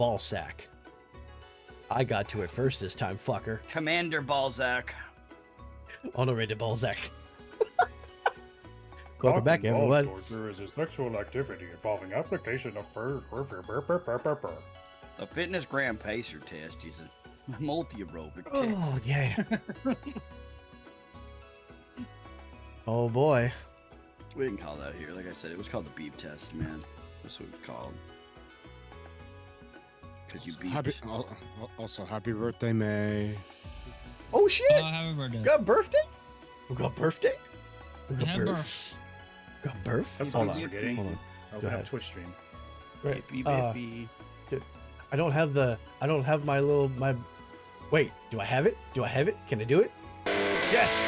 Ballsack. I got to it first this time, fucker. Commander Balzac. Honorary Balzac. Welcome back, everyone. Torture is a sexual activity involving application of The fitness gram pacer test is a multi-aerobic Oh, test. yeah. Oh, boy. We didn't call that here. Like I said, it was called the beep test, man. That's what it's called. Because you beat. Also, happy birthday, May. Oh, shit. Happy birthday. Got birthday? We got birthday? We got Happy birth. birth. Got birth? That's Hold what I'm on. forgetting. Hold on. Open ahead. up Twitch stream. Right. Bippy, bippy. I don't have my wait, do I have it? Do I have it? Can I do it? Yes!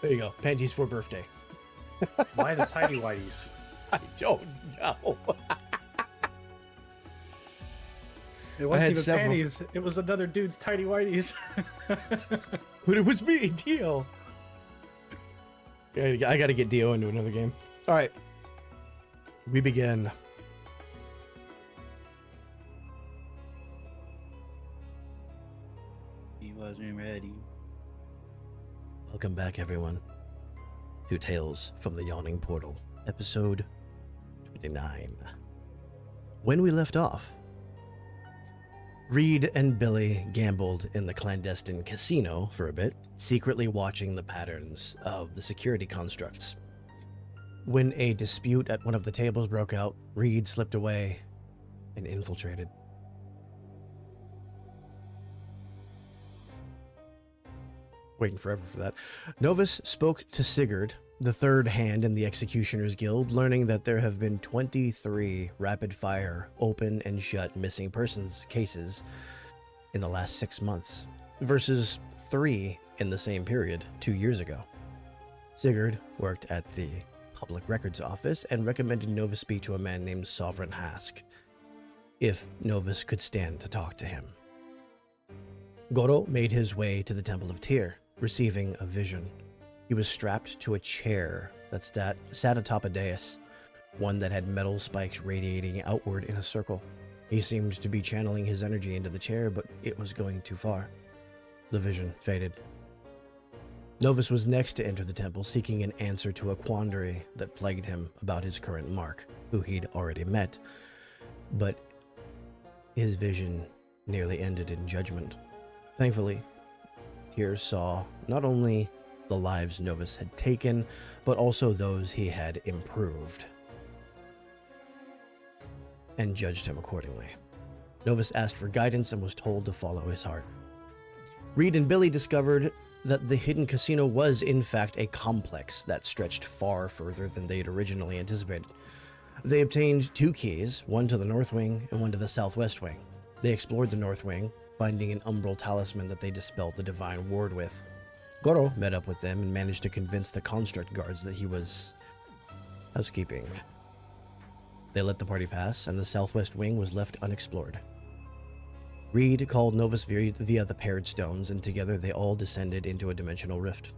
There you go. Panties for birthday. Why the tidy whities? I don't know. It wasn't had even several. panties. It was another dude's tidy whities. But it was me, Dio. Yeah, I gotta get Dio into another game. All right. We begin. He wasn't ready. Welcome back, everyone, to Tales from the Yawning Portal, episode 29. When we left off, Reed and Billy gambled in the clandestine casino for a bit, secretly watching the patterns of the security constructs. When a dispute at one of the tables broke out, Reed slipped away and infiltrated. Waiting forever for that. Novus spoke to Sigurd, the third hand in the Executioner's Guild, learning that there have been 23 rapid-fire, open and shut missing persons cases in the last 6 months, versus 3 in the same period 2 years ago. Sigurd worked at the Public Records Office and recommended Novus speak to a man named Sovereign Hask, if Novus could stand to talk to him. Goro made his way to the Temple of Tyr, receiving a vision. He was strapped to a chair that sat atop a dais, one that had metal spikes radiating outward in a circle. He seemed to be channeling his energy into the chair, but it was going too far. The vision faded. Novus was next to enter the temple, seeking an answer to a quandary that plagued him about his current mark, who he'd already met. But his vision nearly ended in judgment. Thankfully, Tyr saw not only the lives Novus had taken, but also those he had improved, and judged him accordingly. Novus asked for guidance and was told to follow his heart. Reed and Billy discovered that the hidden casino was, in fact, a complex that stretched far further than they had originally anticipated. They obtained 2 keys, one to the north wing and one to the southwest wing. They explored the north wing, finding an umbral talisman that they dispelled the divine ward with. Goro met up with them and managed to convince the construct guards that he was housekeeping. They let the party pass, and the southwest wing was left unexplored. Reed called Novus via the paired stones, and together they all descended into a dimensional rift.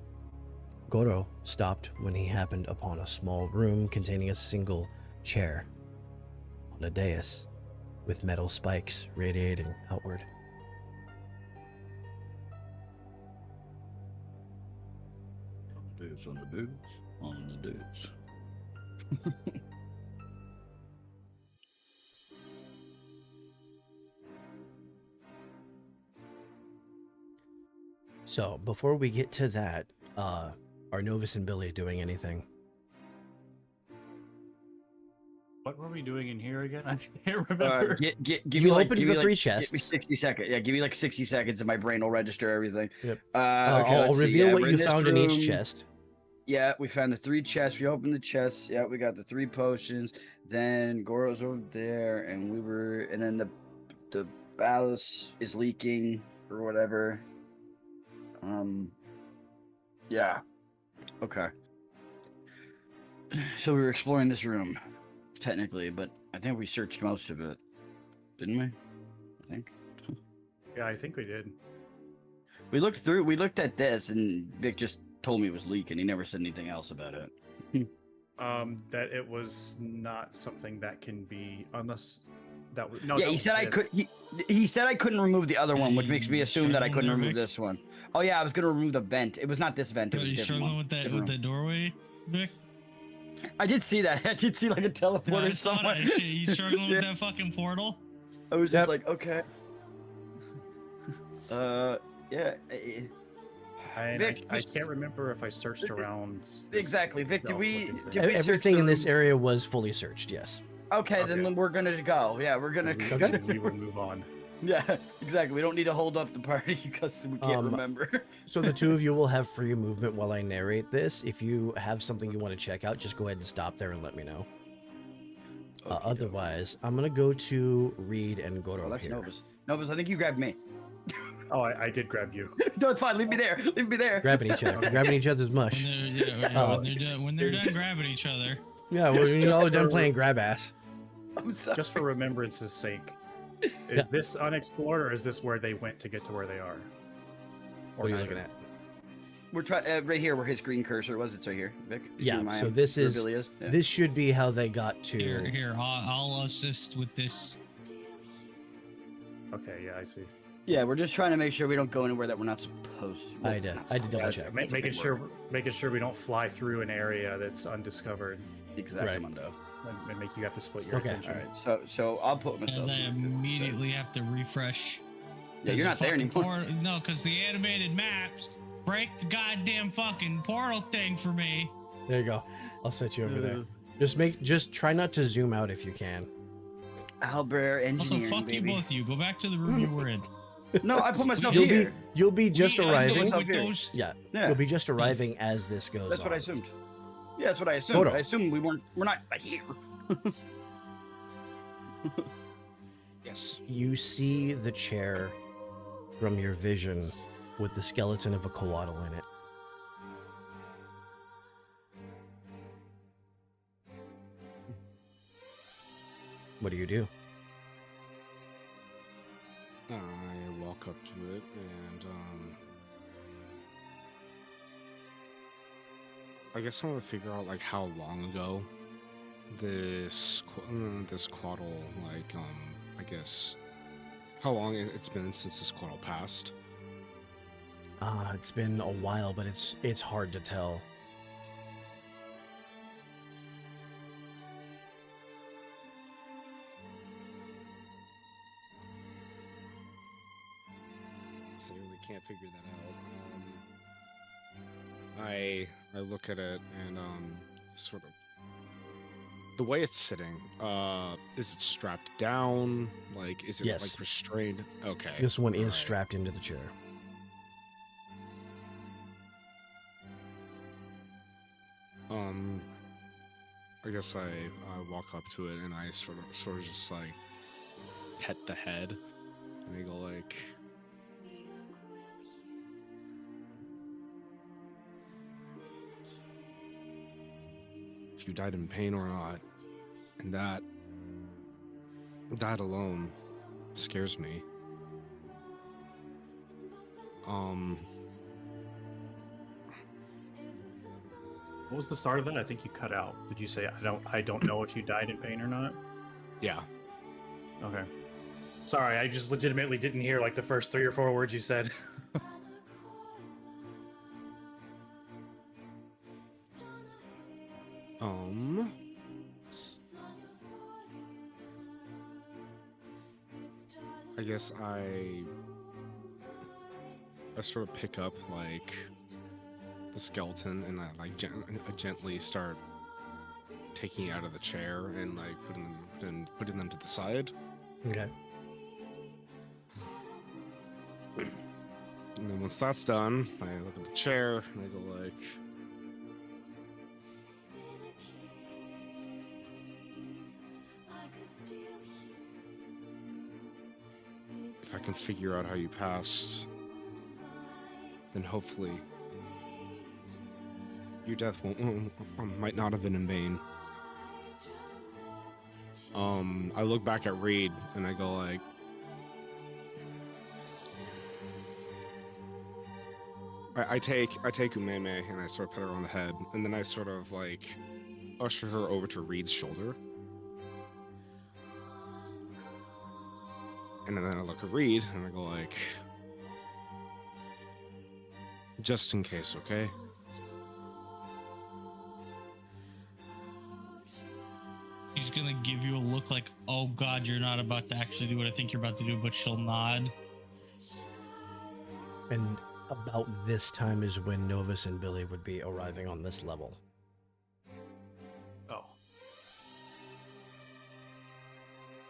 Goro stopped when he happened upon a small room containing a single chair on a dais with metal spikes radiating outward. On the dudes, on the dudes. So, before we get to that, are Novus and Billy doing anything? What were we doing in here again? I can't remember. Give You me like opened give the me 3 like, chests. Give me 60 seconds. Yeah, give me like 60 seconds, and my brain will register everything. Yep. Okay, I'll let's see. reveal Yeah, what we're you this found in each room. chest. Yeah, we found the 3 chests. We opened the chests. Yeah, we got the 3 potions. Then Goro's over there, and then the ballast is leaking or whatever. Yeah. Okay. So we were exploring this room, technically, but I think we searched most of it, didn't we? I think. Yeah, I think we did. We looked at this, and Vic just told me it was leaking. He never said anything else about it. That it was not something that can be unless that was no. Yeah, that he was said I it. could. He said I couldn't remove the other one, which makes me You assume that I couldn't struggling there, remove Vic? this one. Oh yeah, I was gonna remove the vent. It was not this vent. It Are was a you different struggling one. with that Different with room. that doorway, Vic? I did see that. I did see like a No, I teleporter saw somewhere. that shit. You struggling Yeah. with that fucking portal? I was Yep. just like, okay. Yeah. Vic, I just- can't remember if I searched around. this Exactly, Vic. Did stealth we? looking thing. Did we search Everything the in this room? area was fully searched. Yes. Okay, Okay. then we're gonna go. Yeah, we're gonna. Okay. We would move on. Yeah, exactly. We don't need to hold up the party because we can't Um, remember. So the two of you will have free movement while I narrate this. If you have something you want to check out, just go ahead and stop there and let me know. Otherwise, I'm gonna go to Reed and go to Oh, that's here. Novus. Novus, I think you grabbed me. Oh, I did grab you. No, it's fine. Leave me there. Leave me there. Grabbing each other, grabbing each other's mush. When they're, when they're done grabbing each other. Yeah, well, Just- when just y'all are done for- playing grab ass. I'm sorry. Just for remembrance's sake, is this unexplored or is this where they went to get to where they are? What are you neither? looking at? We're trying right here where his green cursor was. It's right here, Vic. You see Yeah, where my so this is- reveal Yeah. This should be how they got to. Here, I'll assist with this. Okay, yeah, I see. Yeah, we're just trying to make sure we don't go anywhere that we're not supposed. I did double Gotcha. check. Making sure we don't fly through an area that's undiscovered Exactamundo. and make you have to split your Okay. attention. All right, so I'll put myself. As I in the immediately have to refresh. Yeah, you're not there anymore. No, because the animated maps break the goddamn fucking portal thing for me. There you go. I'll set you over there. Just try not to zoom out if you can. Albert Also, engineering, fuck you baby. both of you. Go back to the room you were in. No, I put myself You'll here. you'll be just We- I know arriving. myself with here. those- Yeah, Yeah, you'll be just arriving as this goes. that's what I on. assumed. Yeah, that's what I assumed. Photo. I assumed we're not here. Yes. You see the chair from your vision with the skeleton of a coatl in it. What do you do? I walk up to it and I guess I want to figure out like how long ago this quaddle I guess how long it's been since this quaddle passed. It's been a while, but it's hard to tell. So we can't figure that out. I look at it and sort of the way it's sitting. Is it strapped down? Like, is it Yes. like restrained? Okay. This one is alright. strapped into the chair. I guess I walk up to it and I sort of just like pet the head and I go like, if you died in pain or not, and that alone scares me. What was the start of that? I think you cut out. Did you say I don't know if you died in pain or not? Yeah. Okay. Sorry, I just legitimately didn't hear like the first 3 or 4 words you said. I guess I sort of pick up like the skeleton and I like gently start taking it out of the chair and like putting them to the side. Okay. And then once that's done, I look at the chair and I go like, if I can figure out how you passed, then hopefully your death might not have been in vain. I look back at Reed and I go like, I take Umeme and I sort of put her on the head, and then I sort of like usher her over to Reed's shoulder. And then I look at Reed and I go like, just in case, okay? She's gonna give you a look like, oh god, you're not about to actually do what I think you're about to do, but she'll nod. And about this time is when Novus and Billy would be arriving on this level. Oh.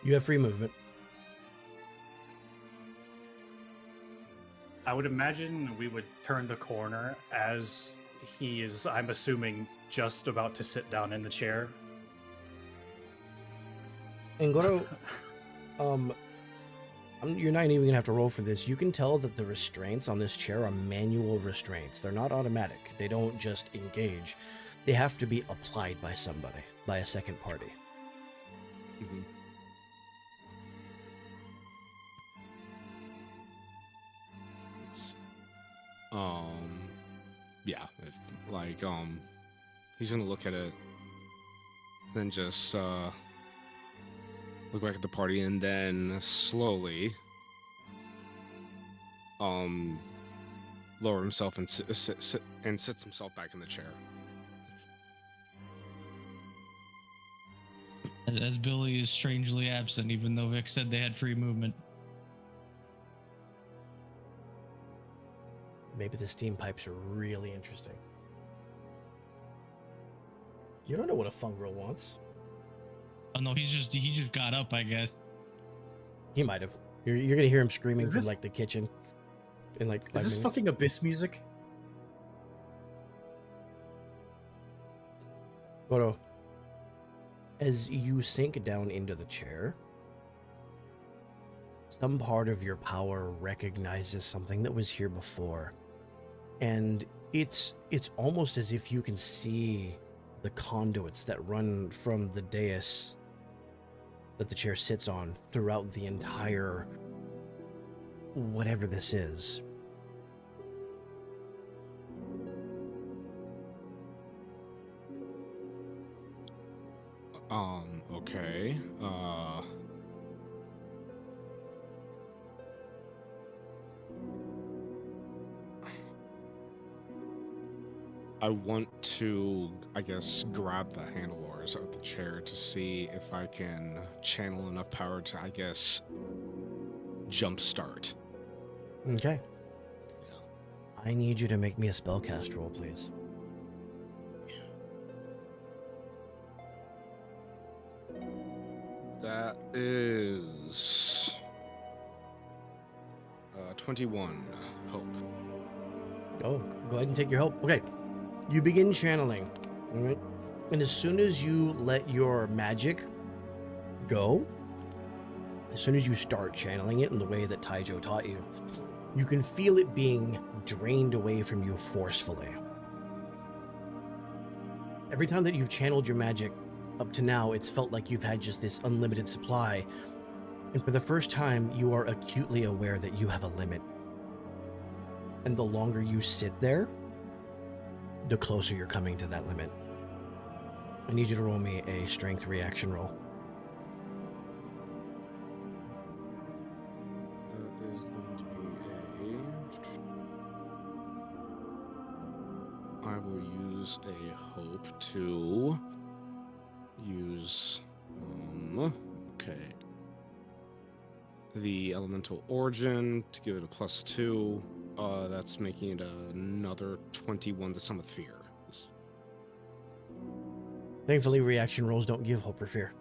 You have free movement. I would imagine we would turn the corner as he is, I'm assuming, just about to sit down in the chair. And Goro, you're not even gonna have to roll for this. You can tell that the restraints on this chair are manual restraints. They're not automatic. They don't just engage. They have to be applied by somebody, by a second party. Mm-hmm. Yeah, if like he's gonna look at it, then just look back at the party, and then slowly lower himself and sits himself back in the chair. As Billy is strangely absent, even though Vic said they had free movement. Maybe the steam pipes are really interesting. You don't know what a fungrel wants. Oh no, he just got up, I guess. He might have. You're gonna hear him screaming Is from this- like the kitchen in like 5 Is this minutes. fucking Abyss music? Goro, as you sink down into the chair, some part of your power recognizes something that was here before. And it's almost as if you can see the conduits that run from the dais that the chair sits on throughout the entire whatever this is. Okay. I want to, I guess, grab the handlebars of the chair to see if I can channel enough power to, I guess, jumpstart. Okay. I need you to make me a spellcast roll, please. That is 21 hope. Oh, go ahead and take your help. Okay. You begin channeling. All right. And as soon as you let your magic go, as soon as you start channeling it in the way that Taijo taught you, you can feel it being drained away from you forcefully. Every time that you've channeled your magic up to now, it's felt like you've had just this unlimited supply. And for the first time, you are acutely aware that you have a limit. And the longer you sit there, the closer you're coming to that limit. I need you to roll me a strength reaction roll. That is going to be a... I will use a hope to use... okay. The elemental origin to give it a +2. That's making it another 21, this time with fear. Thankfully, reaction rolls don't give hope or fear.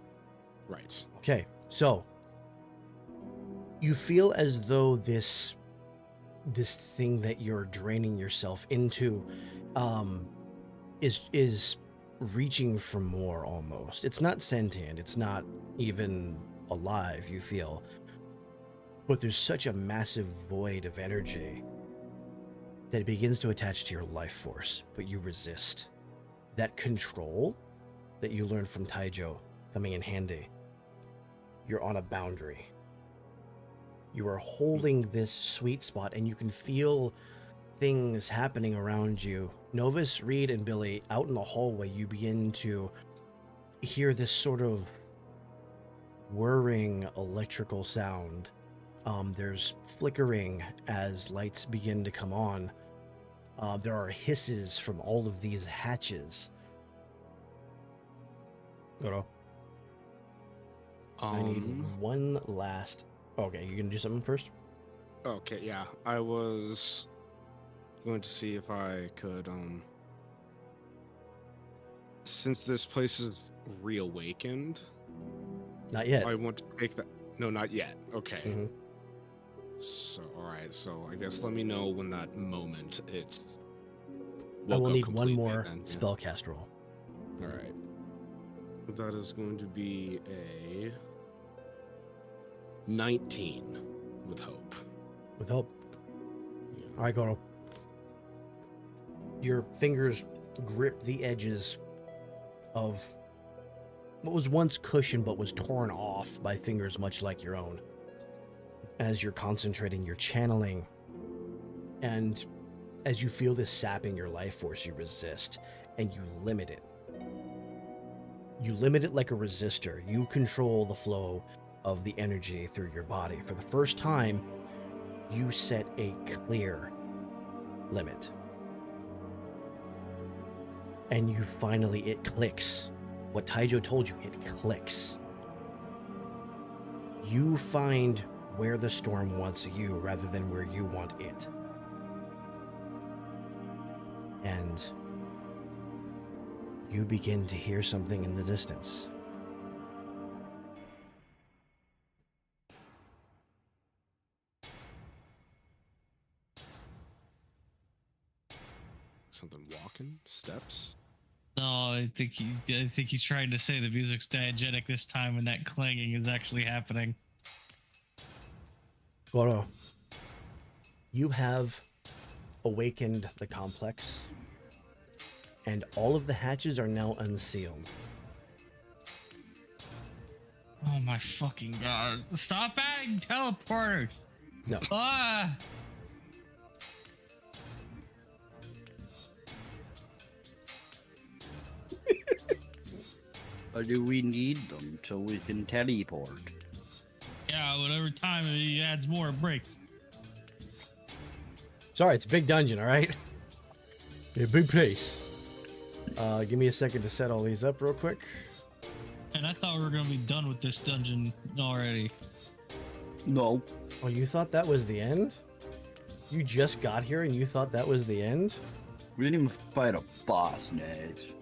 Right. Okay, so you feel as though this thing that you're draining yourself into is reaching for more almost. It's not sentient, it's not even alive, you feel. But there's such a massive void of energy that it begins to attach to your life force, but you resist. That control that you learned from Taijo coming in handy. You're on a boundary. You are holding this sweet spot, and you can feel things happening around you. Novus, Reed, and Billy, out in the hallway, you begin to hear this sort of whirring electrical sound. There's flickering as lights begin to come on. There are hisses from all of these hatches. Goro, I need one last... Okay, you gonna do something first? Okay, yeah. I was going to see if I could, since this place is reawakened, Not yet. I want to take that. No, not yet. Okay. Mhm. So, alright, so I guess let me know when that moment it's. I will woke up need one completely more then, yeah. spellcast roll. Alright. That is going to be a 19 with hope. With hope. Yeah. All right, Goro. Your fingers grip the edges of what was once cushioned but was torn off by fingers much like your own. As you're concentrating, you're channeling, and as you feel this sapping your life force, you resist, and you limit it. You limit it like a resistor. You control the flow of the energy through your body. For the first time, you set a clear limit. And you finally, it clicks. What Taijo told you, it clicks. You find where the storm wants you rather than where you want it. And you begin to hear something in the distance. Something walking? Steps? No, I think he's trying to say the music's diegetic this time, and that clanging is actually happening. Goro, you have awakened the complex, and all of the hatches are now unsealed. Oh my fucking god! Stop adding teleporters. No. Ah! Or do we need them so we can teleport? Yeah, whatever time he adds more, it breaks. Sorry, it's a big dungeon, all right? Yeah, big place. Give me a second to set all these up real quick. And I thought we were gonna be done with this dungeon already. No. Oh, you thought that was the end? You just got here and you thought that was the end? We didn't even fight a boss, Nate.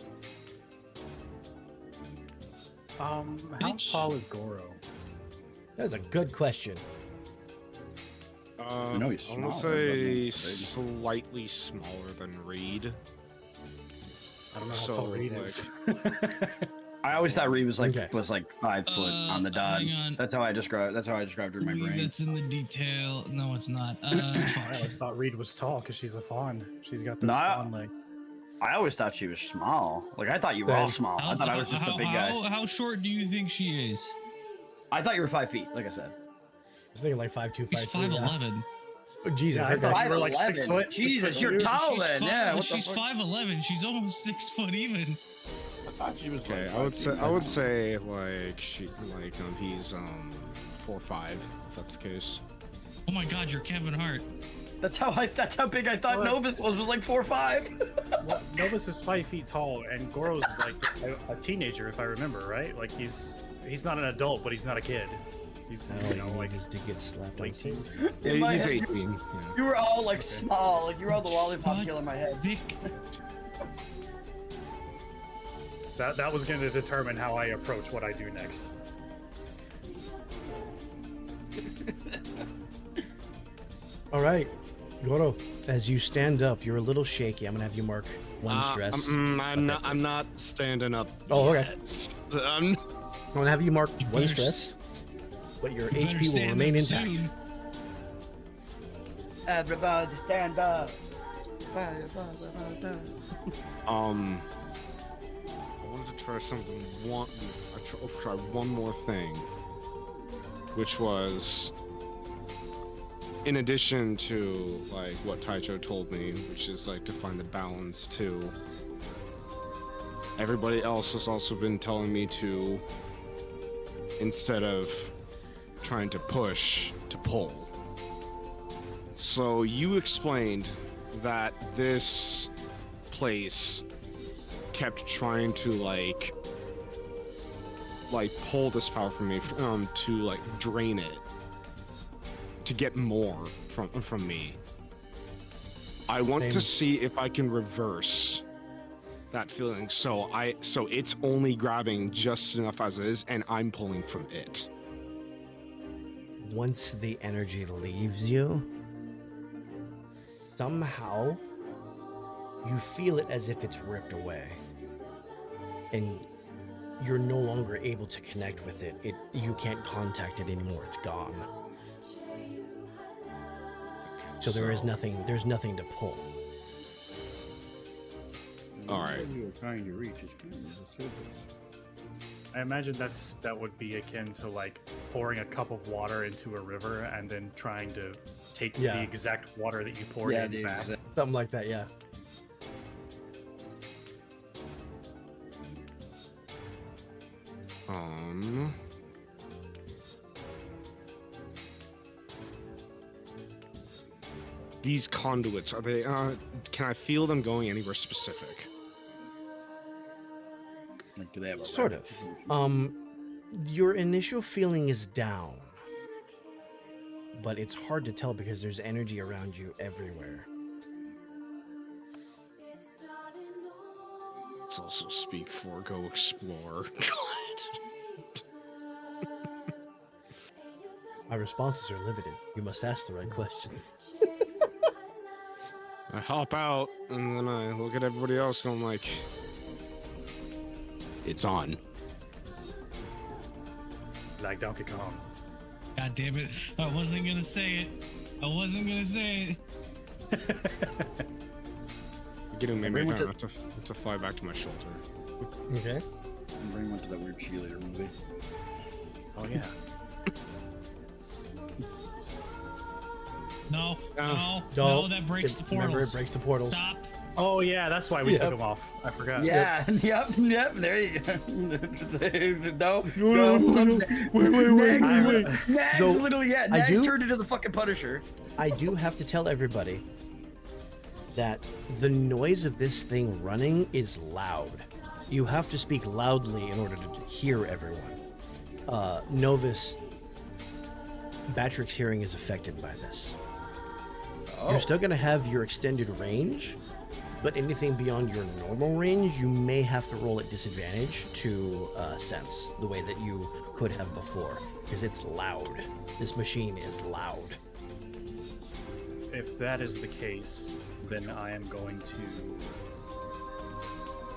How Bitch. tall is Goro? That's a good question. know he's I want small, to but say not big. slightly smaller than Reed. I don't know how So, tall Reed like- is. I always thought Reed was like Okay. 5 foot on the dot. hang on. That's how I described it in my brain. That's in the detail. No, it's not. I Fuck. always thought Reed was tall because she's a fawn. She's got those Nah. fawn legs. I always thought she was small. Like I thought you were all Ben. small. I thought I was just a big guy. How short do you think she is? I thought you were 5 feet, like I said. I was thinking like 5'2", She's 5'3". 5'11". Oh, Jesus. Yeah, I okay. thought you were like 6 5'11". foot. Jesus, you're dude. tall She's then. five- Yeah, what the she's fuck? 5'11". She's almost 6 foot even. I thought she was. Okay, like I would 5 say feet. he's 4'5", if that's the case. Oh my God, you're Kevin Hart. That's how big I thought What? Novus was like 4'5". Well, Novus is 5 feet tall, and Goro's like a teenager, if I remember right. Like he's not an adult, but he's not a kid. He's All you like need is to get slapped on late stage. teens. In my He's head, 18. Yeah. You were all like small, like you were all the lollipop What? kill in my head. Vic, That was going to determine how I approach what I do next. All right, Goro, as you stand up, you're a little shaky. I'm gonna have you mark one stress. I'm not standing up. Oh, okay. yet. I'm I'm gonna have you mark You one better stress, but your better HP will stand remain up intact. soon. Everybody stand up. I wanted to try something. I'll try one more thing, which was in addition to like what Taicho told me, which is like to find the balance too, everybody else has also been telling me to, instead of trying to push, to pull. So you explained that this place kept trying to like pull this power from me, to like drain it, to get more from me. I want to see if I can reverse that feeling, so it's only grabbing just enough as is, and I'm pulling from it. Once the energy leaves you, somehow you feel it as if it's ripped away, and you're no longer able to connect with it. You can't contact it anymore. It's gone. So there's nothing to pull. All right. We were trying to reach is kind of the surface. I imagine that would be akin to like pouring a cup of water into a river and then trying to take the exact water that you poured in back. Something like that, yeah. These conduits, are they, can I feel them going anywhere specific? Like, do they have a Sort of. Your initial feeling is down, but it's hard to tell because there's energy around you everywhere. Let's also speak for go explore. My responses are limited. You must ask the right question. I hop out, and then I look at everybody else going like, it's on. Like Donkey Kong. God damn it. I wasn't gonna say it. Getting maybe I have to fly back to my shelter. Okay. Bring one to that weird cheerleader movie. Oh yeah. No, Don't. that breaks the portals. Remember, it breaks the portals. Stop. Oh yeah, that's why we took them off. I forgot. Yeah, yep. There you go. No. Wait. Nags So, literally, Nags turned into the fucking Punisher. I do have to tell everybody that the noise of this thing running is loud. You have to speak loudly in order to hear everyone. Novus, Batric's hearing is affected by this. You're still going to have your extended range, but anything beyond your normal range, you may have to roll at disadvantage to sense the way that you could have before, because it's loud. This machine is loud. If that is the case, then I am going to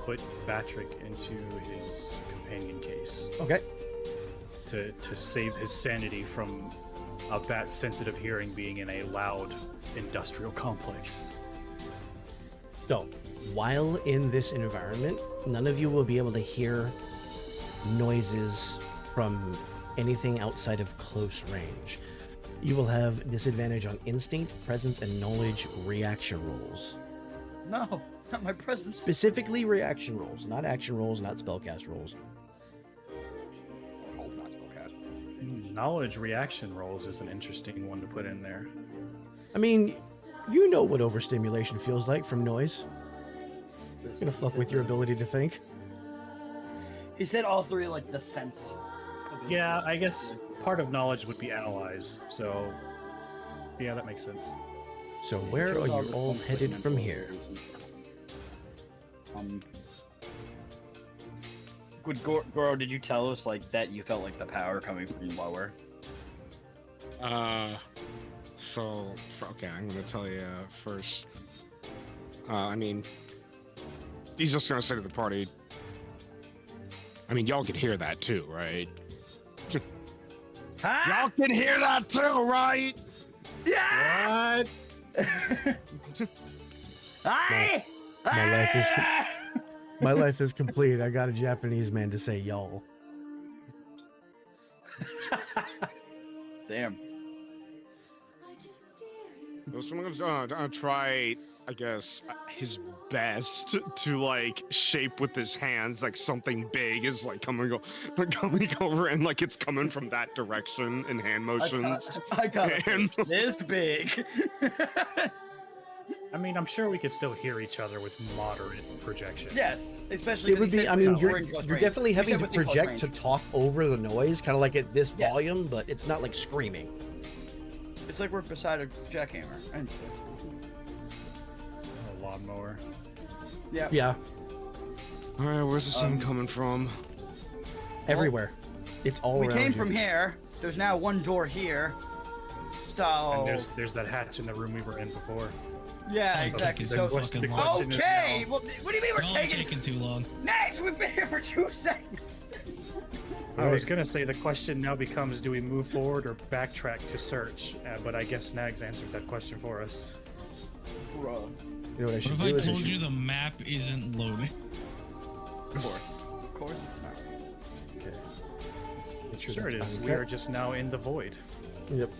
put Batrick into his companion case Okay. to save his sanity from a bat-sensitive hearing being in a loud industrial complex. So, while in this environment, none of you will be able to hear noises from anything outside of close range. You will have disadvantage on instinct, presence, and knowledge reaction rolls. No, not my presence. Specifically reaction rolls, not action rolls, not spellcast rolls. Oh, not spellcast. Knowledge reaction rolls is an interesting one to put in there. I mean, you know what overstimulation feels like from noise. It's gonna fuck with your ability to think. He said all three, like the sense. Yeah, I guess part of knowledge would be analyze, so yeah, that makes sense. So where are you all headed from here? Good Goro, did you tell us like that you felt like the power coming from lower? Okay, I'm gonna tell you first. I mean, he's just gonna say to the party. I mean, y'all can hear that too, right? Huh? Y'all can hear that too, right? Yeah! What? Aye! My life is complete. I got a Japanese man to say y'all. Damn. Someone's gonna try, I guess, his best to like shape with his hands like something big is like coming over and like it's coming from that direction in hand motions. I got And- this big. I mean, I'm sure we could still hear each other with moderate projection. Yes, especially. It would 'cause he be. said, I mean, we're you're in close you're range. definitely You having said to within close project to range. talk over the noise, kind of like at this Yeah. volume, but it's not like screaming. It's like we're beside a jackhammer. And A lawnmower. yeah. Yeah, All right, where's the sound coming from? everywhere. It's all We around came you. from here. There's now one door here. So And there's that hatch in the room we were in before. yeah, Oh, exactly. taking So too fucking long. question is okay. now- Well, what do you mean we're Y'all taking? too long. Next, we've been here for 2 seconds. I was gonna say the question now becomes: do we move forward or backtrack to search? But I guess Snags answered that question for us. Bro, You know what I What should if do I is I told should- you the map isn't loading? of course it's not. Okay. Make Sure it that's is. We uncut. are just now in the void. Yep.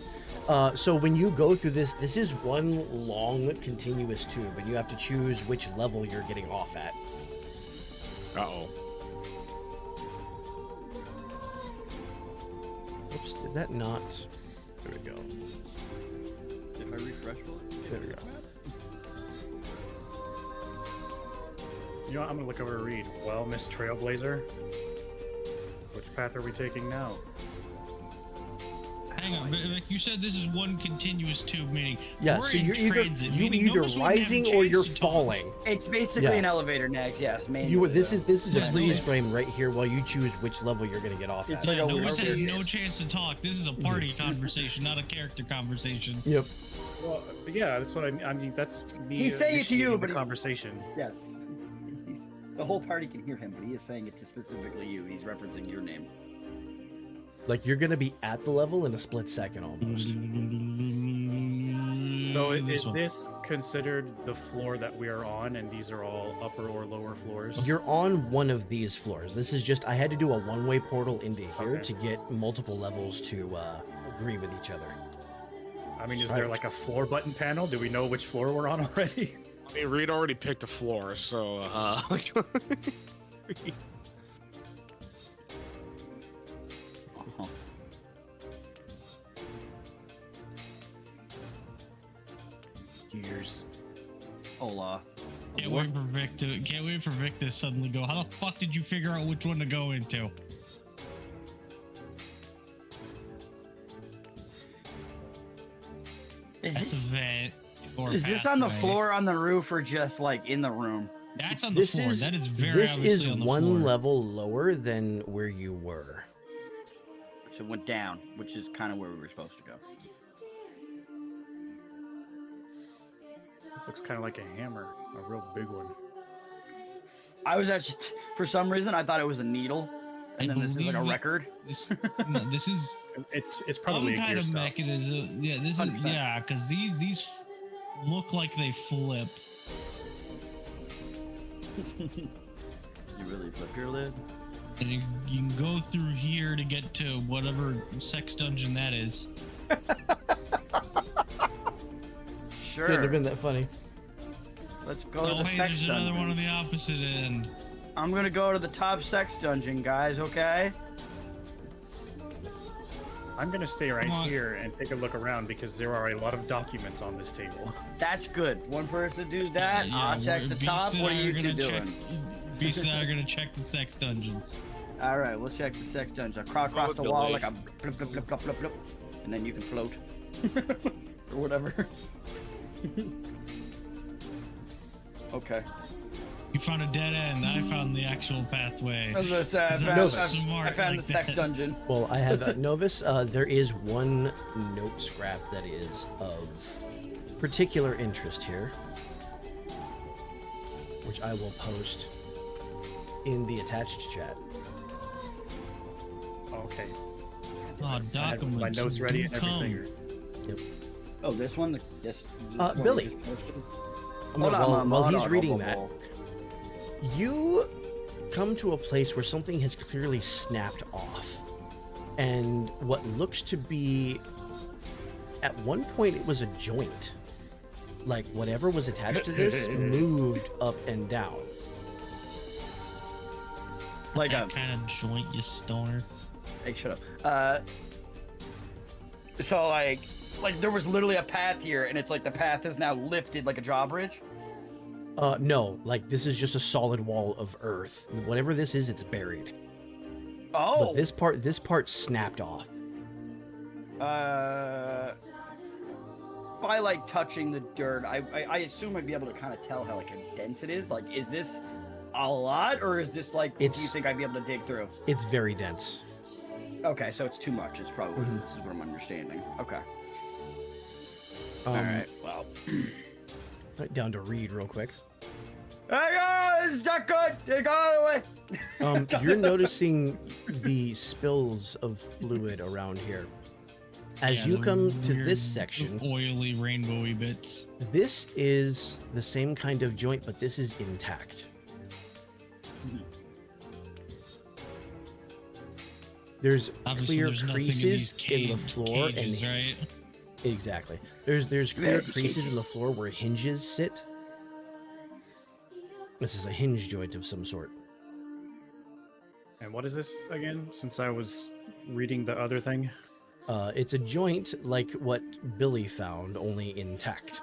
So when you go through this is one long continuous tube, and you have to choose which level you're getting off at. Uh-oh. Oops, did that not? There we go. If I refresh one. There we go. You know what? I'm gonna look over to read. Well, Miss Trailblazer, which path are we taking now? Hang on, but like you said, this is one continuous tube, meaning Yeah, we're so in you're transit, either meaning none of us wouldn't have a rising or chance you're to talk. falling. It's basically Yeah. an elevator next. Yes, manually. You this is a Yeah, freeze no. frame right here while you choose which level you're gonna get off It's at. like Yeah, a Novus weird- has no chance to talk. This is a party conversation, not a character conversation. Yep. Well, yeah, that's what I mean. That's me. He's saying it to you, initiating but the he- conversation. Yes. The whole party can hear him, but he is saying it to specifically you. He's referencing your name. Like you're gonna be at the level in a split second almost. So This is one. this considered the floor that we are on, and these are all upper or lower floors? You're on one of these floors. This is just I had to do a one-way portal into here Okay. to get multiple levels to agree with each other. I mean, is there like a floor button panel? Do we know which floor we're on already? I mean, Reed already picked a floor, so Uh-huh. Years. Hola. Can't wait for Vic to suddenly go, how the fuck did you figure out which one to go into? Is That's a this, vent. Or is this on the pathway. floor, on the roof, or just like in the room? That's on the floor. That is very this obviously is on the one floor. level lower than where you were. So it went down, which is kind of where we were supposed to go. This looks kind of like a hammer, a real big one. I was actually, for some reason, I thought it was a needle, and I then this is like a believe it- record. No, this is It's probably some a kind gear of stuff. mechanism. Yeah, this is 100%. yeah, because these look like they flip. You really flip your lid? And you can go through here to get to whatever sex dungeon that is. Sure. Couldn't have been that funny. Let's go Oh, to the hey, sex there's dungeon. another one on the opposite end. I'm gonna go to the top sex dungeon, guys. Okay. I'm gonna stay right Come on. here and take a look around because there are a lot of documents on this table. That's good. One person do that. I'll check the Beast top. and What are I you gonna two check- doing? Beast and I are gonna check the sex dungeons. All right, we'll check the sex dungeon. I'll crawl across the wall like a blip, blip, blip, blip, blip, blip, and then you can float or whatever. Okay. You found a dead end. I found the actual pathway. I was gonna say, Is that I smart found like the sex that? dungeon. Well, I have Novus. There is one note scrap that is of particular interest here, which I will post in the attached chat. Okay. Oh, I have documents. my notes ready and do come. everything. Oh, this one. This one Billy. you just posted? Well, Hold while on, he's hold reading on, that, hold on. you come to a place where something has clearly snapped off, and what looks to be, at one point, it was a joint. like whatever was attached to this moved up and down. Like that kind of joint, you stoner. Hey, shut up. So like there was literally a path here, and it's like the path is now lifted like a drawbridge. No, like this is just a solid wall of earth. Whatever this is, it's buried. Oh. But this part snapped off. By like touching the dirt, I assume I'd be able to kind of tell how like how dense it is. Like, is this a lot, or is this like? Do you think I'd be able to dig through? It's very dense. Okay, so it's too much. It's probably this is what I'm understanding. Okay. All right. Well. Right down to read real quick. Hey, it's not good. Go out of the way. You're noticing the spills of fluid around here. As you come to this section, oily rainbowy bits. This is the same kind of joint, but this is intact. There's Obviously, clear there's nothing creases in the caged floor, cages, and right? exactly. There's clear creases in the floor where hinges sit. This is a hinge joint of some sort. And what is this again? Since I was reading the other thing. It's a joint like what Billy found, only intact.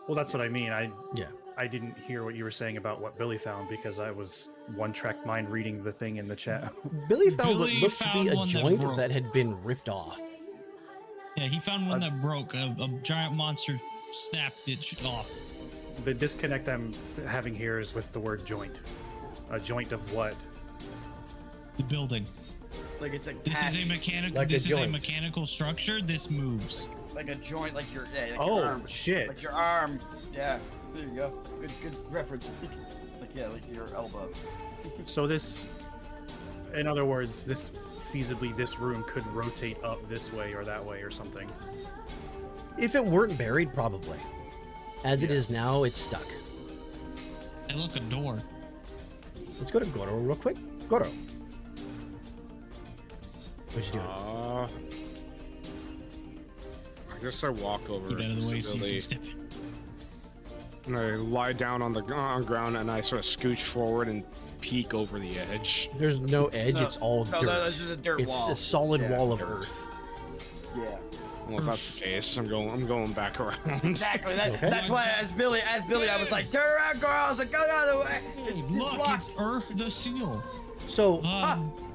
Well, that's what I mean. Yeah. I didn't hear what you were saying about what Billy found because I was one-track mind reading the thing in the chat. Billy found what Billy looked to be found a one that joint broke. that had been ripped off. Yeah, he found one that broke. A giant monster snapped it off. The disconnect I'm having here is with the word joint. A joint of what? The building. Like it's like This is a mechanical. Like a this is a joint. mechanical structure. This moves. like a joint, like your like your Oh arm. shit! Like your arm. Yeah. There you go. Good reference. Like yeah, like your elbow. So this, in other words, this feasibly this room could rotate up this way or that way or something. If it weren't buried, probably. As it Yeah. is now, it's stuck. And look, a door. Let's go to Goro real quick. Goro. What you doing? I guess I walk over Get out of the way so you Billy, can step in. and I lie down on the ground and I sort of scooch forward and peek over the edge. There's no edge, it's all no, dirt. this is a dirt it's wall. a solid Yeah, wall of dirt. earth. Yeah. Well, if that's the case, I'm going back around. Exactly. Okay. That's why as Billy, I was like, turn around, girl. I was like, go the other way. It's Look, blocked. it's Earth the Seal. So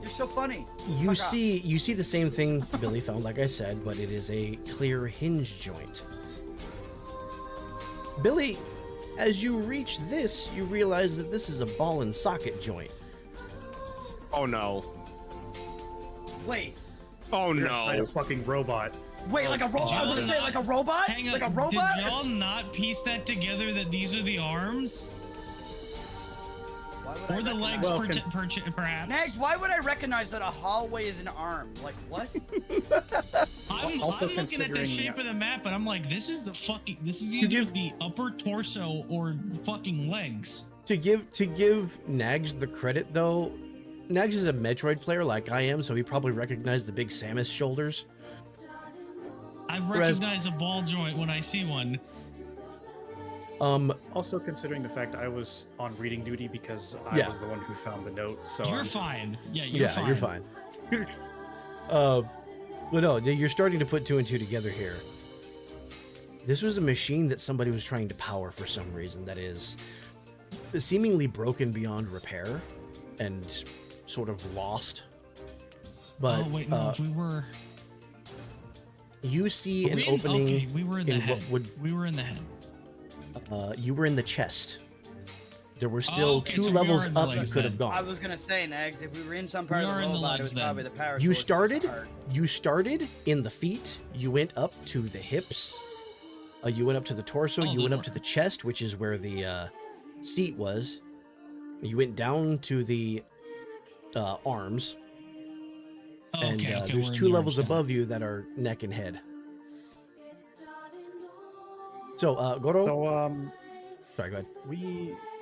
You're so funny. you Fuck off. see the same thing Billy found, like I said, but it is a clear hinge joint. Billy, as you reach this, you realize that this is a ball and socket joint. Oh no! Wait, Oh You're inside no! a fucking robot. like a robot. I was gonna say like a robot. Hang on. Like a robot. Did y'all not piece that together that these are the arms? Why would I Or the recognize- legs, perhaps? Next, why would I recognize that a hallway is an arm? Like what? I'm Also looking at the considering- shape of the map, and I'm like, this is either the upper torso or fucking legs. To give Nags the credit though, Nags is a Metroid player like I am, so he probably recognized the big Samus shoulders. I Whereas- recognize a ball joint when I see one. Also considering the fact I was on reading duty because I Yeah. was the one who found the note. So You're I'm- fine. Yeah, you're fine. You're fine. But no, you're starting to put two and two together here. This was a machine that somebody was trying to power for some reason that is seemingly broken beyond repair and sort of lost. But Oh wait, no. If we were, you see were an we in, opening. okay, we were in the in head. what would- We were in the head. You were in the chest. There were still okay, two so we levels are in the up you legs could have then. I gone. was gonna say, Nags, if we were in some part We of are the in the robot, it legs was probably the then. power You source started. part. You started in the feet. You went up to the hips. You went up to the torso. Oh, You the went up door. to the chest, which is where the seat was. You went down to the arms, Oh, and okay, there's we're in two the levels arms now. above you that are neck and head. So, Goro. So Sorry, go ahead.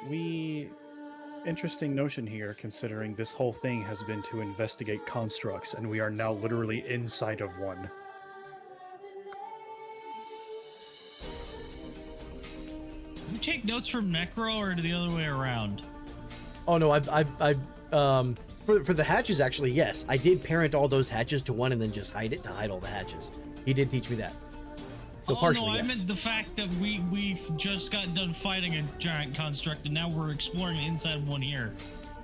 we interesting notion here considering this whole thing has been to investigate constructs and we are now literally inside of one. take notes from Necro or the other way around? Oh no, for the hatches actually, yes, I did parent all those hatches to one and then just hide it to hide all the hatches. He did teach me that. So partially, no, I yes. meant the fact that we've just got done fighting a giant construct and now we're exploring the inside of one here.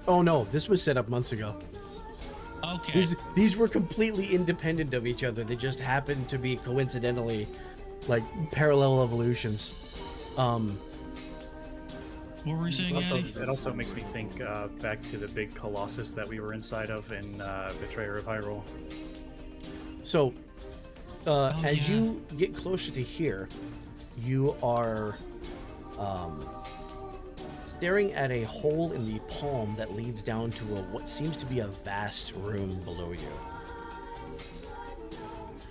Oh no, this was set up months ago. Okay. These were completely independent of each other. They just happened to be coincidentally like parallel evolutions. What were you saying, Eddie? It also makes me think back to the big colossus that we were inside of in Betrayer of Hyrule. So, as yeah. you get closer to here, you are staring at a hole in the palm that leads down to what seems to be a vast room below you.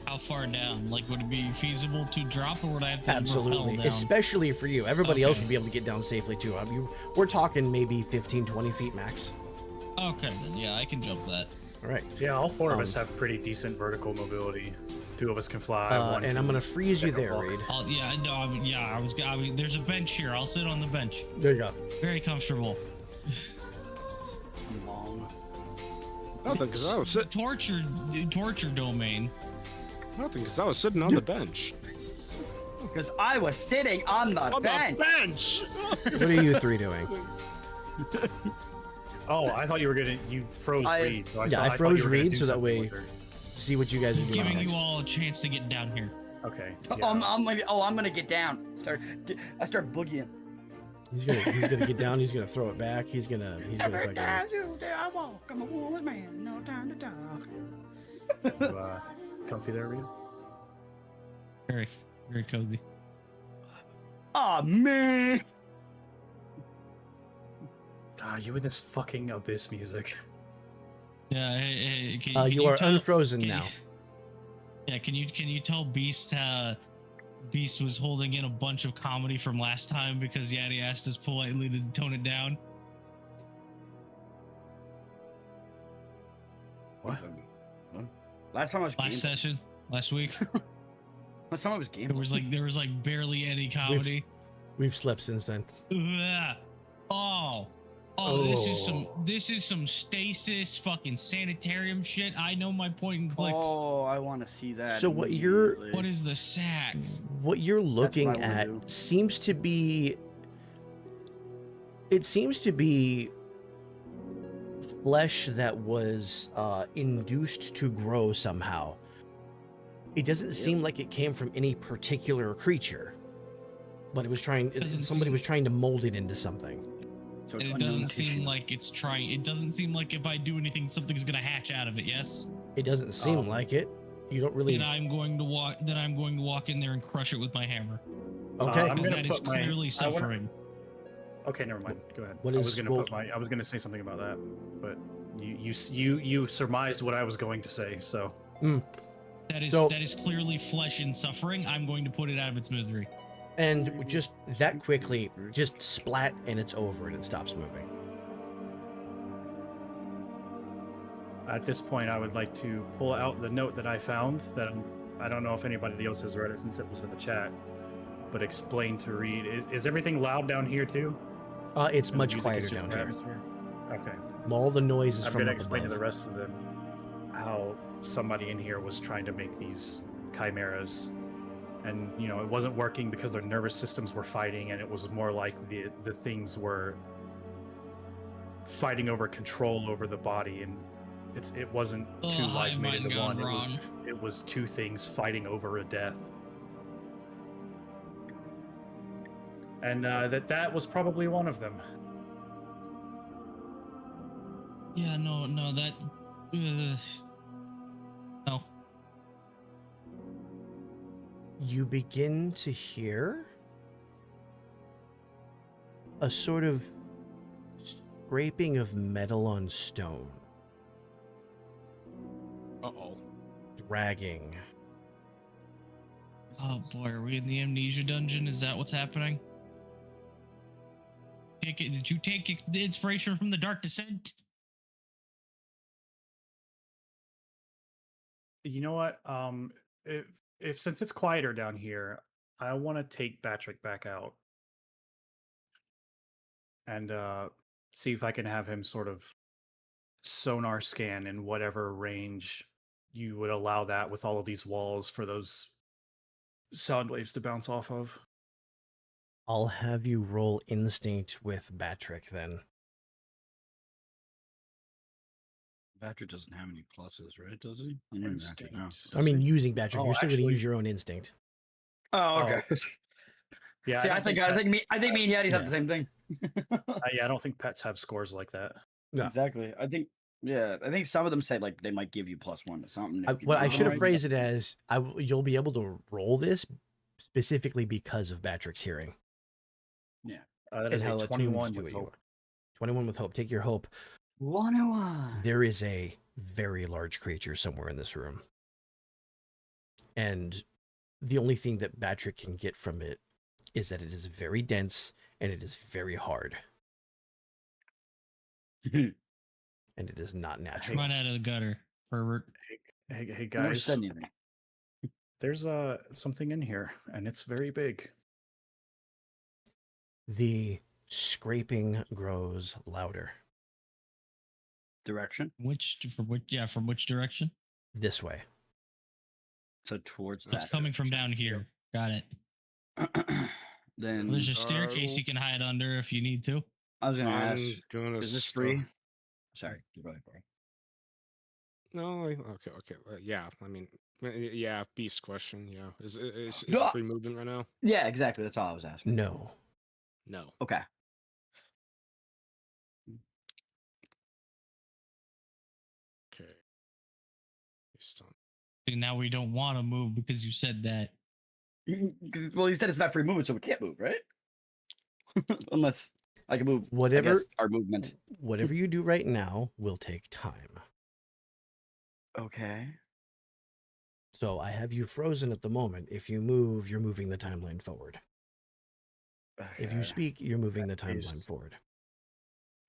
How far down? Like, would it be feasible to drop, or would I have to Absolutely, rappel down? especially for you. Everybody else Okay. would be able to get down safely too. I mean, we're talking maybe 15, 20 feet max. Okay, then yeah, I can jump that. All right. Yeah, all four of us have pretty decent vertical mobility. Two of us can fly. One And can I'm gonna freeze you take a there, walk. Reed. I was. There's a bench here. I'll sit on the bench. There you go. Very comfortable. Long. Nothing, because I was Torture domain. sitting on the bench. Because I was sitting on the bench. What are you three doing? Oh, I thought you were gonna. You froze Reed. So Yeah, I thought froze you were gonna Reed do so that something way- with her. See what you guys He's are doing giving next. you all a chance to get down here. Okay. Oh, Yeah. I'm gonna get down. I start boogieing. He's gonna get down. He's gonna throw it back. He's gonna Every fucking. time you dare I walk, I'm a woman man. No time to talk. You, comfy there, Reed? Very, very cozy. Oh man. God, you with this fucking abyss music. Yeah. Hey, can You are tell- unfrozen can- now. Yeah. Can you tell Beast Beast was holding in a bunch of comedy from last time because Yaddy asked us politely to tone it down? What? Last time I was Last game. session, last week, Last time I was game. there was like barely any comedy. We've slept since then. Ugh. Oh, this is some stasis fucking sanitarium shit. I know my point and clicks. Oh, I want to see that. So what you're- immediately. What is the sack? What you're looking what I at wanna do. seems to be. It seems to be flesh that was induced to grow somehow. It doesn't seem like it came from any particular creature, but it was trying. Somebody was trying to mold it into something. So it's It unknown doesn't seem tissue. like it's trying. It doesn't seem like if I do anything, something's gonna hatch out of it. Yes. It doesn't seem like it. You don't really. Then I'm going to walk. Then I'm going to walk in there and crush it with my hammer. Okay. I'm Because gonna that is put my- clearly I wanna- suffering. Okay, never mind. Go ahead. What I is- was gonna well- I was gonna say something about that, but you surmised what I was going to say. So That is clearly flesh and suffering. I'm going to put it out of its misery. And just that quickly, just splat and it's over and it stops moving. at this point, I would like to pull out the note that I found. I don't know if anybody else has read it since it was in the chat, but explain to Reed. Is everything loud down here too? It's And the much music quieter is just down the here. atmosphere? Okay. All the noise is I'm from going to up explain to above. the rest of them how somebody in here was trying to make these chimeras, and it wasn't working because their nervous systems were fighting, and it was more like the things were fighting over control over the body, and it wasn't two Oh, lives I made might into have one. gone It was two things fighting over a death. And that was probably one of them. Yeah, no, that. No. You begin to hear a sort of scraping of metal on stone, Uh-oh. dragging. Oh boy, are we in the amnesia dungeon? Is that what's happening? Did you take the inspiration from the Dark Descent? You know what? If since it's quieter down here, I want to take Batrick back out. and see if I can have him sort of sonar scan in whatever range you would allow that with all of these walls for those sound waves to bounce off of. I'll have you roll instinct with Batrick then. Badger doesn't have any pluses, right? Does he? I don't even actually know. Instinct. I mean, using Batrick, Oh, you're still going to actually- use your own instinct. Oh, okay. Yeah, See, I think me and Yeti have the same thing. I don't think pets have scores like that. No. Exactly. I think some of them say like they might give you +1 or something. if you What I roll should have right. phrased it as, you'll be able to roll this specifically because of Oh, Batrick's hearing. That And is how a attuned 21 to with it you hope. are. 21 with hope. Take your hope. 101. There is a very large creature somewhere in this room. And the only thing that Batrick can get from it is that it is very dense and it is very hard. And it is not natural. Right out of the gutter, pervert. Hey Never guys, said anything. there's something in here, and it's very big. The scraping grows louder. Direction. From which direction? This way. So towards It's that. coming from down here. Got it. Then There's a staircase you can hide under if you need to. I was gonna I'm ask, gonna is this start- free? Sorry, go ahead, Corey. No, okay. Yeah, I mean, yeah, beast question. Yeah, is Ah! it free movement right now? Yeah, exactly. That's all I was asking. No. No. Okay. Okay. Based on- And now we don't want to move because you said that. Well, he said it's not free movement, so we can't move, right? Unless I can move. Whatever- I guess, our movement. Whatever you do right now will take time. Okay. So I have you frozen at the moment. If you move, you're moving the timeline forward. If you Okay. speak, you're moving the Please. timeline forward.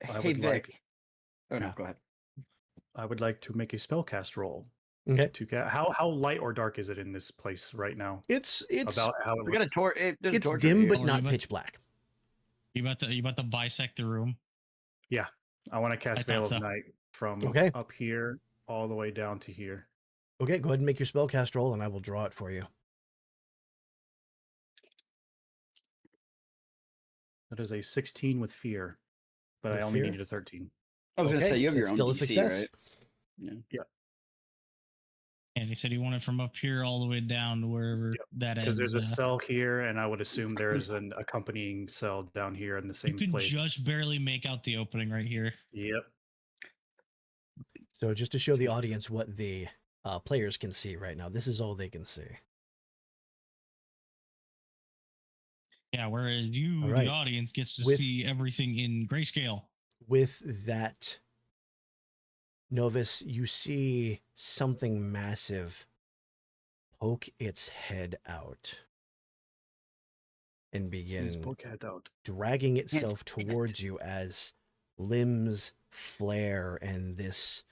I Hey would like- Vic. Oh no, Yeah. go ahead. I would like to make a spellcast roll. Okay. How light or dark is it in this place right now? It's About how it We got a looks? torch. There's a it's torch dim over but here. not Alright, pitch black. You about to bisect the room? I want to cast I thought Veil of so. Night from Okay. up here all the way down to here. Okay, go ahead and make your spellcast roll and I will draw it for you. That is a 16 with fear, but With I only fear? needed a 13. I was gonna Okay, say you have your it's own still a DC, success. right? And he said he wanted from up here all the way down to wherever Yep, that Because ends. there's a cell here, and I would assume there's an accompanying cell down here in the you same can place. just barely make out the opening right here. Yep. So just to show the audience what the players can see right now, this is all they can see. Yeah, whereas you, All right. the audience, gets to With- see everything in grayscale. With that, Novus, you see something massive poke its head out and His begin book head out. dragging itself stand it. towards you as limbs flare and this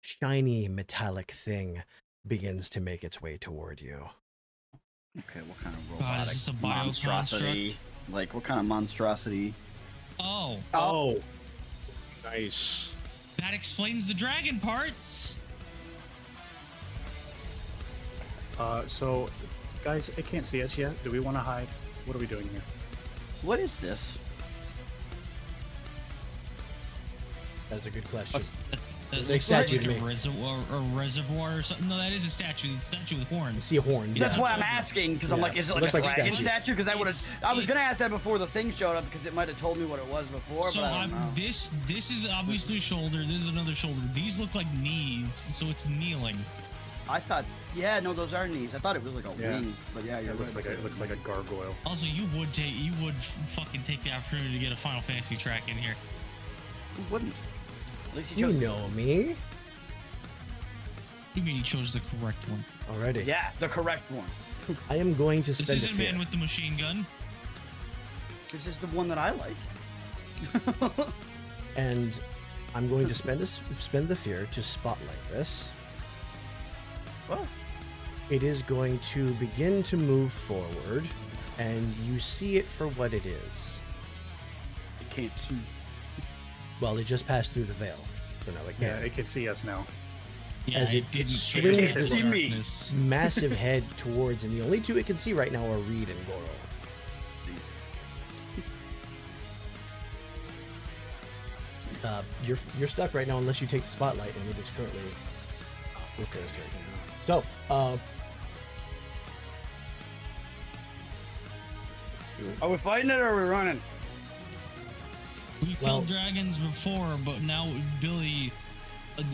shiny metallic thing begins to make its way toward you. Okay, what kind of God, robotic is this a monstrosity? bioconstruct? Like what kind of monstrosity? Oh, Oh, Nice. that explains the dragon parts. so guys, it can't see us yet. Do we want to hide? What are we doing here? What is this? That's a good question. What's- That Like looks statue like to a me. reservoir or something. No, that is a statue. It's a statue with I horns. see horns. That's yeah. why I'm asking because I'm Yeah, like, is it it like looks a like a dragon statue. statue? Because I would It's- have. I was gonna ask that before the thing showed up because it might have told me what it was before, So but I don't know. this is obviously a shoulder. This is another shoulder. These look like knees, so it's kneeling. I thought, yeah, no, those are knees. I thought it was like a Yeah. wing, but yeah, you're It looks right. like a gargoyle. Also, you would fucking take the opportunity to get a Final Fantasy track in here. Who wouldn't? At least he You chose. know me You mean you chose the correct one? already. Yeah, the correct one. I am going to This spend a isn't fear. Man with the Machine Gun. This is the one that I like. And I'm going to spend the fear to spotlight this. Well, It is going to begin to move forward, and you see it for what it is. can't see. Well, it just passed through the veil, so now it Yeah, can't. it can see us now. Yeah, As it didn't swings change the its darkness. massive head towards, and the only two it can see right now are Reed and Goro. You're stuck right now unless you take the spotlight, and it is currently this thing's turn. So, Are we fighting it or are we running? We Well- killed dragons before, but now Billy.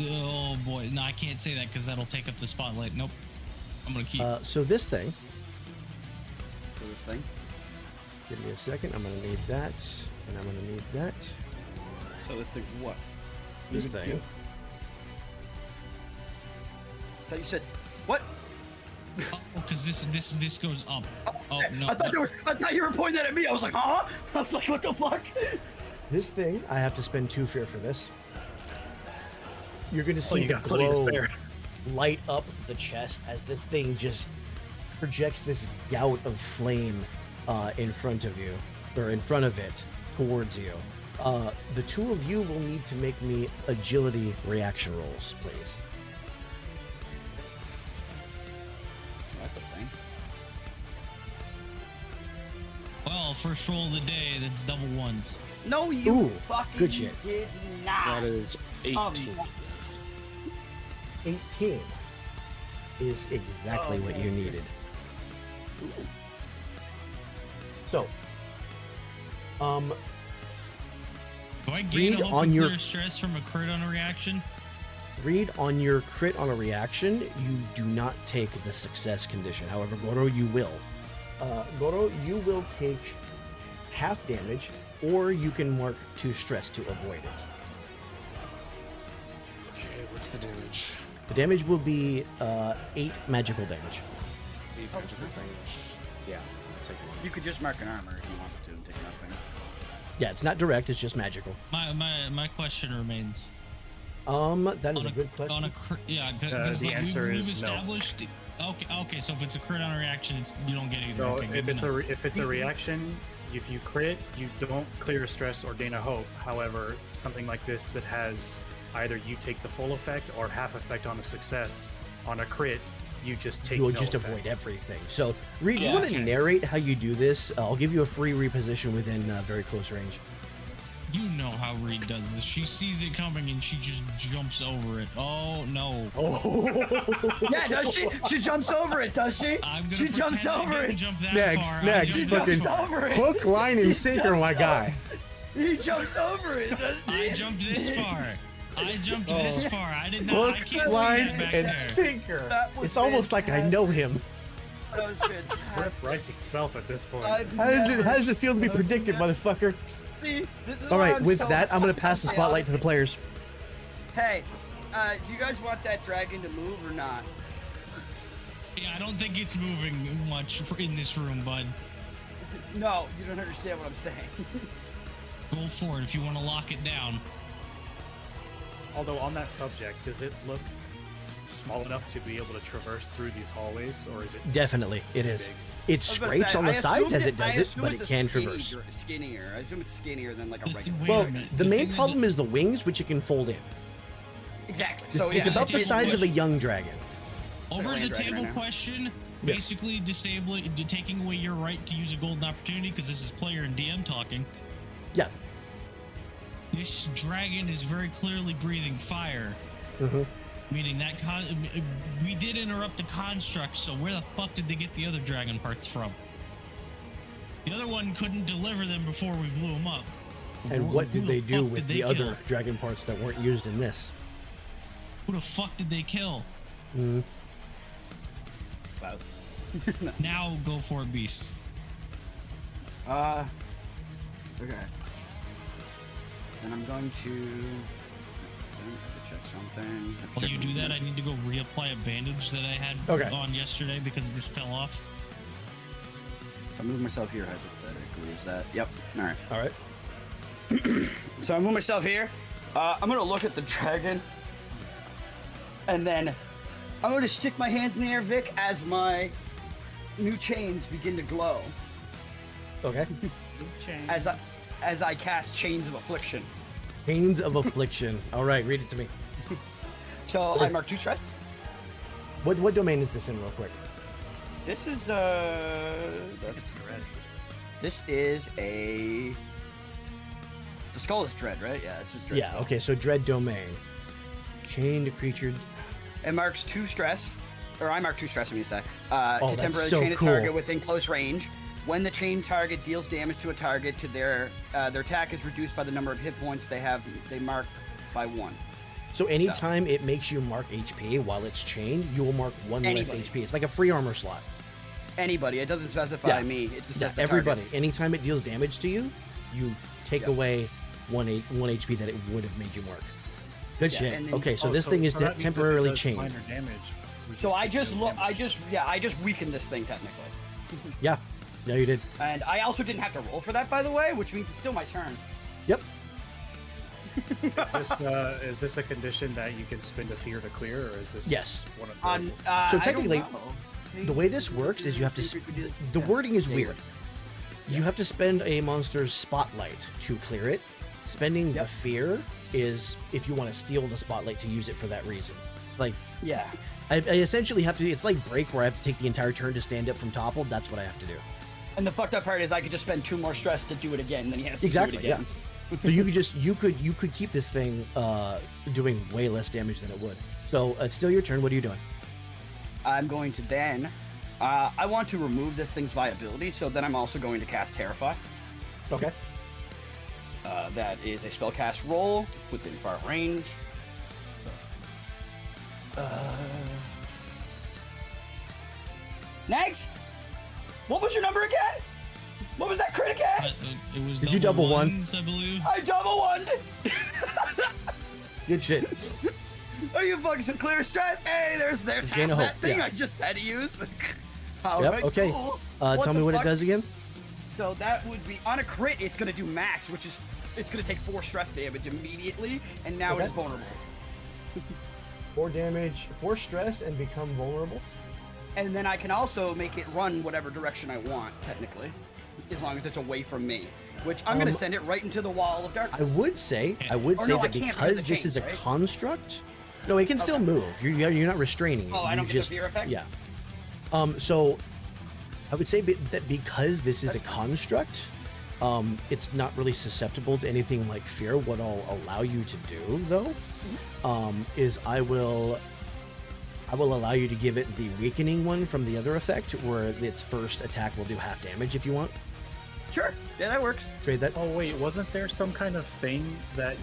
Oh boy, no, I can't say that because that'll take up the spotlight. Nope. I'm gonna keep. so this thing. For this thing? Give me a second. I'm gonna need that, and I'm gonna need that. So this thing what? This You would thing. do- I thought you said what? Oh, because this goes up. Oh no. I thought you were pointing that at me. I was like, huh? I was like, what the fuck? This thing, I have to spend 2 fear for this. You're gonna see you the got plenty to glow spare. light up the chest as this thing just projects this gout of flame in front of you, or in front of it, towards you. The two of you will need to make me agility reaction rolls, please. That's a thing. Well, first roll of the day. That's double ones. No, you Ooh, fucking good shit. did not. That is 18. 18 is exactly what you needed. So, Do I gain Read a hope on and your- clear stress from a crit on a reaction? Read on your crit on a reaction, you do not take the success condition. However, Goro, you will. Goro, you will take half damage, or you can mark 2 stress to avoid it. Okay, what's the damage? The damage will be 8 magical damage. 8 magical damage. Yeah, I'll take one. You could just mark an armor if you wanted to and take nothing. Yeah, it's not direct, it's just magical. My question remains. That is On a good question. On a yeah, because The answer we've is no. established. Okay. So if it's a crit on a reaction, you don't get anything. So Okay, if good it's to know. if it's a reaction, if you crit, you don't clear stress or gain a hope. However, something like this that has either you take the full effect or half effect on a success, on a crit, you just take. You will no just effect. avoid everything. So, Reed, you Yeah, want to okay. narrate how you do this? I'll give you a free reposition within very close range. You know how Reed does this. She sees it coming and she just jumps over it. Oh no! Yeah, does she? She jumps over it, does she? I'm gonna She jumps pretend I over didn't it. Jump that Next, far. next, I She jumped fucking- that jumps far. over it. Hook, line, and sinker, my guy. He jumps over it, does I he? jumped this far. I jumped this far. I did not. I Hook, can't line, see that back and there. sinker. That was It's almost like I know him. That was Script fantastic. writes itself at this point. How does it feel to be predicted, motherfucker? See, this is All why right, I'm with so that, I'm gonna pass the fucking spotlight to the players. Hey, do you guys want that dragon to move or not? Yeah, I don't think it's moving much in this room, bud. No, you don't understand what I'm saying. Go for it if you want to lock it down. Although on that subject, does it look small enough to be able to traverse through these hallways, or is it? Definitely, it is. big? It I was gonna scrapes say, on the I sides assumed as it I does it, assume but it's it a can skinny traverse. Skinnier. I assume it's skinnier than like a Let's- regular. wait Well, a minute. the main thing that problem is the wings, which you can fold in. Exactly. It's, So it's yeah, about the it's size of a squish. young dragon. Over the land dragon table right now. question, basically disabling, taking away your right to use a golden opportunity because this is player and DM talking. Yeah. This dragon is very clearly breathing fire, Mm-hmm. meaning that we did interrupt the construct. So where the fuck did they get the other dragon parts from? The other one couldn't deliver them before we blew them up. And Who- what who did the they do fuck with did the they other kill? dragon parts that weren't used in this? Who the fuck did they kill? Mm. Now go for it, Beast. Okay. Then I'm going to. I have to check something. I have to While you check do that, my- I need to go reapply a bandage that I had Okay. on yesterday because it just fell off. I move myself here hypothetically. Is that? Yep. All right. All right. So I move myself here. I'm gonna look at the dragon, and then I'm gonna stick my hands in the air, Vic, as my new chains begin to glow. Okay. As as I cast Chains of Affliction. Pains of Affliction. All right, read it to me. So I mark 2 stressed. What domain is this in, real quick? This is It's dread. this is a. The skull is dread, right? Yeah, this is dread. Yeah. skull. Okay. So dread domain. Chained creature. It marks 2 stress, or I mark 2 stress. Let me say. Oh, To that's temporarily so chain a cool. target within close range. When the chain target deals damage to a target, to their attack is reduced by the number of hit points they mark by 1. So anytime it makes you mark HP while it's chained, you will mark 1 less Anybody. HP. It's like a free armor slot. Anybody. It doesn't specify Yeah. me. It just Yeah, says the everybody. target. Anytime it deals damage to you, you take Yeah. away 1 HP that it would have made you mark. Good Yeah, shit. and then- Okay, so Oh, this thing is that means if it temporarily does chained. minor damage, we So just I take just no look. I damage. just weakened this thing technically. Yeah. No, you did. And I also didn't have to roll for that, by the way, which means it's still my turn. Yep. Is this a condition that you can spend a fear to clear, or is this Yes. one of On, the? So I don't technically, know. The way this works is you have to. The wording is weird. You have to spend a monster's spotlight to clear it. Spending the Yep. fear is if you want to steal the spotlight to use it for that reason. It's like Yeah. I essentially have to. It's like break where I have to take the entire turn to stand up from toppled. That's what I have to do. And the fucked up part is I could just spend 2 more stress to do it again, then he has to Exactly. do it again. Yeah. So you could just you could keep this thing doing way less damage than it would. So it's still your turn. What are you doing? I'm going to then. I want to remove this thing's viability, so then I'm also going to cast Terrify. Okay. That is a spellcast roll within far range. Nags, what was your number again? What was that crit again? It was Did you double one? ones, I believe. I double one. Good shit. Are you fucking some clear stress? Hey, there's Gain half a that hope, thing yeah. I just had to use. All Yep. right, Okay. cool. Tell me the what it fuck? does again. So that would be on a crit. It's gonna do max, which is it's gonna take 4 stress damage immediately, and now Okay. it is vulnerable. 4 damage, 4 stress, and become vulnerable. And then I can also make it run whatever direction I want, technically, as long as it's away from me. Which I'm gonna send it right into the wall of darkness. I would say Or no, that I can't because because of this chains, is a right? construct. No, it can still move. You're not restraining it. Oh, I You don't get just, the fear effect? Yeah. So I would say that because this is a construct, it's not really susceptible to anything like fear. What I'll allow you to do, though, is I will allow you to give it the weakening one from the other effect, where its first attack will do half damage if you want. Sure. Yeah, that works. Trade that. Oh wait, wasn't there some kind of thing that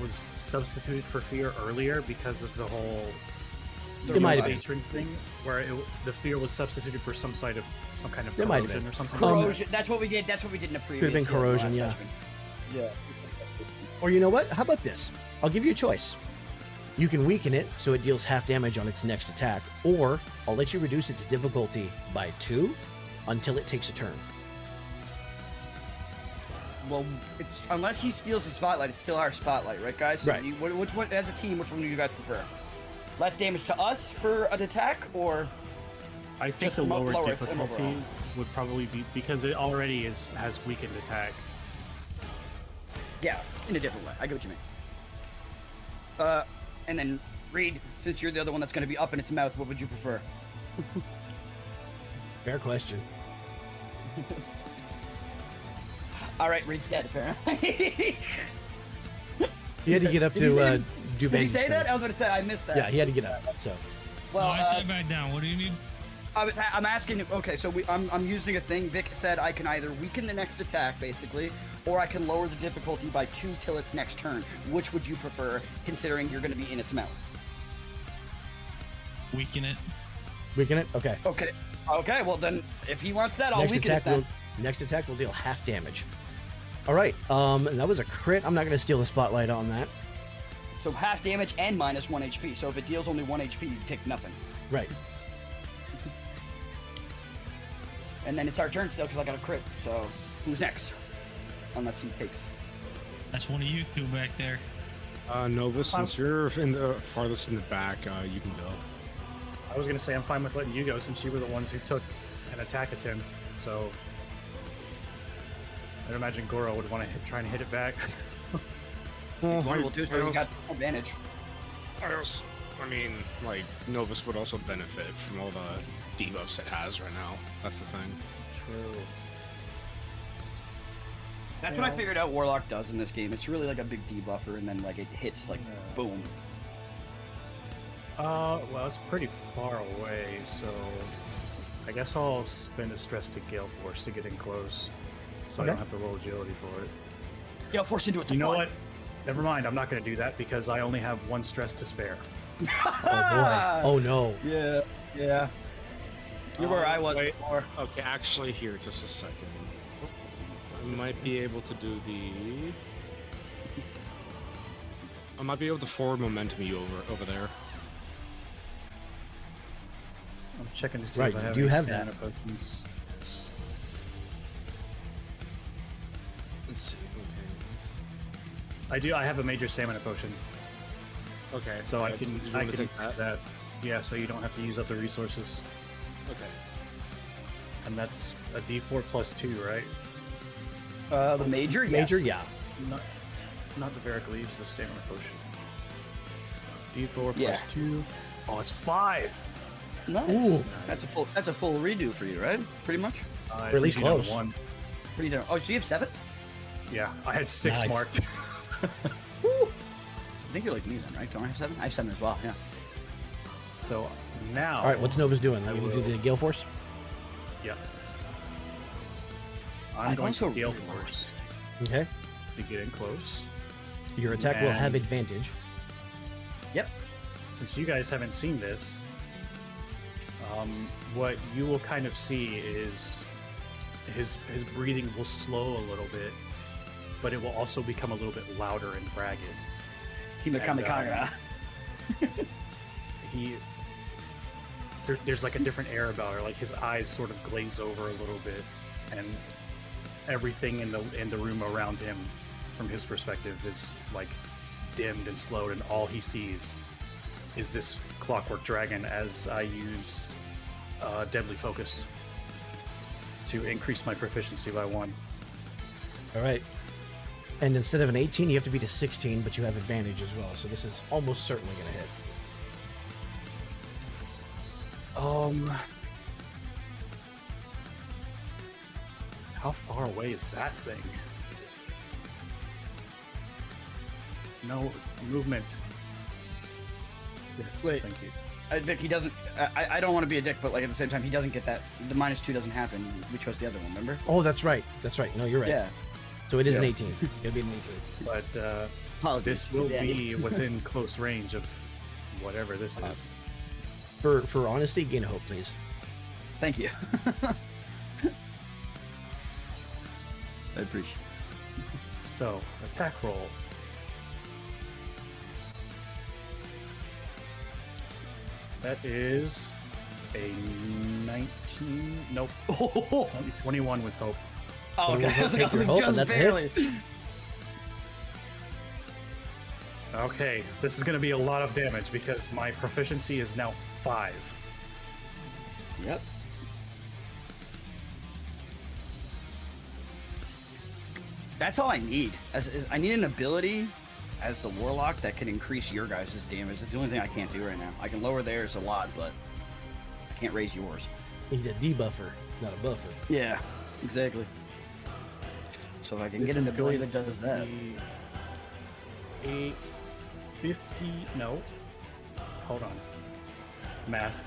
was substituted for fear earlier because of the whole It might have been. patron thing, where the fear was substituted for some kind of It might have corrosion been. or something? Corrosion. That's what we did. That's what we did in the previous. been corrosion, last yeah. session. Or you know what? How about this? I'll give you a choice. You can weaken it so it deals half damage on its next attack, or I'll let you reduce its difficulty by 2 until it takes a turn. Well, it's unless he steals the spotlight, it's still our spotlight, right, guys? So Right. which one, as a team, which one do you guys prefer? Less damage to us for an attack, or I think Just the lower lower its difficulty overall. would probably be because it already has weakened attack. yeah, in a different way. I get what you mean. And then Reed, since you're the other one that's going to be up in its mouth, what would you prefer? Fair question. All right, Reed's dead apparently. He had to get up Did he to say- do Did he bang say that? I things. was going to say I missed that. Yeah, he had to get up. So Well, I sat back down. What do you need? I'm asking. Okay, so I'm using a thing. Vic said I can either weaken the next attack, basically, or I can lower the difficulty by 2 till its next turn. Which would you prefer, considering you're going to be in its mouth? Weaken it. weaken it. Okay. Okay. Okay. Well, then, if he wants that, I'll weaken it then. Next attack will deal half damage. All right. And that was a crit. I'm not going to steal the spotlight on that. So half damage and minus 1 HP. So if it deals only 1 HP, you take nothing. Right. And then it's our turn still because I got a crit. So who's next? Unless he takes. That's one of you two back there. Nova, since you're in the farthest in the back, you can go. I was gonna say I'm fine with letting you go since you were the ones who took an attack attempt. So I'd imagine Goro would want to try and hit it back. It's wonderful too, so you got advantage. I mean, like, Novus would also benefit from all the debuffs it has right now. That's the thing. True. That's what I figured out Warlock does in this game. It's really like a big debuffer, and then like it hits like boom. Well, it's pretty far away, so I guess I'll spend a stress to Gale Force to get in close, so I don't have to roll agility for it. Gale Force into it. You know what? Never mind. I'm not going to do that because I only have 1 stress to spare. Oh boy. Oh no. Yeah. You're where I was before. Okay, actually, here, just a second. I might be able to do the... I might be able to forward momentum you over there. I'm checking to see Right, if I have do you any have that? stamina potions. Let's see, I do. I have a major stamina potion, okay. so I Did can you want to take that? Yeah, so you don't have to use up the resources. Okay. And that's a D4 plus 2, right? The major, yes. Major, yeah. Not the Varric leaves the stamina potion. D4 Yeah. plus 2. Oh, it's 5. Nice. Ooh. That's a full redo for you, right? Pretty much. Or at least close. 1. Pretty darn. Oh, so you have 7? Yeah, I had 6 Nice. marked. I think you're like me then, right? Don't I have 7? I have 7 as well. Yeah. So now. All right, what's Novus doing? I You gonna do will- the Gale Force? Yeah. I'm I've going also to Gale really lost Force this thing. Okay. to get in close. Your attack will have And- advantage. Yep. Since you guys haven't seen this, what you will kind of see is his breathing will slow a little bit, but it will also become a little bit louder and ragged. Himekamikaga. There's like a different air about it. Like his eyes sort of glaze over a little bit, and everything in the room around him, from his perspective, is like dimmed and slowed, and all he sees is this clockwork dragon. As I used deadly focus to increase my proficiency by 1. All right. And instead of an 18, you have to beat a 16, but you have advantage as well. So this is almost certainly going to hit. How far away is that thing? No movement. Yes, Wait. thank you. Vic, he doesn't. I don't want to be a dick, but like at the same time, he doesn't get that. The -2 doesn't happen. We chose the other one, remember? Oh, that's right. That's right. No, you're right. Yeah. So it is an Yeah. 18. It'll be an 18. But this will be within close range of whatever this is. For honesty, gain a hope, please. Thank you. I appreciate So, attack roll. That is a 19. Nope. it. 21 with hope. Oh, okay. I was like, Take your hope, just and that's a hit. barely. Okay, this is going to be a lot of damage because my proficiency is now 5. Yep. That's all I need. I need an ability as the warlock that can increase your guys' damage. That's the only thing I can't do right now. I can lower theirs a lot, but I can't raise yours. You need a debuffer, not a buffer. Yeah, exactly. So if I can This get an is ability going that does to that. be 50. No. Hold on. Math.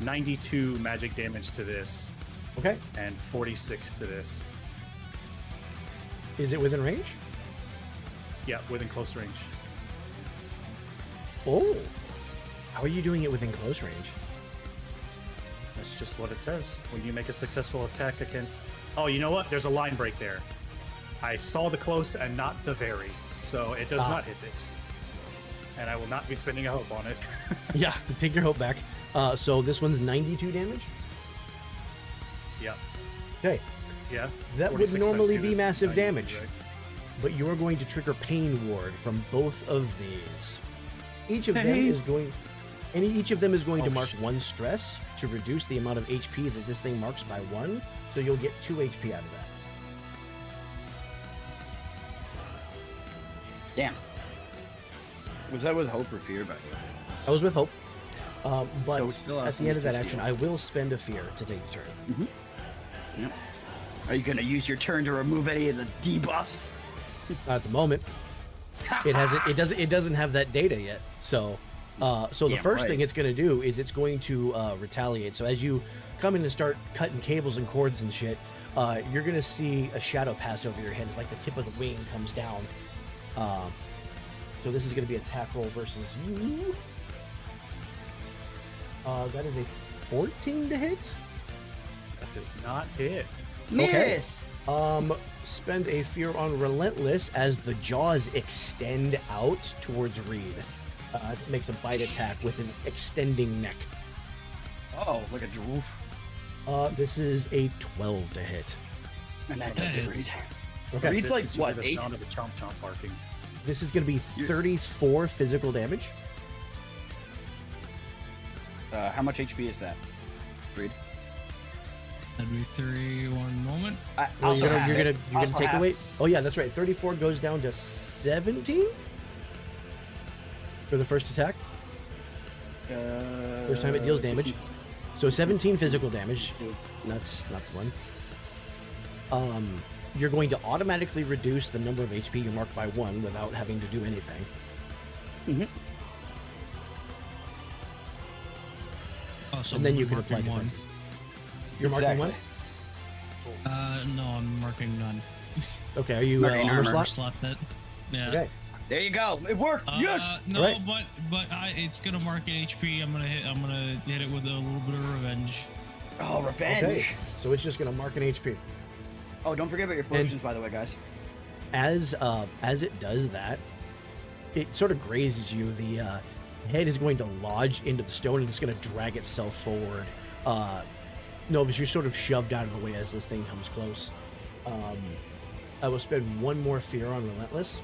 92 magic damage to this, Okay. and 46 to this. Is it within range? Yeah, within close range. Oh. How are you doing it within close range? That's just what it says. When you make a successful attack against... Oh, you know what? There's a line break there. I saw the close and not the very, so it does not hit this. And I will not be spending a hope on it. Yeah, take your hope back. So this one's 92 damage? Yeah. Okay. Yeah. That would 46 times normally 2 be is massive 92, damage. right? But you are going to trigger Pain Ward from both of these. Each of them Hey. is going... Each of them is going to Oh, mark shit. 1 stress to reduce the amount of HP that this thing marks by 1. So you'll get 2 HP out of that. Damn. Was that with hope or fear, by the way? I was with hope. But So still have at the some end of that HPs. action, I will spend a fear to take the turn. Yep. Are you gonna use your turn to remove any of the debuffs? Not at the moment. It doesn't have that data yet. So the Yeah, first right. thing it's going to do is it's going to retaliate. So as you come in and start cutting cables and cords and shit, you're going to see a shadow pass over your head. It's like the tip of the wing comes down. So this is going to be attack roll versus you. That is a 14 to hit. That does not hit. Miss. Spend a fear on relentless as the jaws extend out towards Reed. It makes a bite attack with an extending neck. Oh, like a droof. This is a 12 to hit. And that That does it, is- Reed. Okay. Reed's like, This is what, the 8? sound of a chomp chomp barking. This is going to be 34 physical damage. How much HP is that? Reed? That'd be 3. 1 moment. Well, Also half you're it. gonna Also take half. away. Oh yeah, that's right. 34 goes down to 17 for the first attack. First time it deals damage. So 17 physical damage. That's not the one. You're going to automatically reduce the number of HP you mark by 1 without having to do anything. Oh, so And then we're you can apply marking one. defenses. You're marking one? No, I'm marking none. Okay, are you Marking armor armor. slot? Slot that. Yeah. Okay. There you go. It worked. Yes. No, Right. but it's gonna mark it HP. I'm gonna hit it with a little bit of revenge. Oh, revenge. Okay. So it's just going to mark an HP. Oh, don't forget about your potions, by the way, guys. As it does that, it sort of grazes you. The head is going to lodge into the stone and it's going to drag itself forward. Novus, you're sort of shoved out of the way as this thing comes close. I will spend one more fear on Relentless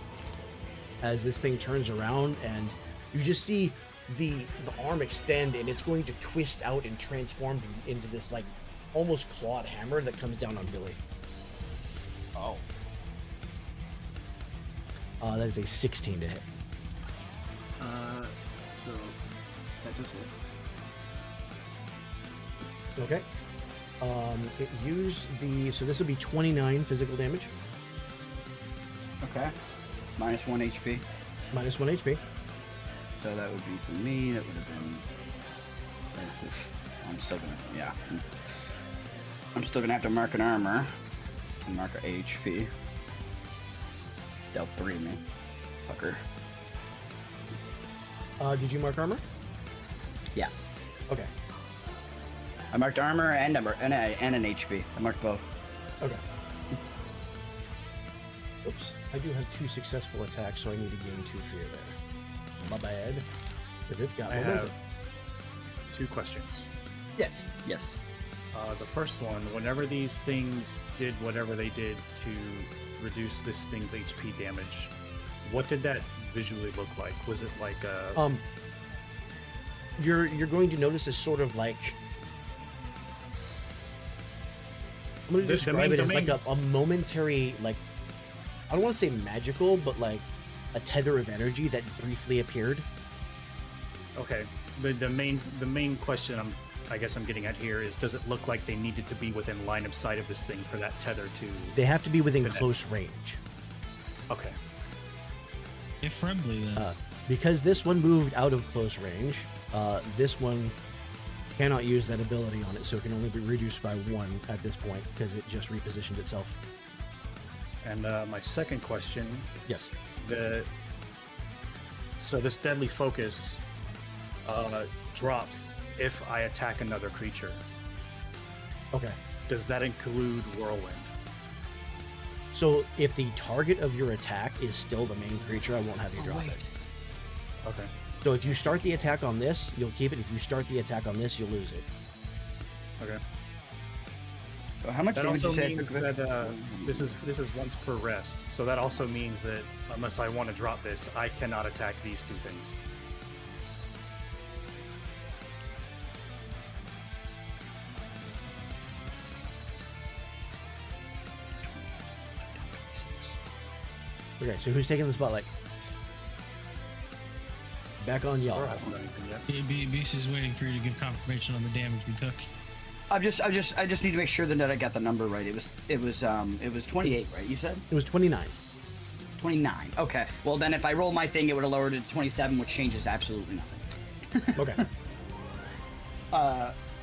as this thing turns around and you just see the arm extend and it's going to twist out and transform into this like almost clawed hammer that comes down on Billy. Oh. That is a 16 to hit. So that does it. Okay. It used so this will be 29 physical damage, Okay. Minus 1 HP. minus 1 HP. So that would be for me. That would have been. I'm still gonna. Yeah. I'm still gonna have to mark an armor and mark a HP. Dealt 3 me. Fucker. Did you mark armor? Yeah. Okay. I marked armor and an HP. I marked both. Okay. Oops. I do have 2 successful attacks, so I need to gain 2 fear there. My bad. If it's got I momentum. have 2 questions. Yes. Yes. The first one, whenever these things did whatever they did to reduce this thing's HP damage, what did that visually look like? Was it like a... You're going to notice a sort of like I'm going to describe it as like a momentary, like, I don't want to say magical, but like a tether of energy that briefly appeared. Okay, the main question I guess I'm getting at here is, does it look like they needed to be within line of sight of this thing for that tether to... They have to be within Connect. close range. Okay. Get friendly then. Because this one moved out of close range, this one cannot use that ability on it, so it can only be reduced by 1 at this point because it just repositioned itself. And my second question, Yes. so this deadly focus drops if I attack another creature. Okay. Does that include whirlwind? So if the target of your attack is still the main creature, I won't have you drop it. Okay. So if you start the attack on this, you'll keep it. If you start the attack on this, you'll lose it. Okay. So how much That damage also you said? means that this is once per rest. So that also means that unless I want to drop this, I cannot attack these 2 things. Okay, so who's taking the spotlight? back on y'all. Beast is waiting for you to give confirmation on the damage we took. I just need to make sure that I got the number right. It was 28, right? You said It was 29. 29. Okay. Well, then if I roll my thing, it would have lowered it to 27, which changes absolutely nothing. Okay.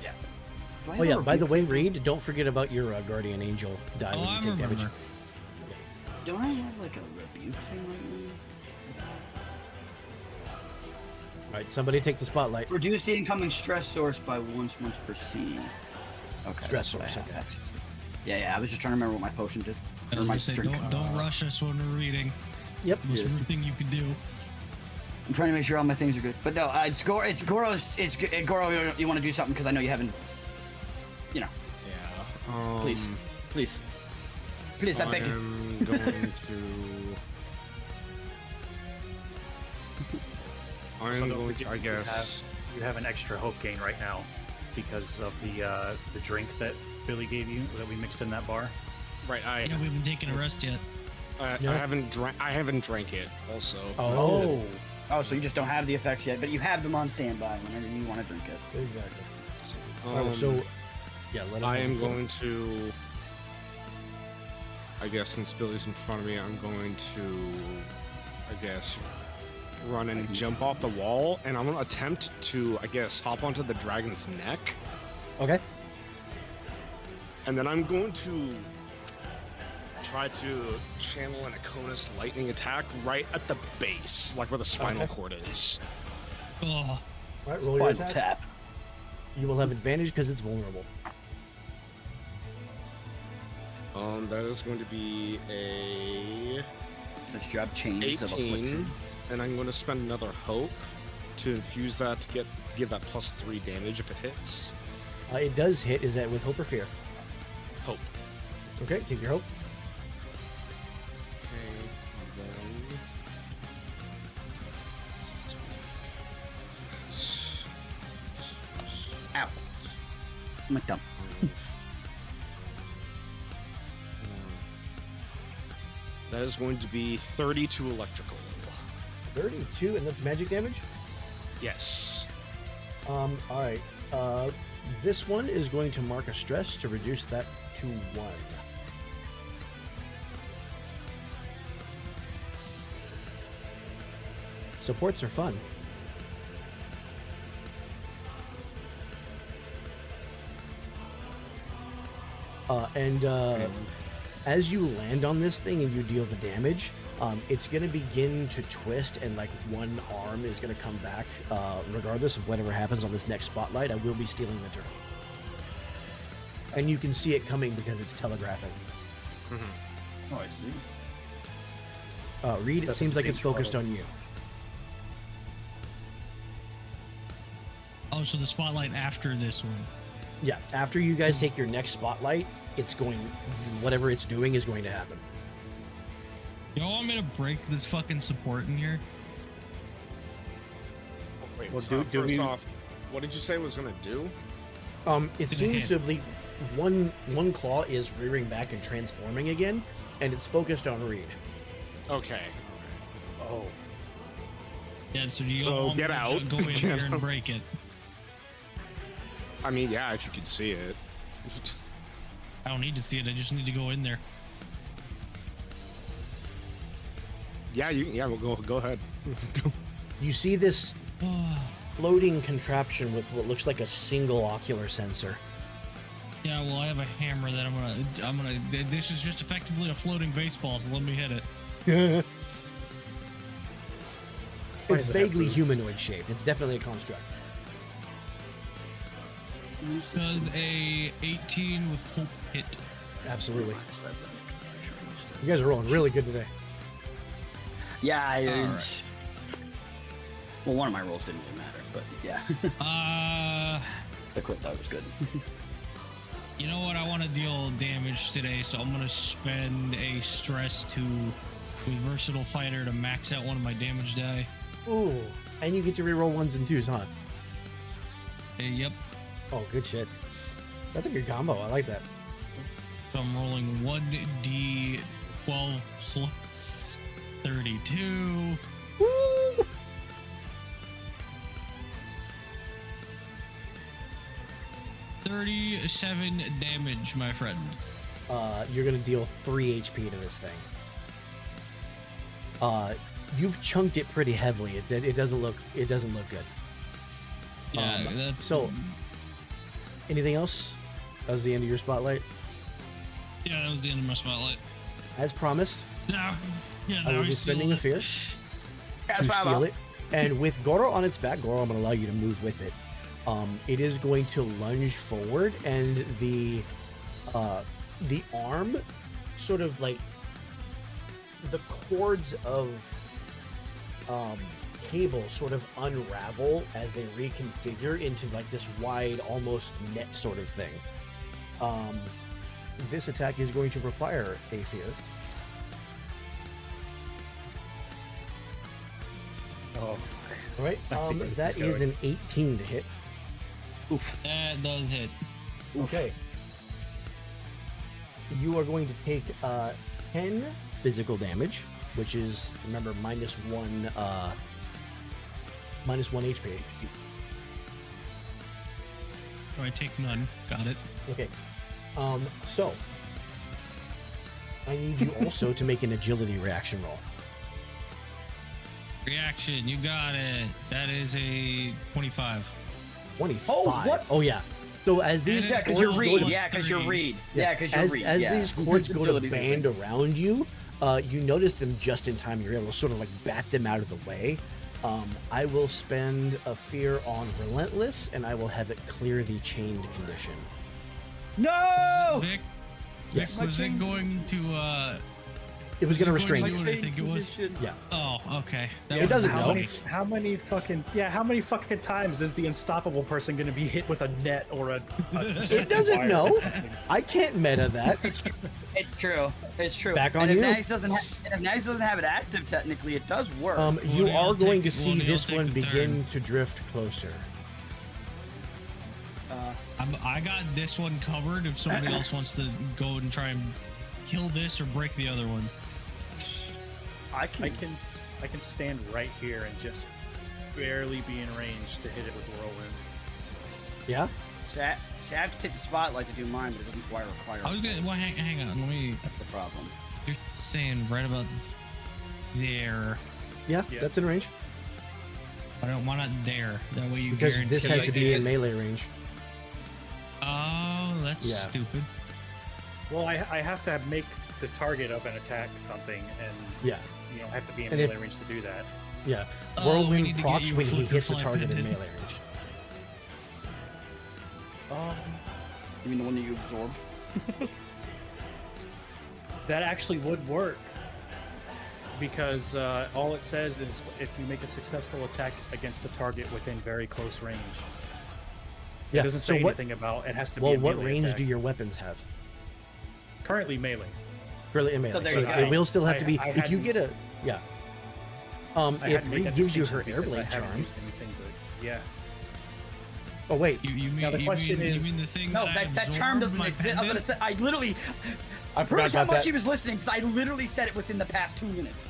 Yeah. Do I have Oh yeah. a By the rebuke? way, Reed, don't forget about your guardian angel die Oh, when I you take damage. remember. Do I have like a rebuke thing right now? All right, somebody take the spotlight. Reduce the incoming stress source by once per scene. Okay. Stress that's what I source, have. okay. Yeah. I was just trying to remember what my potion did. Or my Say, drink. don't rush us when we're reading. Yep. It's the most rude thing you could do. I'm trying to make sure all my things are good. But no, it's Goro's. Goro. You want to do something because I know you haven't. You know. Yeah. Please. I beg you. I'm going to. I'm So don't going forget to, I you guess. You have an extra hope gain right now because of the drink that Billy gave you that we mixed in that bar. Right. Yeah, we haven't taken a rest yet. Yeah. I haven't drank it. Also. Oh. Oh, so you just don't have the effects yet, but you have them on standby whenever you want to drink it. Exactly. All right, so yeah, let him I know am before. going to. I guess since Billy's in front of me, I'm going to. I guess. Run and jump off the wall, and I'm gonna attempt to, I guess, hop onto the dragon's neck, Okay. and then I'm going to try to channel an Akonis lightning attack right at the base, like where the spinal Okay. cord is. Oh, All right, roll your Final attack. tap. You will have advantage because it's vulnerable. That is going to be a Let's drop chains of 18, affliction. and I'm going to spend another hope to infuse that to give that +3 damage if it hits. It does hit. Is that with hope or fear? Hope. Okay, take your hope. Okay, Ow. I'm a dumb. that is going to be 32 electrical. 32, and that's magic damage? Yes. All right. This one is going to mark a stress to reduce that to 1. Supports are fun. As you land on this thing and you deal the damage, it's going to begin to twist, and like one arm is going to come back. Regardless of whatever happens on this next spotlight, I will be stealing the turn. And you can see it coming because it's telegraphing. Oh, I see. Reed, it Step seems like into it's the focused trouble. on you. oh, so the spotlight after this one. Yeah, after you guys take your next spotlight, it's going, whatever it's doing is going to happen. You want me to break this fucking support in here? Wait, Well, so do first we- off, what did you say it was going to do? It Gonna seems hit. to be one claw is rearing back and transforming again, and it's focused on Reed. Okay. Oh. Yeah, so do you So want me get to out. go in Get here and out. break it? I mean, yeah, if you could see it. I don't need to see it. I just need to go in there. We'll go ahead. You see this floating contraption with what looks like a single ocular sensor. Yeah, well, I have a hammer that I'm gonna. This is just effectively a floating baseball, so let me hit it. It's does it have vaguely boobs? humanoid shaped. It's definitely a construct. Does a 18 with hope hit? Absolutely. You guys are rolling really good today. Yeah, Alright. Well, one of my rolls didn't really matter, but yeah. The crit die was good. You know what? I want to deal damage today, so I'm gonna spend a stress with versatile fighter to max out one of my damage die. Ooh. And you get to reroll 1s and 2s, huh? Yep. Oh, good shit. That's a good combo. I like that. So I'm rolling 1d12 plus 32. Woo! 37 damage, my friend. You're gonna deal 3 HP to this thing. You've chunked it pretty heavily. It doesn't look good. Yeah, that's... So, anything else? That was the end of your spotlight. Yeah, that was the end of my spotlight. As promised, No, yeah, I will now be he's spending a fear to steal it. And with Goro on its back, Goro, I'm going to allow you to move with it. It is going to lunge forward, and the arm, sort of like the cords of cable, sort of unravel as they reconfigure into like this wide, almost net sort of thing. This attack is going to require a fear. Oh, All right, Let's see where this that is is going. an 18 to hit. Oof. That does hit. Okay. You are going to take 10 physical damage, which is, remember, minus one HP. So I take none. Got it. Okay. So I need you also to make an agility reaction roll. Reaction, you got it. That is a 25. 25. Oh, what? Oh yeah. So as these And Yeah, because you're cords read. go to- Yeah, because you're read. Yeah, because you're as, read. as yeah. these cords go to Agility's a band thing. around you, you notice them just in time. You're able to sort of like bat them out of the way. I will spend a fear on Relentless, and I will have it clear the chained condition. No! Vic, Yes. Vic, was it going to It was going to restrain going you. to- I think it was. Yeah. Oh, okay. It doesn't how know. many fucking times is the unstoppable person going to be hit with a net or a It doesn't know. I can't meta that. It's true. It's true. Back on and if you. Nags doesn't if Nags doesn't have it active, technically, it does work. You Woody, are I'll going take to it. see Woody, I'll this take one the begin turn. to drift closer. I got this one covered if somebody else wants to go and try and kill this or break the other one. I can stand right here and just barely be in range to hit it with whirlwind. Yeah? So I have to take the spotlight to do mine, but it doesn't quite require. I was gonna. Well, hang on. Let me. That's the problem. You're saying right about there. Yeah, Yeah. that's in range. Why not there? That way you Because this guarantee has to be in it. melee range. Oh, that's Yeah. stupid. Well, I have to make the target up and attack something, and Yeah, I have to be in And if- melee range to do that. yeah. Oh, we Whirlwind need to get procs you a when he flicker hits a fly target in pendant. melee range. You mean the one that you absorbed? That actually would work. Because all it says is if you make a successful attack against a target within very close range. Yeah. It doesn't so say what? anything about it has to Well, be a what melee range attack. do your weapons have? Currently melee. Currently in melee. there So you go. it will still have to be. I If you hadn't- get a, yeah. I If had to make it that gives you her distinction because I airblade haven't charm. used anything, but yeah. Oh wait. You mean, Now, the question you is- mean the thing No, that I that charm absorbed doesn't my exist. I'm gonna pendant? say I literally. I forgot proved how about much that. he was listening because I literally said it within the past 2 minutes.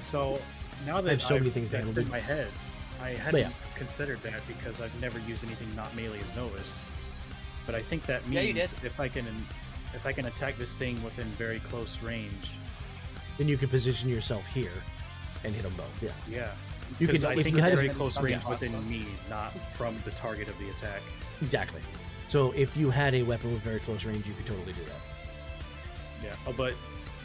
So now that have so many things to that's handle, in dude. my head, I hadn't yeah. considered that because I've never used anything not melee as Novus. But I think that Yeah, you means did. if I can attack this thing within very close range, Then you can position yourself here and hit them both. Yeah. yeah. You Because can- I if think you it's had- very close okay. range within me, not from the target of the attack. Exactly. So if you had a weapon with very close range, you could totally do that. Yeah. Oh, but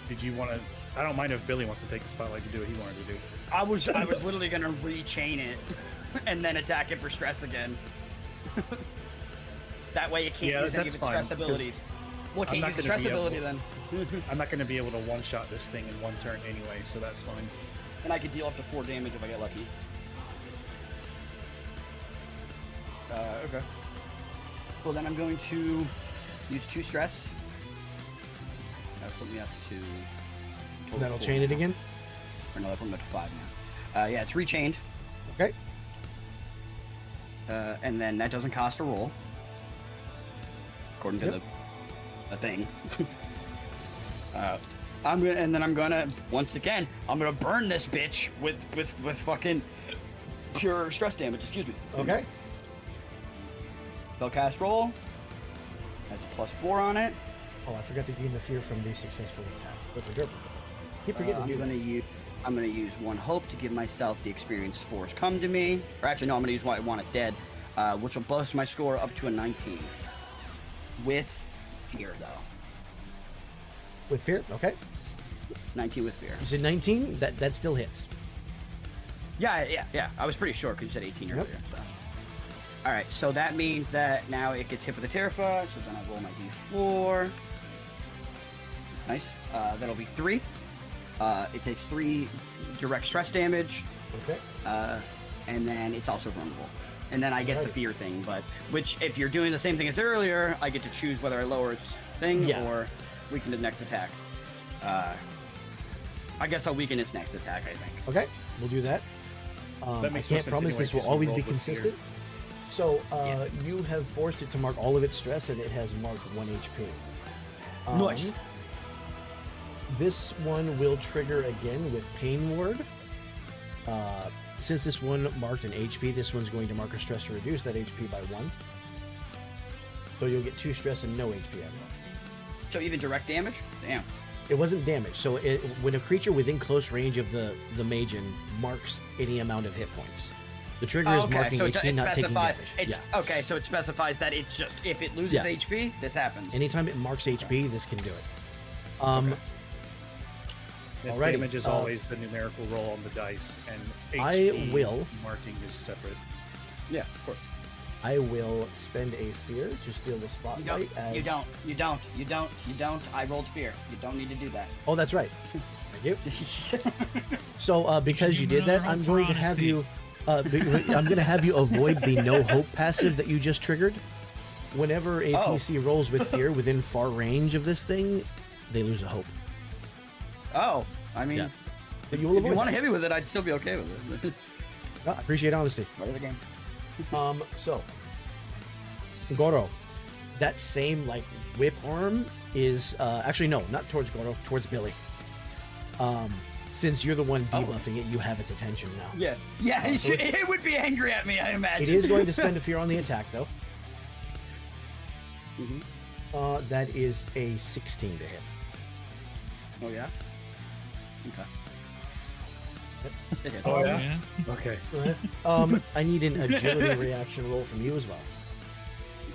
did you want to? I don't mind if Billy wants to take the spotlight to do what he wanted to do. I was literally gonna rechain it and then attack it for stress again. That way it can't Yeah, use any of that's its fine, stress 'cause abilities. Well, it I'm can't not use its gonna stress be able- ability then. I'm not going to be able to one-shot this thing in one turn anyway, so that's fine. And I could deal up to 4 damage if I get lucky. Okay. Well, then I'm going to use 2 stress. That'll put me up to. total That'll 4 chain it now. again. Or no, that'll put me up to 5 now. Yeah, it's rechained. Okay. And then that doesn't cost a roll. According to Yep. the thing. I'm gonna once again burn this bitch with fucking pure stress damage. Excuse me. Okay. Spellcast roll. Has a +4 on it. Oh, I forgot to gain the fear from the successful attack. But we're good. Keep forgetting to do that. I'm gonna use 1 hope to give myself the experience spores come to me. Or actually, no, I'm gonna use what I want it dead, which will boost my score up to a 19. With fear, though. With fear? Okay. It's 19 with fear. You said 19? That still hits. Yeah. I was pretty sure because you said 18 earlier. So. All right, so that means that now it gets hit with a Terrify. So then I roll my D4. Nice. That'll be 3. It takes 3 direct stress damage. Okay. And then it's also vulnerable. And then I get the fear thing, which if you're doing the same thing as earlier, I get to choose whether I lower its thing or weaken the next attack. I guess I'll weaken its next attack, I think. Okay, we'll do that. I can't promise this will always be consistent. So you have forced it to mark all of its stress, and it has marked 1 HP. Nice. This one will trigger again with Pain Ward. Since this one marked an HP, this one's going to mark a stress to reduce that HP by 1. So you'll get 2 stress and no HP out of it. So even direct damage? Damn. It wasn't damage. So when a creature within close range of the Magen marks any amount of hit points, the trigger is marking HP, not taking damage. Okay, so it specifies that it's just if it loses HP, this happens. Anytime it marks HP, this can do it. Damage is always the numerical roll on the dice, and HP marking is separate. Yeah, of course. I will spend a fear to steal the spotlight. You don't. I rolled fear. You don't need to do that. Oh, that's right. Thank you. So, because you did that, I'm going to have you. I'm going to have you avoid the no hope passive that you just triggered. Whenever a PC rolls with fear within far range of this thing, they lose a hope. Oh, I mean, if you want to hit me with it, I'd still be okay with it. I appreciate honesty. Part of the game. So, Goro, that same whip arm is actually no, not towards Goro, towards Billy. Since you're the one debuffing it, you have its attention now. Yeah. It would be angry at me, I imagine. It is going to spend a fear on the attack, though. That is a 16 to hit. Oh yeah. Okay. Oh yeah. Okay. I need an agility reaction roll from you as well.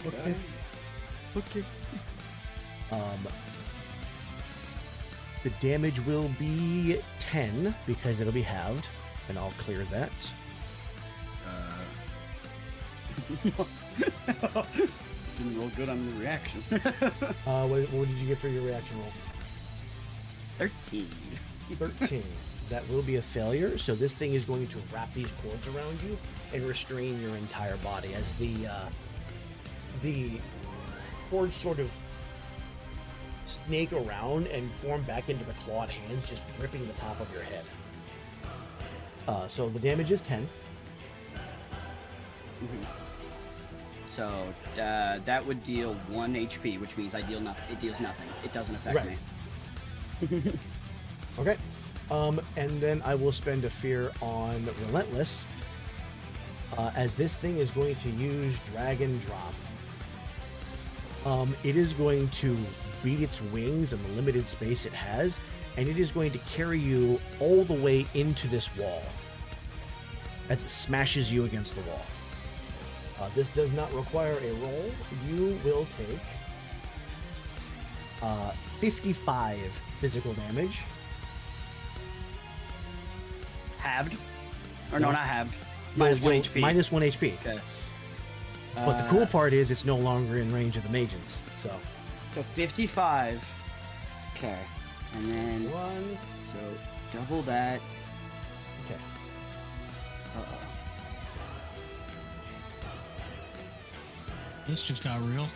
Okay. The damage will be 10 because it'll be halved, and I'll clear that. Didn't roll good on the reaction. What did you get for your reaction roll? 13. 13. That will be a failure. So this thing is going to wrap these cords around you and restrain your entire body as the cords sort of snake around and form back into the clawed hands, just gripping the top of your head. So the damage is 10. So that would deal 1 HP, which means it deals nothing. It doesn't affect me. Okay. And then I will spend a fear on Relentless, as this thing is going to use Drag and Drop. It is going to beat its wings in the limited space it has, and it is going to carry you all the way into this wall as it smashes you against the wall. This does not require a roll. You will take 55 physical damage. Halved? Or no, not halved. Minus 1 HP. Minus 1 HP. Okay. But the cool part is it's no longer in range of the Magens. So 55. Okay. And then 1. So double that. Okay. This just got real.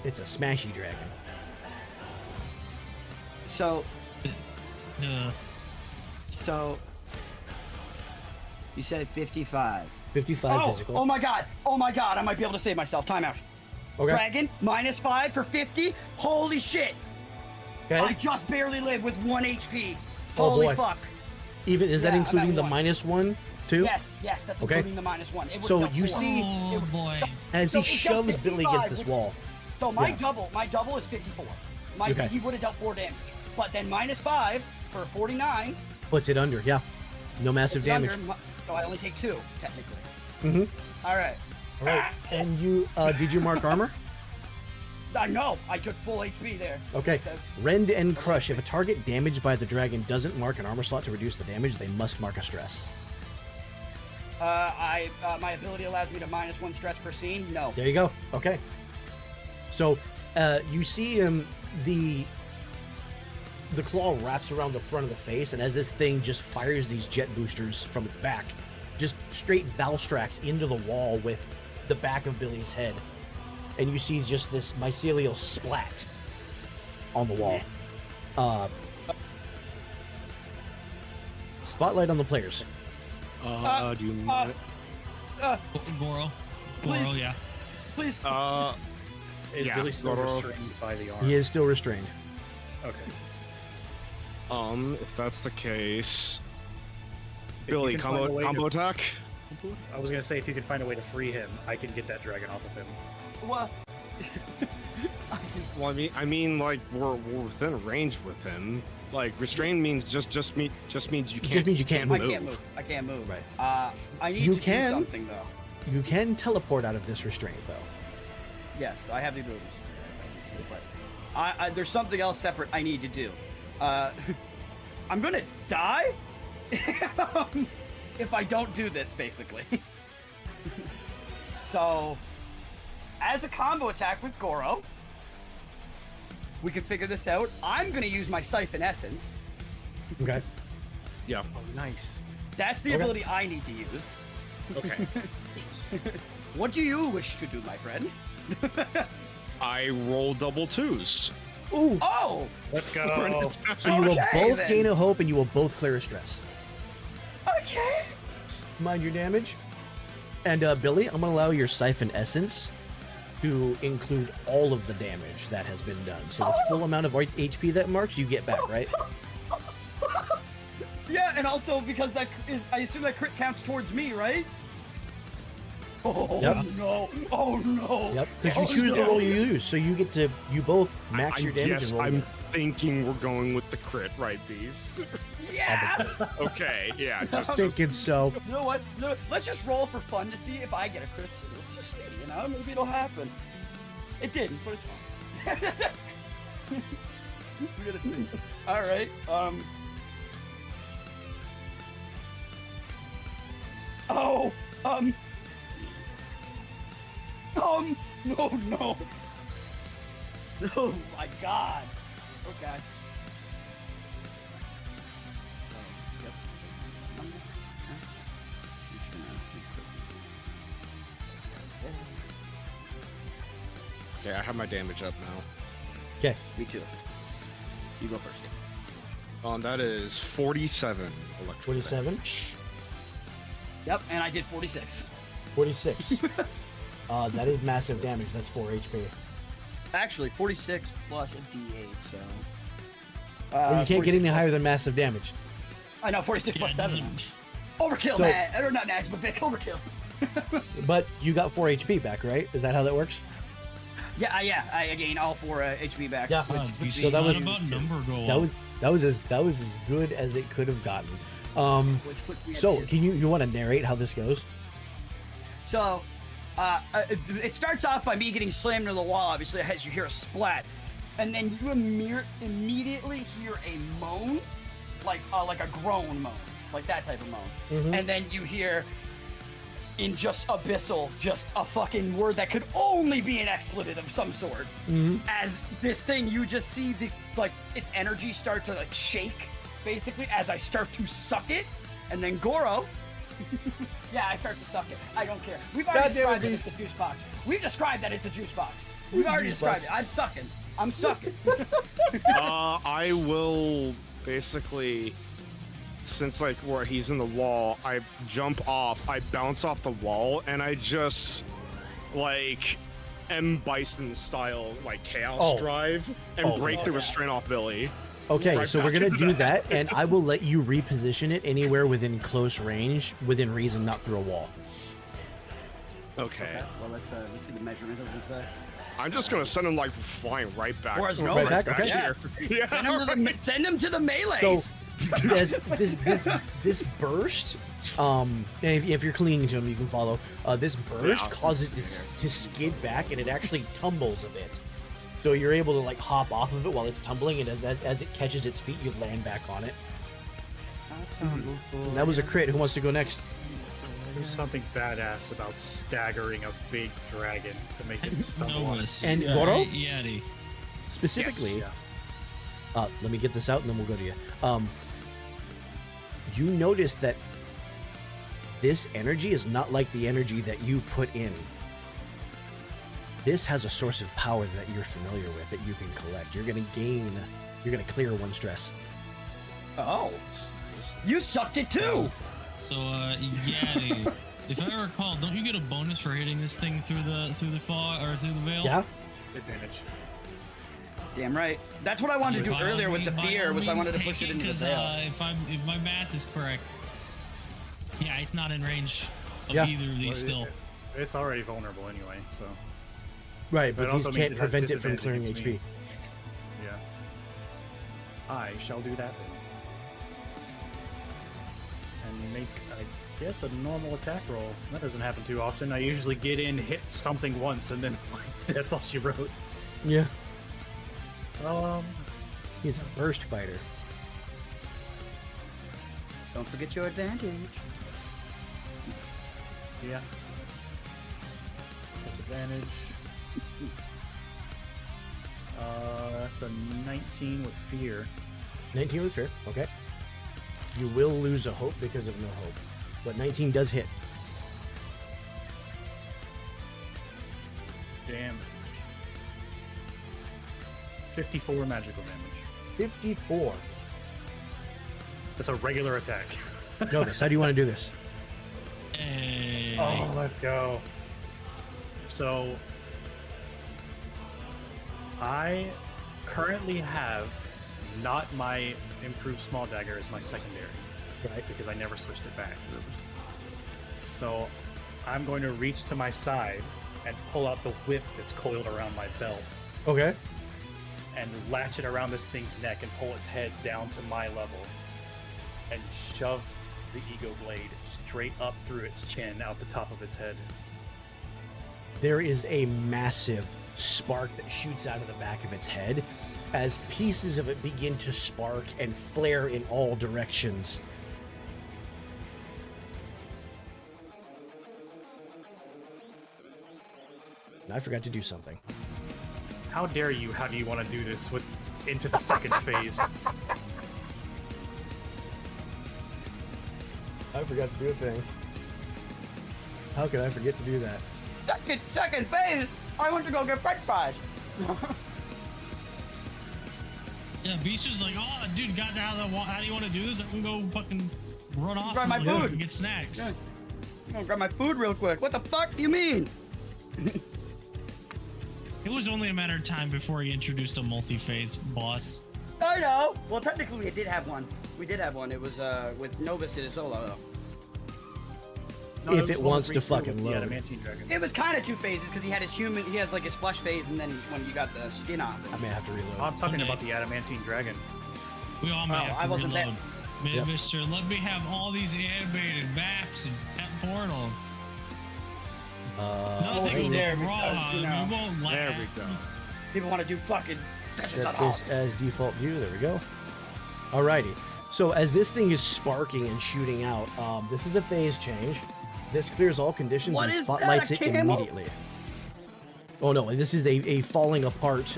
It's a smashy dragon. So you said 55. 55 physical. Oh my god! I might be able to save myself. Time out. Okay. Dragon, -5 for 50? Holy shit! Okay. I just barely live with 1 HP. Oh, Holy boy. fuck. Even is that Yeah, I'm including at the 1. -1 too? Yes, that's Okay. including the -1. It would've So dealt you 4. see- Oh boy. As So he it dealt shoves Billy against 55, this which wall. So my Yeah. double is 54. Okay. He would have dealt 4 damage. But then -5 for 49. Puts it under, yeah. No massive puts it damage. under, so I only take 2, technically. Mm-hmm. All right. All right. And you, did you mark armor? I know. I took full HP there. Okay. That's- Rend and Crush. If a target damaged by the dragon doesn't mark an armor slot to reduce the damage, they must mark a stress. My ability allows me to -1 stress per scene. No. There you go. Okay. So, you see him, the claw wraps around the front of the face, and as this thing just fires these jet boosters from its back, just straight Valstrax into the wall with the back of Billy's head. And you see just this mycelial splat on the wall. Spotlight on the players. Do you mind? Goro. Please. Yeah. Please. Is Yeah, Billy still Goro. restrained by the arm? He is still restrained. Okay. If that's the case, If you Billy, can find a way combo to- attack. I was gonna say if you could find a way to free him, I can get that dragon off of him. What? Well, I mean, like we're within range with him. Like restrained means just means you can't. Just means you can't I move. can't move. I can't move. Right. I need You to can. do something though. You can teleport out of this restraint, though. Yes, I have the abilities. But there's something else separate I need to do. I'm gonna die if I don't do this, basically. So, as a combo attack with Goro, we can figure this out. I'm gonna use my Siphon Essence. Okay. Yeah. Oh, nice. That's the Okay. ability I need to use. Okay. What do you wish to do, my friend? I roll double 2s. Ooh. Oh! Let's go. So you will Okay, both then. gain a hope and you will both clear a stress. Okay! Mind your damage. And Billy, I'm going to allow your Siphon Essence to include all of the damage that has been done. So the full amount of HP that marks, you get back, right? Yeah, and also because that is, I assume that crit counts towards me, right? Oh Yep. no! Oh no! Yep. Because you Oh, choose the no. roll you use, so you get to, you both max your damage Yes, and roll I'm again. thinking we're going with the crit, right, Beast? Yeah! Okay, yeah. Just, Thinking so. You know what? No, let's just roll for fun to see if I get a crit. Let's just see, you know? Maybe it'll happen. It didn't, but it's fine. We're gonna see. Alright, Oh, no. Oh my god. Okay. Yep. I'm just gonna okay, I have my damage up now. Okay. Me too. You go first. That is 47 electrical 47? damage. Yep, and I did 46. 46. That is massive damage. That's 4 HP. Actually, 46 plus a D8, so. Well, you can't get 46 any plus- higher than massive damage. I know, 46 plus 7. Overkill, So- man. Or not Nags, but Vic, overkill. But you got 4 HP back, right? Is that how that works? Yeah, I gain all 4 HP back. Yeah. You So that was- about number goal. That was as good as it could have gotten. Which puts me at So 2. can you want to narrate how this goes? So, it starts off by me getting slammed into the wall, obviously, as you hear a splat. And then you immediately hear a moan, like a groan moan, like that type of moan. Mhm. And then you hear, in just abyssal, just a fucking word that could only be an expletive of some sort. Mm-hmm. As this thing, you just see its energy start to shake, basically, as I start to suck it. And then Goro, yeah, I start to suck it. I don't care. We've already God damn it, described that it's a juice box. We've described that it's a juice box. We've already Juice described box. it. I'm sucking. I will basically, since like where he's in the wall, I jump off, I bounce off the wall, and I just like M. Bison style like chaos Oh. drive and Oh, break the okay. restraint off Billy. Okay, Right so we're back gonna into do that. that, and I will let you reposition it anywhere within close range, within reason, not through a wall. Okay. Well, let's see the measurement of this. I'm just gonna send him like flying right back. Or as Right Novus, back? Okay. here. Yeah. Send him to the melees. So this burst, and if you're clinging to him, you can follow. This burst Yeah. causes it to skid back, and it actually tumbles a bit. So you're able to like hop off of it while it's tumbling, and as it catches its feet, you land back on it. And that was a crit. Who wants to go next? There's something badass about staggering a big dragon to make it stumble on its Novus. And Goro? Yeti. Specifically, Yes, let me get this out, and then we'll go to you. You notice that this energy is not like the energy that you put in. This has a source of power that you're familiar with that you can collect. You're gonna clear one stress. Oh, you sucked it too. So, Yeti. If I recall, don't you get a bonus for hitting this thing through the fog or through the veil? Yeah? advantage. Damn right. That's what I wanted to do By all earlier with the means- by fear. all Was I means wanted to push take it into the 'cause, veil. if my math is correct, yeah, it's not in range of Yeah. either of these Well, still. It's already vulnerable anyway, so Right, But but it these also means can't it has prevent it from clearing disadvantage HP. against yeah. I shall do that then. And make, I guess, a normal attack roll. That doesn't happen too often. I usually get in, hit something once, and then that's all she wrote. Yeah. Um, He's a burst fighter. Don't forget your advantage. yeah. Disadvantage. That's a 19 with fear. 19 with fear, okay. You will lose a hope because of no hope. But 19 does hit. Damage. 54 magical damage. 54. That's a regular attack. Notice, how do you want to do this? Hey. Oh, let's go. So, I currently have not my improved small dagger as my secondary, right? Because I never switched it back. So, I'm going to reach to my side and pull out the whip that's coiled around my belt Okay. and latch it around this thing's neck and pull its head down to my level and shove the ego blade straight up through its chin out the top of its head. There is a massive spark that shoots out of the back of its head as pieces of it begin to spark and flare in all directions. And I forgot to do something. How dare you? How do you want to do this with into the second phase? I forgot to do a thing. How could I forget to do that? Second phase. I went to go get French fries. Yeah, Beast was like, "Oh, dude, got out of the water. How do you want to do this? I can go fucking run off Grab my and food. get snacks." I'm gonna grab my food real quick. What the fuck do you mean? It was only a matter of time before he introduced a multi-phase boss. I know. Well, technically, we did have one. We did have one. It was with Novus did it solo though. If it wants to fucking load. load. Adamantine dragon. It was kind of two phases because he had he has like his flesh phase, and then when you got the skin off. I may have to reload. I'm talking Okay. about the adamantine dragon. We all may Oh, have to I wasn't there. reload. Yep. Mister, let me have all these animated maps and portals. Nothing right will there, be wrong. because, you know, We won't There laugh. we go. People want to do fucking sessions on Set home. this as default view. There we go. Alrighty. So as this thing is sparking and shooting out, this is a phase change. This clears all conditions What and is that, spotlights a it camel? immediately. Oh no, this is a falling apart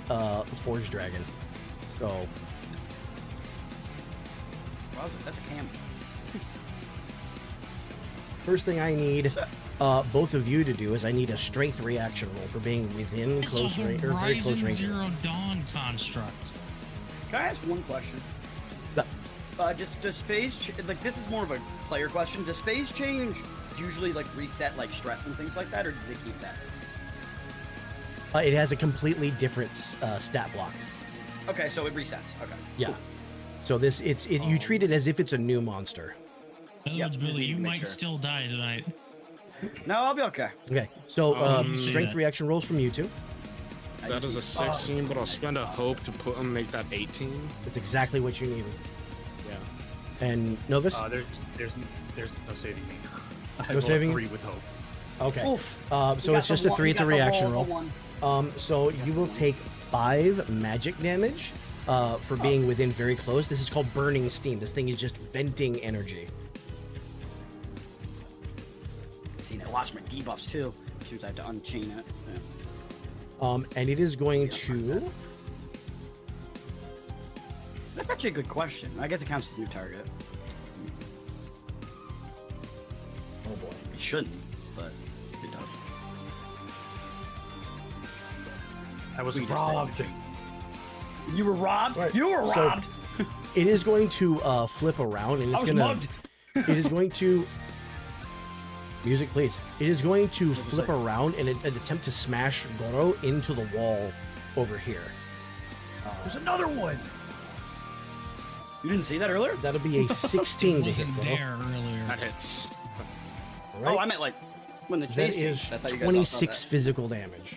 forge dragon. So Well, that's a camel. first thing I need both of you to do is I need a strength reaction roll for being within It's close a range or very close Horizon range. Zero Dawn construct. Can I ask one question? Does phase like this is more of a player question? Does phase change usually like reset like stress and things like that, or do they keep that? It has a completely different stat block. Okay, so it resets. Okay. Yeah. So you treat it as if it's a new monster. In other Yep, words, just Billy, need to you make might sure. still die tonight. No, I'll be okay. Okay, so you say strength that. reaction rolls from you two. That is a 16, but I'll spend a hope to put him make that 18. It's exactly what you needed. Yeah. And Novus? There's no saving me. I No rolled a saving? 3 with hope. Okay. Oof. So You got it's just the a one- 3. you It's a got the reaction roll, roll. the one. So you will take 5 magic damage for being within very close. This is called burning steam. This thing is just venting energy. See, I lost my debuffs too. As soon as I have to unchain it. Yeah. And it is going to. That's actually a good question. I guess it counts as a new target. Oh boy. It shouldn't, but it does. I was We just robbed. You were robbed? Right. You were So- robbed! It is going to flip around, and I it's was gonna. mugged! It is going to. Music, please. It is going to was flip it? around and attempt to smash Goro into the wall over here. There's another one. You didn't see that earlier? That'll be a 16 It to hit, wasn't Goro. there earlier. That hits. All right? Oh, I meant like when the That chase is changed. I thought you guys all saw 26 physical damage.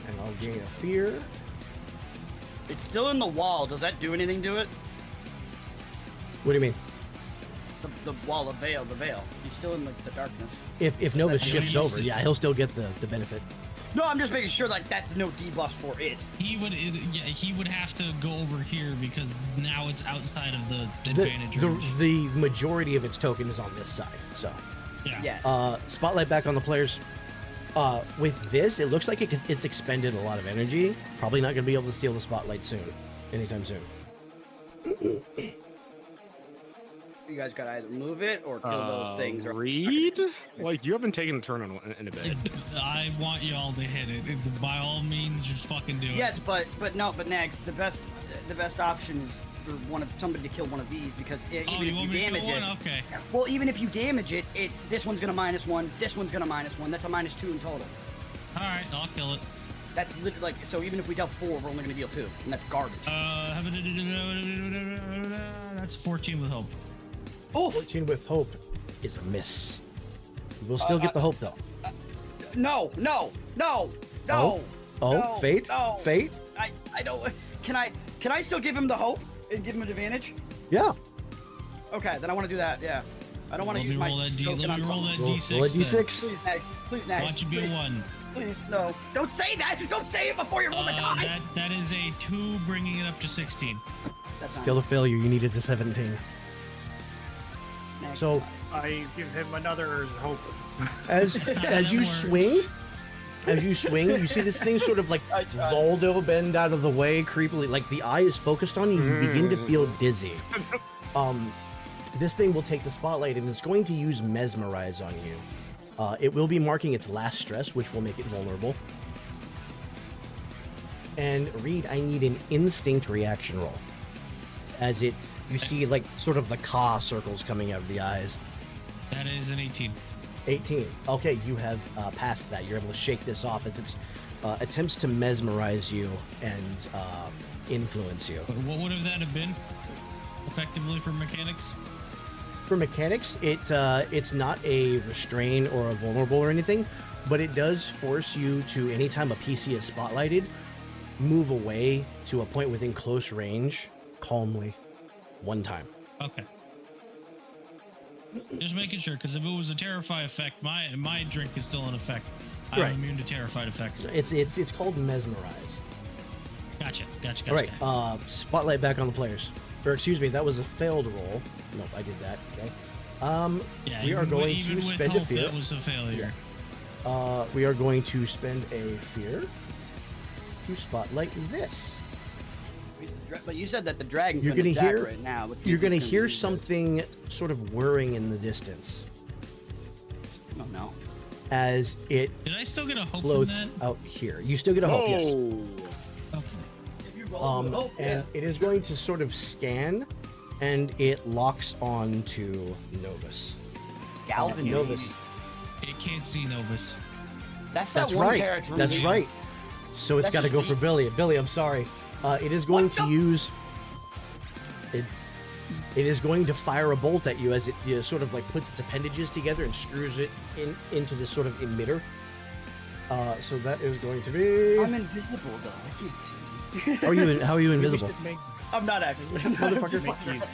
And I'll gain a fear. that. It's still in the wall. Does that do anything to it? What do you mean? The wall, the veil. He's still in like the darkness. If Nova that shifts do over, anything? yeah, he'll still get the benefit. No, I'm just making sure like that's no debuff for it. He would have to go over here because now it's outside of the The, advantage range. the majority of its token is on this side. So, Yeah. Yes. spotlight back on the players. With this, it looks like it's expended a lot of energy. Probably not going to be able to steal the spotlight anytime soon. You guys gotta either move it or kill those things. Or Reed? Like, you haven't taken a turn in a bit. I want y'all to hit it. By all means, just fucking do it. yes, but Nags, the best option is for somebody to kill one of these because even Oh, if you you want me to damage kill it, one? Okay. well, even if you damage it, it's this one's gonna -1, this one's gonna -1. That's a -2 in total. All right, I'll kill it. That's literally like so. Even if we dealt 4, we're only gonna deal 2, and that's garbage. That's 14 with hope. Oof! 14 with hope is a miss. We'll still get the hope though. No! Oh, No, fate, no. fate. I don't. Can I still give him the hope and give him an advantage? Yeah. Okay, then I want to do that. Yeah, I don't want to use my token Let on me roll something. that Roll, D6. roll a then. d6. Please, Nags. Please, Nags. Watch it be a please, 1. Please, no. Don't say that. Don't say it before you roll the die. That is a 2, bringing it up to 16. That's not Still a failure. You needed to 17. Nags. So I give him another hope. as That you works. swing, you see this thing sort of like I tried. Voldo bend out of the way, creepily. Like the eye is focused on you. You begin to feel dizzy. This thing will take the spotlight and it's going to use mesmerize on you. It will be marking its last stress, which will make it vulnerable. And Reed, I need an instinct reaction roll. As you see like sort of the Ka circles coming out of the eyes. That is an 18. 18. Okay, you have passed that. You're able to shake this off as it attempts to mesmerize you and influence you. What would that have been? Effectively for mechanics? For mechanics, it's not a restrain or a vulnerable or anything, but it does force you to, anytime a PC is spotlighted, move away to a point within close range calmly one time. Okay. Just making sure, because if it was a terrify effect, my drink is still in effect. I'm Right. immune to terrified effects. It's called mesmerize. Gotcha. All right, spotlight back on the players. Or excuse me, that was a failed roll. Nope, I did that. Okay. Yeah, We are even going even to with spend a hope, fear. That was a failure. We are going to spend a fear to spotlight this. But you said that the dragon You're couldn't gonna attack hear. right now. Which You're means gonna he's hear use it. something sort of whirring in the distance Oh no. as it Did I still get a hope from floats that? out here. You still get a hope, yes. Oh. Okay. And it is going to sort of scan, and it locks on to Novus. Galvin. Novus. It can't see Novus. That's that That's one right. character. from That's the- right. So it's That's got to just go me. for Billy. Billy, I'm sorry. It is going What to the- use It is going to fire a bolt at you as it sort of like puts its appendages together and screws it into this sort of emitter. So that is going to be. I'm invisible though. I can't see. How are you Maybe we invisible? should make I'm not actually. these,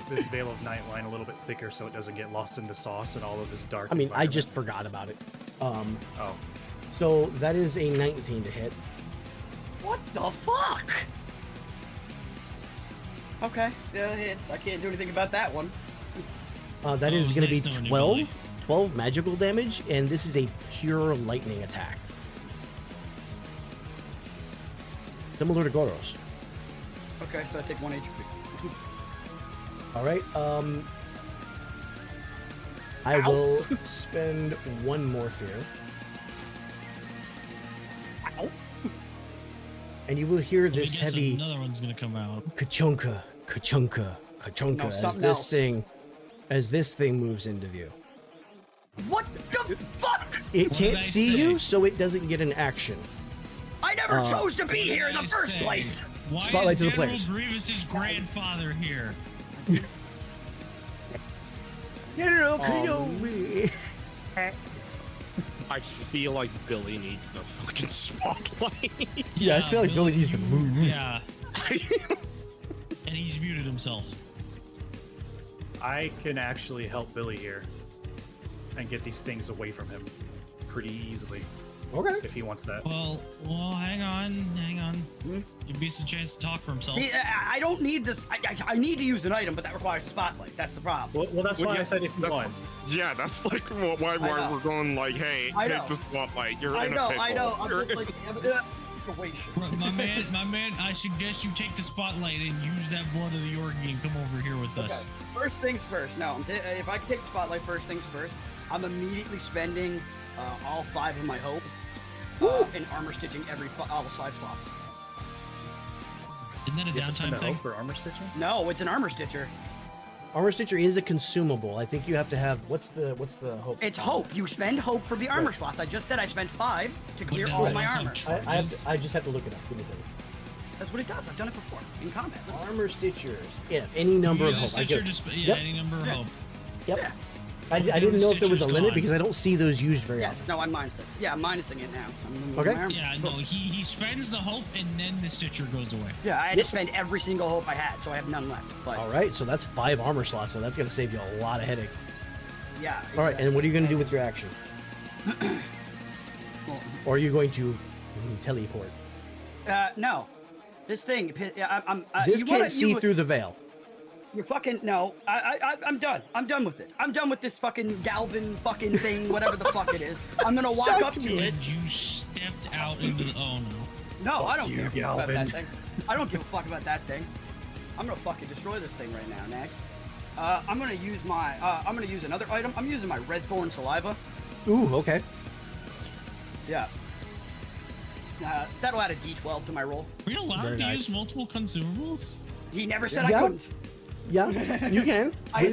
this veil of night line a little bit thicker so it doesn't get lost in the sauce and all of this dark. I mean, I environment. just forgot about it. Oh, So that is a 19 to hit. What the fuck? Okay, yeah, hits. I can't do anything about that one. That Oh, is it was going to nice be knowing you, 12, Billy. 12 magical damage, and this is a pure lightning attack. Similar to Goros. Okay, so I take 1 HP. All right. I will spend one more fear. Ow. And you will hear Let me this guess, heavy another one's gonna come out. ka-chunka, ka-chunka, ka-chunka No, as something this else. thing as this thing moves into view. What the fuck? It What can't did I see say? you, so it doesn't get an action. I never Uh, chose to be here in the I first say, place. Why Spotlight is to the General players. Grievous's grandfather here? General Kenobi. I feel like Billy needs the fucking spotlight. Yeah, I feel like Billy needs to move. Yeah. And he's muted himself. I can actually help Billy here and get these things away from him pretty easily Okay. if he wants that. Well, hang on. Hmm? Give Beast a chance to talk for himself. See, I don't need this. I need to use an item, but that requires a spotlight. That's the problem. Well, that's Well, why yeah, I said if he that's- wants. Yeah, that's like why know. we're going like, hey, I take know. the spotlight. You're I in know, a pickle. I know. I'm You're just in- like situation. My man, I suggest you take the spotlight and use that blood of the Yorgi and come over here with us. Okay. First things first. No, if I can take the spotlight, first things first. I'm immediately spending all 5 of my hope and armor stitching all the 5 slots. Isn't that a You have to spend downtime a thing? hope for armor stitching? No, it's an armor stitcher. Armor Stitcher is a consumable. I think you have to have what's the hope? It's hope. You spend hope for the armor slots. I just said I spent 5 to clear then all there's my also armor. I just have to look it up. Give me a second. That's what it does. I've done it before in combat. Armor Stitchers. Yeah, any number You of use hope. a I stitcher get, to Yep. any number of Yeah. hope. yep. Yeah. I Okay, didn't the know if there was a Stitcher's limit gone. because I don't see those used very Yes. often. No, I'm minusing. Yeah, I'm minusing it now. I'm moving Okay. my armor. Yeah, no, he spends the hope and then the stitcher goes away. Yeah, I had to spend every single hope I had, so I have none left. But All right, so that's 5 armor slots, so that's going to save you a lot of headache. yeah. All right, and what are you going to do with your action? Well, Or are you going to teleport? no. This thing. I'm. This you can't wanna- see you- through the veil. You're fucking no. I'm done. I'm done with it. I'm done with this fucking Galvin fucking thing, whatever the fuck it is. I'm gonna walk up to it. And you stepped out into the. Oh no. No, I don't you, care about Galvin. that thing. I don't give a fuck about that thing. I'm gonna fucking destroy this thing right now. Next, I'm gonna use my. I'm gonna use another item. I'm using my red thorn saliva. Ooh, okay. Yeah. That'll add a D12 to my roll. Are you allowed Very to nice. use multiple consumables? He never said Yeah. I couldn't. Yeah, you can.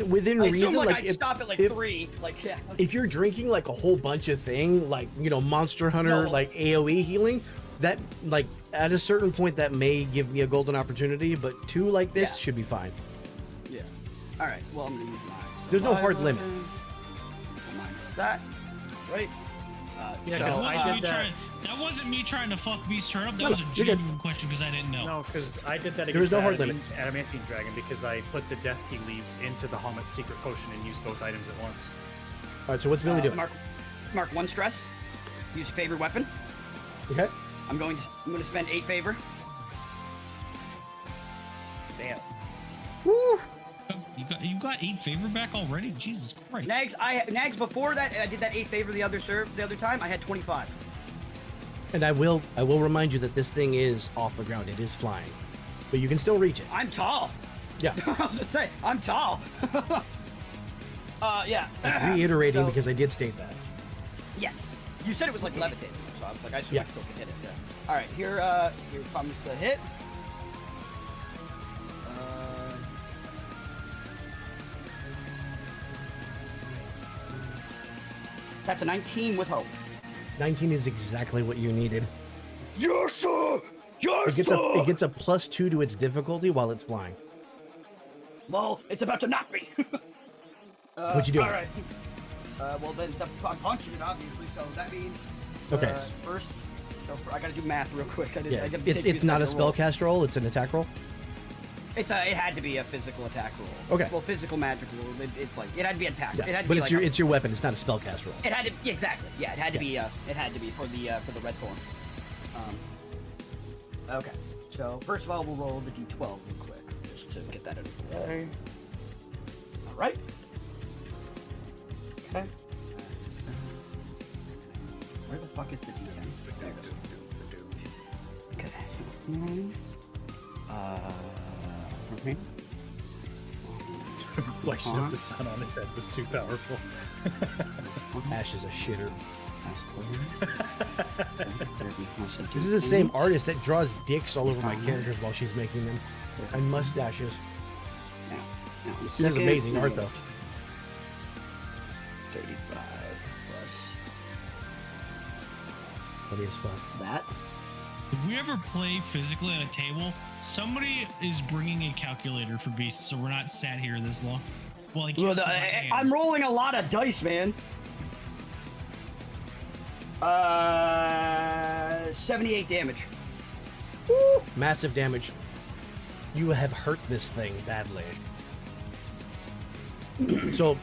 Within I reason, assume like, like I'd if, stop at like if- 3. Like yeah. if you're drinking like a whole bunch of thing, like Monster Hunter, No. like AOE healing, that like at a certain point that may give me a golden opportunity, but 2 like this Yeah. should be fine. Yeah. All right. Well, I'm gonna use my. There's no hard saliva. limit. Minus that. Right. Yeah, so, 'cause I did that. That wasn't me trying to fuck Beast Turn up. That No, was no, a you're good. genuine question because I didn't know. No, because I did that There was against no the hard limit. adamantine dragon because I put the death tea leaves into the Helmet's secret potion and used both items at once. All right, so what's Billy doing? Mark 1 stress. Use favorite weapon. Okay. I'm going to spend 8 favor. Damn. Woo. You got 8 favor back already? Jesus Christ. Nags before that I did that 8 favor the other time. I had 25. And I will remind you that this thing is off the ground. It is flying, but you can still reach it. I'm tall. Yeah. I was just saying, I'm tall. Yeah. Reiterating So- because I did state that. Yes. You said it was like levitating, so I was like, I assume Yeah. I still can hit it. Yeah. All right, here comes the hit. That's a 19 with hope. 19 is exactly what you needed. Yes, sir. Yes, It gets a +2 to its difficulty while it's flying. Well, it's about to knock me. What'd you do? All right. Well, then I'm punching it, obviously, so that means... Okay. First, I gotta do math real quick. Yeah, it's not a spellcast roll, it's an attack roll? It had to be a physical attack roll. Okay. Well, physical magical. It's like it had to be an attack. Yeah, It had to but be it's like it's your weapon, it's not a spellcast roll. It had to exactly. Yeah, it had to be. It had to be for the red thorn. Okay. So first of all, we'll roll the d12 real quick just to get that out of the way. All right. Okay. Where the fuck is the d10? There it is. Okay. Okay. The reflection of the sun on his head was too powerful. Ash is a shitter. This This is the same artist that draws dicks all over my characters while she's making them. And mustaches. She does amazing art though. 35 plus Funny as fuck. that. If we ever play physically at a table, somebody is bringing a calculator for beasts, so we're not sat here this long. Well, I'm rolling a lot of dice, man. 78 damage. Woo! Massive damage. You have hurt this thing badly. So,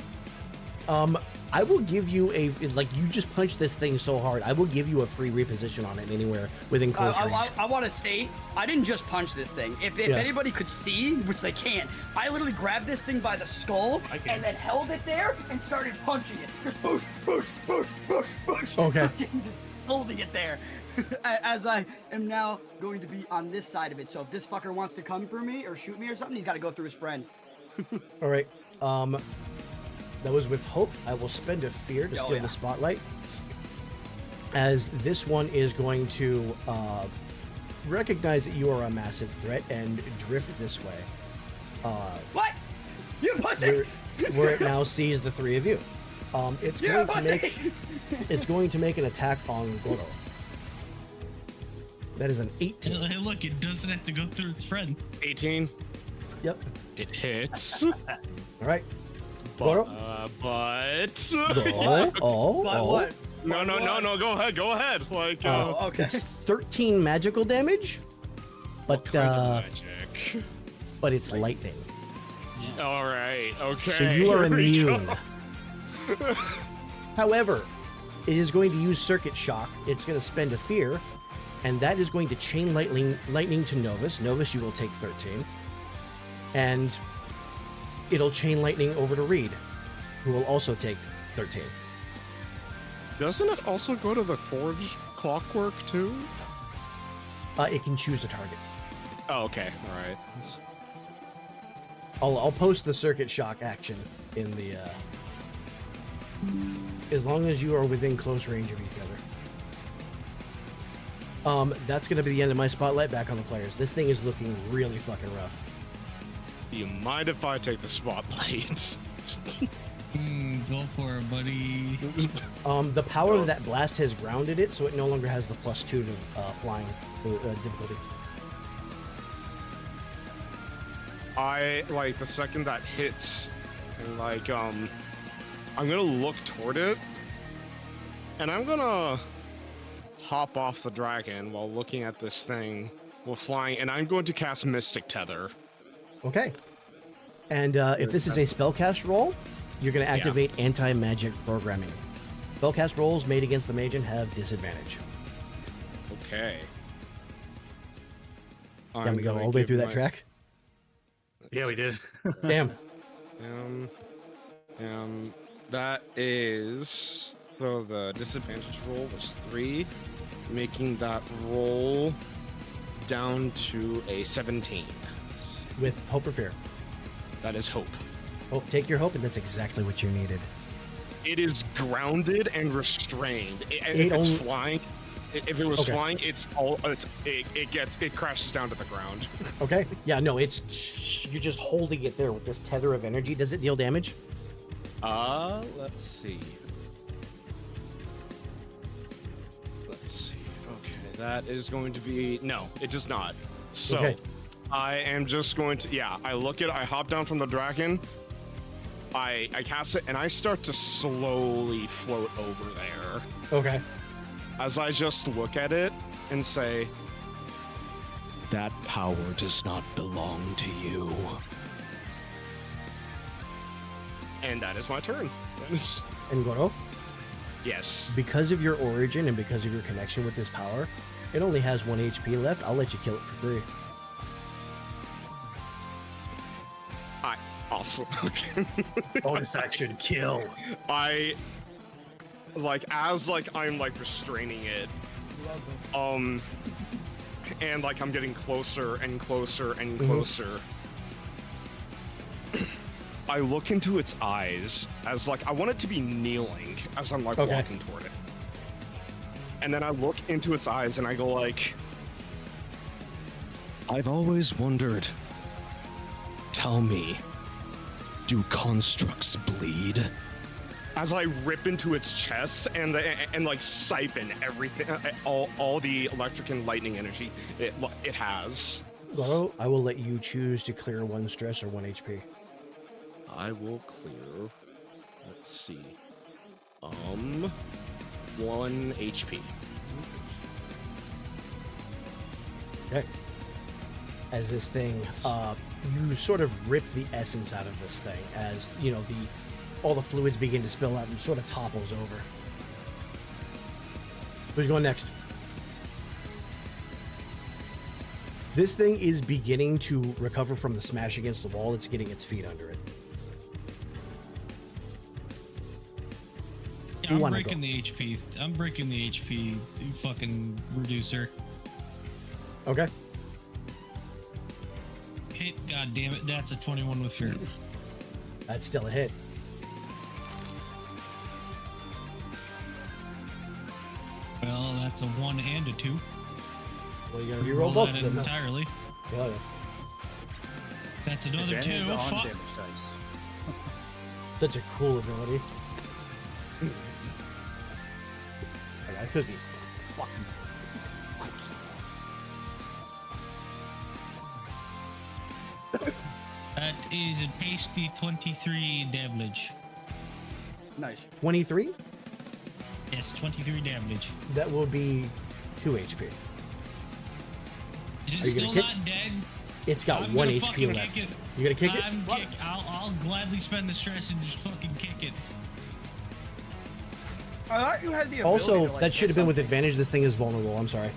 I will give you a, like, you just punched this thing so hard, I will give you a free reposition on it anywhere within close range. I want to state, I didn't just punch this thing. If anybody could see, which they can't, I literally grabbed this thing by the skull and then held it there and started punching it. Just push, push, push, push, push. Okay. Just holding it there. As I am now going to be on this side of it. So if this fucker wants to come for me or shoot me or something, he's got to go through his friend. All right. That was with hope. I will spend a fear to steal the spotlight, as this one is going to recognize that you are a massive threat and drift this way. What? You pussy! Where it now sees the three of you. It's going to make it's going to make an attack on Goro. That is an 18. Hey, look, it doesn't have to go through its friend. 18. Yep. It hits. All right. Goro. But. What? No. Go ahead. Like. Okay. It's 13 magical damage, but kind of magic? but it's lightning. All right. Okay. So you are here we immune. go. However, it is going to use Circuit Shock. It's going to spend a fear, and that is going to chain lightning to Novus. Novus, you will take 13. And it'll chain lightning over to Reed, who will also take 13. Doesn't it also go to the forged clockwork too? It can choose a target. Oh, okay. All right. I'll post the Circuit Shock action in the... as long as you are within close range of each other. That's going to be the end of my spotlight. Back on the players. This thing is looking really fucking rough. You mind if I take the spotlight? Go for it, buddy. The power of that blast has grounded it, so it no longer has the +2 to flying difficulty. I like the second that hits, and like I'm gonna look toward it, and I'm gonna hop off the dragon while looking at this thing while flying, and I'm going to cast Mystic Tether. Okay. And if this is a spellcast roll, you're going to activate anti-magic programming. Spellcast rolls made against the Magen have disadvantage. Okay. Yeah, we go all the way through that track. Yeah, we did. Damn. That is, so the disadvantage roll was 3, making that roll down to a 17. With hope or fear? That is hope. Oh, take your hope, and that's exactly what you needed. It is grounded and restrained. If it's flying, if it was flying, it crashes down to the ground. Okay. Yeah, no, you're just holding it there with this tether of energy. Does it deal damage? Let's see. Okay, that is going to be, no, it does not. So, Okay. I am just going to, I look at it, I hop down from the dragon, I cast it, and I start to slowly float over there. Okay. As I just look at it and say, that power does not belong to you. And that is my turn. And Goro, Yes. because of your origin and because of your connection with this power, it only has 1 HP left. I'll let you kill it for free. Awesome. Bonus action kill. I as I'm restraining it. And I'm getting closer and closer and closer. I look into its eyes as I want it to be kneeling as I'm walking toward it. And then I look into its eyes and I go I've always wondered. Tell me, do constructs bleed? As I rip into its chest and siphon everything, all the electric and lightning energy it has. Goro, I will let you choose to clear 1 stress or 1 HP. I will clear. Let's see. 1 HP. Okay. As this thing, you sort of rip the essence out of this thing as, all the fluids begin to spill out and sort of topples over. Who's going next? This thing is beginning to recover from the smash against the wall. It's getting its feet under it. Yeah, I'm breaking the HP. I'm breaking the HP fucking reducer. Okay. Hit, god damn it, that's a 21 with fear. That's still a hit. Well, that's a 1 and a 2. Well, you're gonna reroll both of them. Entirely. Yeah. That's another 2. Advantage on Fuck. damage dice. Such a cool ability. I got a cookie. Fucking That is a tasty 23 damage. Nice. 23? Yes, 23 damage. That will be 2 HP. Is it Are you still gonna kick? not dead? It's got I'm 1 gonna HP fucking left. kick it. You gonna kick it? I'll gladly spend the stress and just fucking kick it. I thought you had the ability Also, to, that should have been with something. advantage. This thing is vulnerable. I'm sorry.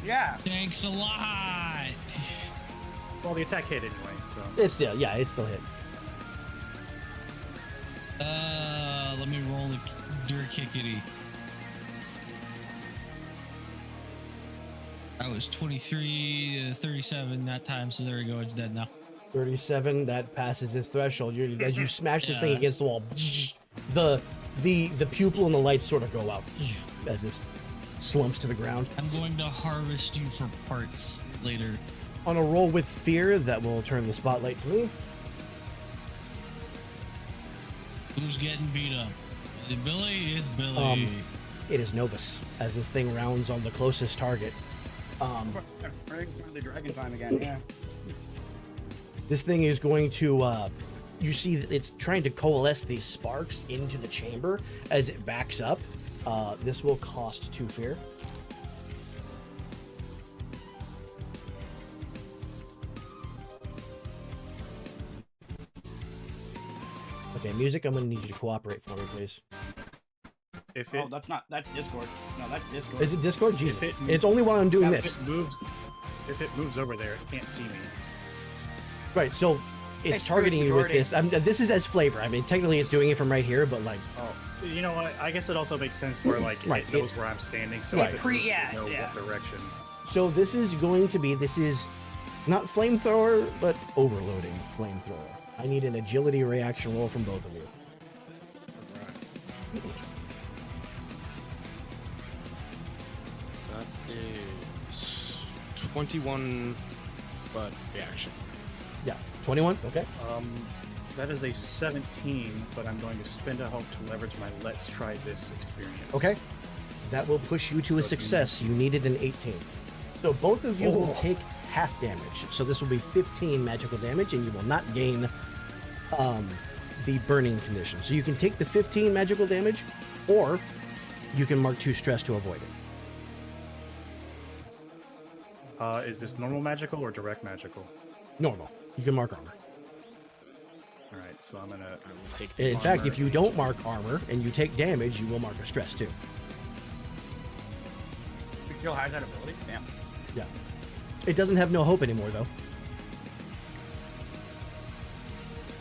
Yeah. Thanks a lot. Well, the attack hit anyway, so. It's still, yeah, it's still hit. Let me roll the dirt kickity. That was 23 37 that time, so there we go. It's dead now. 37. That passes its threshold. As you smash this thing Yeah. against the wall, the pupil and the lights sort of go out as this slumps to the ground. I'm going to harvest you for parts later. On a roll with fear, that will turn the spotlight to me. Who's getting beat up? Is it Billy? It's Billy. It is Novus as this thing rounds on the closest target. The dragon time again. Yeah. This thing is going to, you see that it's trying to coalesce these sparks into the chamber as it backs up. This will cost 2 fear. Okay, music, I'm going to need you to cooperate for me, please. If it, That's Discord. No, that's Discord. Is it Discord? Jesus. it- It's only while I'm doing if this. if it moves over there, it can't see me. Right, so it's It's targeting you with majority. this. This is as flavor. I mean, technically it's doing it from right here, but like, Oh, you know what? I guess it also makes sense where Right, it knows where I'm standing, so Right. if it Yeah, knows yeah. what direction. so this is going to be, this is not flamethrower, but overloading flamethrower. I need an agility reaction roll from both of you. That is 21, but reaction. Yeah, 21, okay. That is a 17, but I'm going to spend a hope to leverage my Let's Try This experience. Okay. That will push you to a So success. You needed an 18. So both of you will take half damage. So this will be 15 magical damage, and you will not gain the burning condition. So you can take the 15 magical damage, or you can mark 2 stress to avoid it. Is this normal magical or direct magical? Normal. You can mark armor. All right, so I'm gonna take. In fact, armor if you don't mark armor and you take damage, you will mark a stress too. Kill has that ability. Damn. Yeah. It doesn't have no hope anymore, though.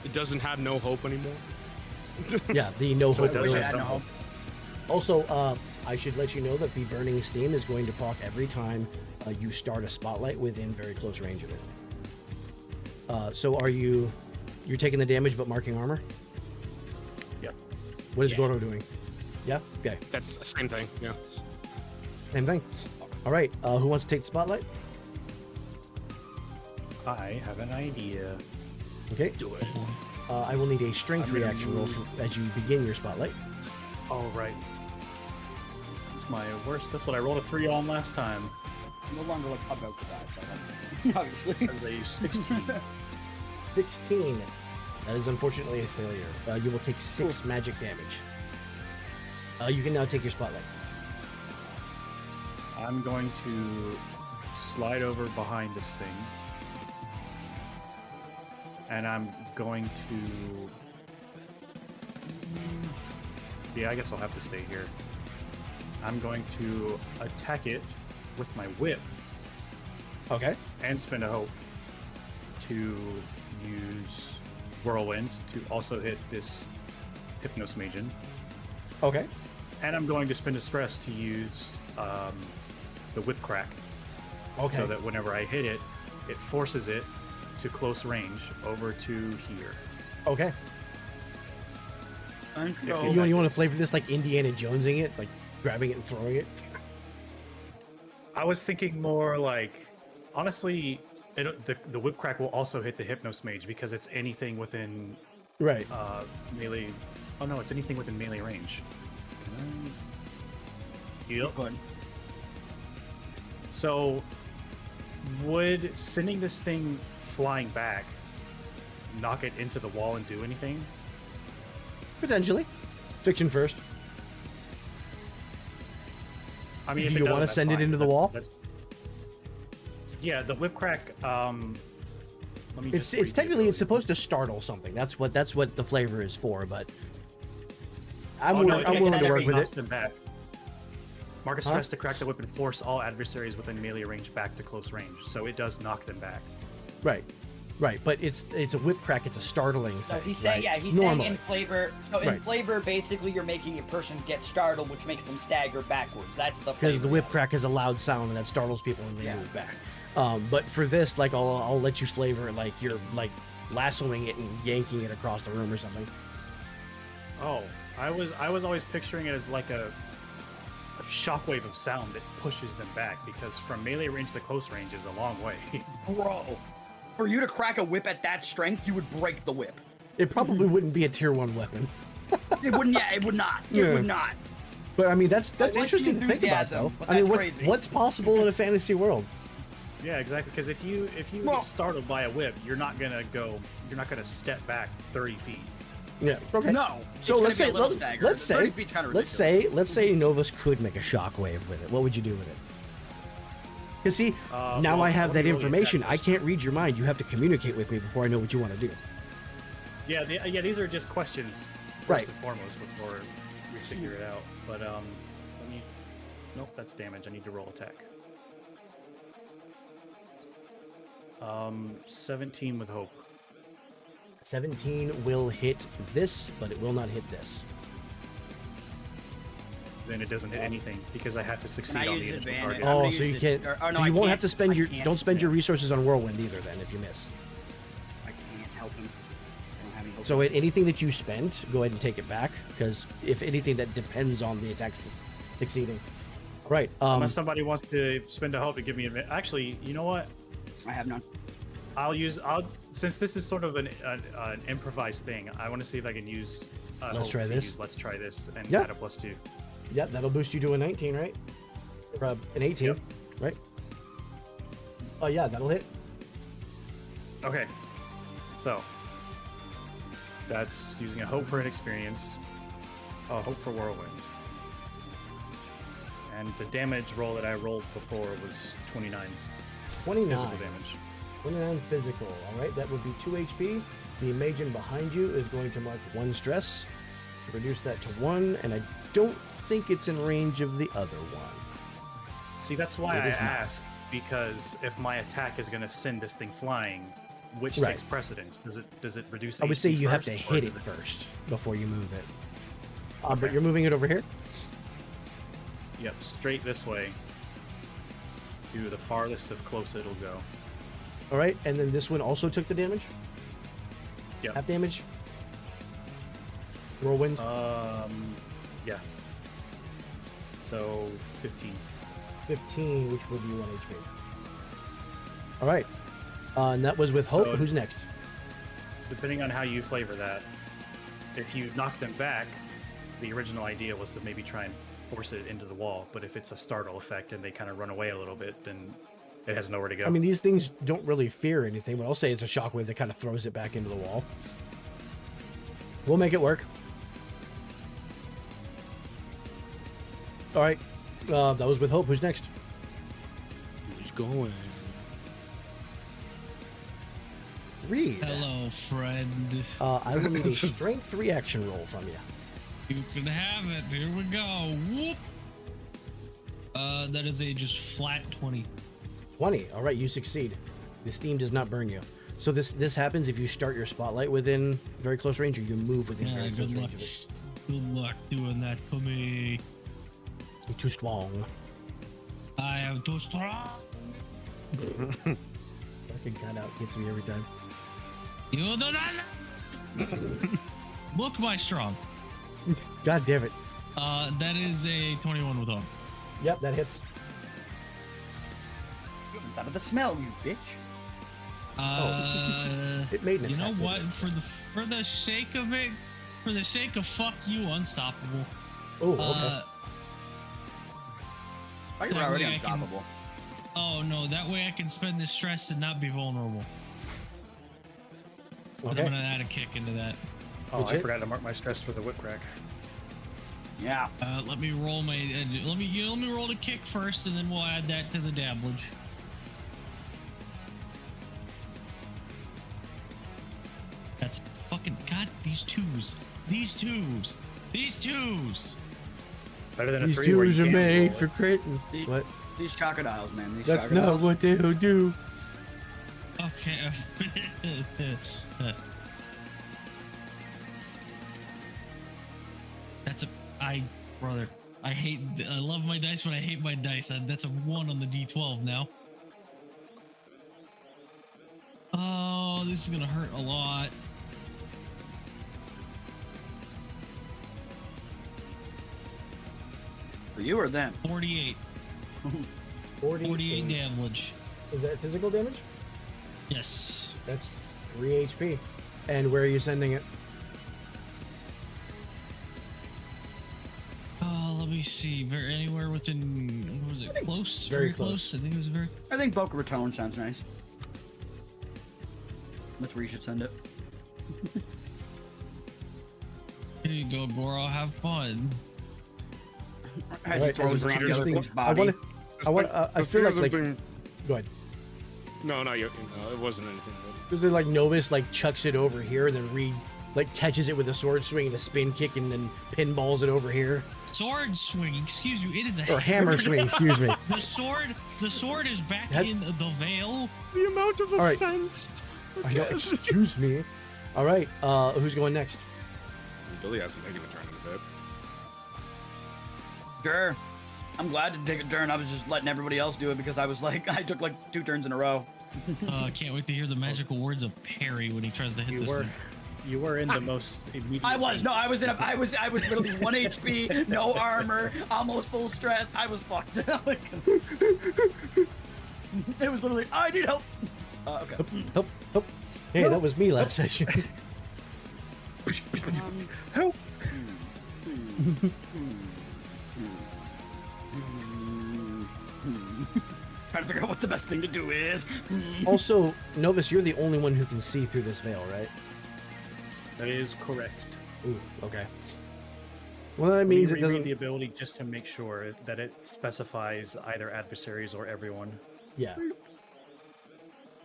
It doesn't have no hope anymore. Yeah, the no So hope it does ability. have some hope. Also, I should let you know that the burning steam is going to proc every time you start a spotlight within very close range of it. So you're taking the damage but marking armor? Yep. What is Yeah. Gordo doing? Yeah? Okay. That's the same thing. Yeah. Same thing. All right. Who wants to take the spotlight? I have an idea. Okay. Do it. I will need a strength I'm gonna reaction roll as you begin your spotlight. Oh right. That's my worst. That's what I rolled a 3 on last time. I'm no longer like about to die, so obviously. That was a 16. 16. That is unfortunately a failure. You will take 6 magic damage. You can now take your spotlight. I'm going to slide over behind this thing. And I'm going to... Yeah, I guess I'll have to stay here. I'm going to attack it with my whip Okay. and spend a hope to use whirlwinds to also hit this Hypnos Magen. Okay. And I'm going to spend a stress to use the whip crack. Okay. So that whenever I hit it, it forces it to close range over to here. Okay. If You want to flavor this like Indiana Jonesing it, like grabbing it and throwing it? I was thinking more like, honestly, the whip crack will also hit the Hypnos Mage because it's anything within Right. melee. Oh no, it's anything within melee range. Can I... Yep. Good. So, would sending this thing flying back knock it into the wall and do anything? Potentially. Fiction first. I mean, if Do it you doesn't, want to that's send it fine, into but the wall? Yeah, the whip crack. Let me. It's just read the technically ability. it's supposed to startle something. That's what the flavor is for. But I'm Oh, no, willing to it work with knocks it. them back. Mark a Huh? stress to crack the whip and force all adversaries within melee range back to close range. So it does knock them back. Right. Right. But it's a whip crack. It's a startling So thing. he's saying, right? yeah, he's Normally. saying in flavor. So in Right. flavor, basically, you're making a person get startled, which makes them stagger backwards. That's the Because flavor. the whip crack is a loud sound and that startles people and they Yeah. move back. But for this, like I'll let you flavor it like you're like lassoing it and yanking it across the room or something. Oh, I was always picturing it as like a shockwave of sound that pushes them back because from melee range to close range is a long way. Bro, for you to crack a whip at that strength, you would break the whip. It probably wouldn't be a tier 1 weapon. It wouldn't. Yeah, it would not. It Yeah. would not. But I mean that's like the interesting to think about enthusiasm, though. but I mean that's crazy. what's possible in a fantasy world? Yeah, exactly. Because if you Well- get startled by a whip, you're not gonna step back 30 feet. Yeah. Okay. No. So let's say let's say 30 feet's kind of let's say Novus could make a shockwave with it. What would you do with it? Because see, now well, I have let that me roll the information. attack I first. can't read your mind. You have to communicate with me before I know what you want to do. Yeah, these are just questions first Right. and foremost before we figure it out. But let me. Nope, that's damage. I need to roll attack. 17 with hope. 17 will hit this, but it will not hit this. Then it doesn't hit anything because I have to succeed I on the use initial advantage? target. I'm Oh, gonna so you use can't. it- or no, so I you won't have can't- to spend I your. can't. Don't spend your resources on whirlwind either. Then, if you miss. I can't help him. I don't have any hope. So anything that you spend, go ahead and take it back, because if anything that depends on the attack succeeding. Right. Unless somebody wants to spend a hope to give me actually, you know what? I have none. Since this is sort of an improvised thing, I want to see if I can use. Let's try this. Let's try this and Yeah. add a +2. Yeah, that'll boost you to a 19, right? Or an 18, Yep. right? Oh yeah, that'll hit. Okay. So that's using a hope for an experience. Hope for whirlwind. And the damage roll that I rolled before was 29. 29. Physical damage. 29 physical. All right, that would be 2 HP. The Magian behind you is going to mark 1 stress. Reduce that to 1, and I don't think it's in range of the other one. See, that's why It I is not. ask, because if my attack is going to send this thing flying, which Right. takes precedence? Does it reduce? I would say HP you have to first, or hit it does first before you move it. But Okay. you're moving it over here? Yep, straight this way. To the farthest of close it'll go. All right, and then this one also took the damage? Yep. Half damage? Whirlwind? Yeah. So 15. 15, which will be 1 HP. All right. And that was with Hope. So- Who's next? Depending on how you flavor that, if you knock them back, the original idea was to maybe try and force it into the wall. But if it's a startle effect and they kind of run away a little bit, then it has nowhere to go. I mean, these things don't really fear anything, but I'll say it's a shockwave that kind of throws it back into the wall. We'll make it work. All right. That was with Hope. Who's next? Who's going? Reed. Hello, friend. I will need a strength reaction roll from you. You can have it. Here we go. Whoop. That is a just flat 20. 20. All right, you succeed. The steam does not burn you. So this happens if you start your spotlight within very close range, or you move within Yeah, very close good luck. range of it. Good luck doing that to me. You're too strong. I am too strong. Fucking kind out gets me every time. You do not. Look, my strong. God damn it. That is a 21 with hope. Yep, that hits. Out of the smell, you bitch. It made an You know attack, what? didn't For the sake of it, for the sake of fuck you, unstoppable. it? Oh, okay. Oh, you're That already way I can- unstoppable. Oh no, that way I can spend this stress and not be vulnerable. I'm Okay. gonna add a kick into that. Oh, I Legit? forgot to mark my stress for the whip crack. Yeah. Let me roll my. Let me roll the kick first, and then we'll add that to the dabblage. That's fucking god. These twos. Better than a These 3 where twos you are can't made roll for it. critting. The- What? These crocodiles, man. These That's crocodiles. not what they'll do. Okay. Brother. I love my dice, but I hate my dice. That's a 1 on the D12 now. Oh, this is gonna hurt a lot. For you or them? 48. 48 damage. Is that physical damage? Yes. That's 3 HP. And where are you sending it? Let me see. Anywhere within. What was it? Close. very Very close. I think it was very. I think Boca Raton sounds nice. That's where you should send it. Here you go, Goro. Have fun. As he Right, throws as it you on bring the this other thing- thing's I body. want to. I feel like Something- go ahead. No, it wasn't anything. Because like Novus like chucks it over here, and then Reed like catches it with a sword swing and a spin kick, and then pinballs it over here. Sword swing. Excuse you. It is a Or hammer swing, excuse me. The sword is back That's- in the veil. The amount of right. offense. I know, excuse me. All right, who's going next? Billy has to take a turn in a bit. Sure. I'm glad to take a turn. I was just letting everybody else do it because I was like, I took like 2 turns in a row. Can't wait to hear the magical words of parry when he tries to hit this thing. You were in the most immediate. I was I was literally 1 HP, no armor, almost full stress. I was fucked. It was literally, I need help. Okay. Help. Hey, that was me last session. Help. trying to figure out what the best thing to do is. Also, Novus, you're the only one who can see through this veil, right? That is correct. Ooh, okay. Well, that means it doesn't. The ability just to make sure that it specifies either adversaries or everyone. Yeah.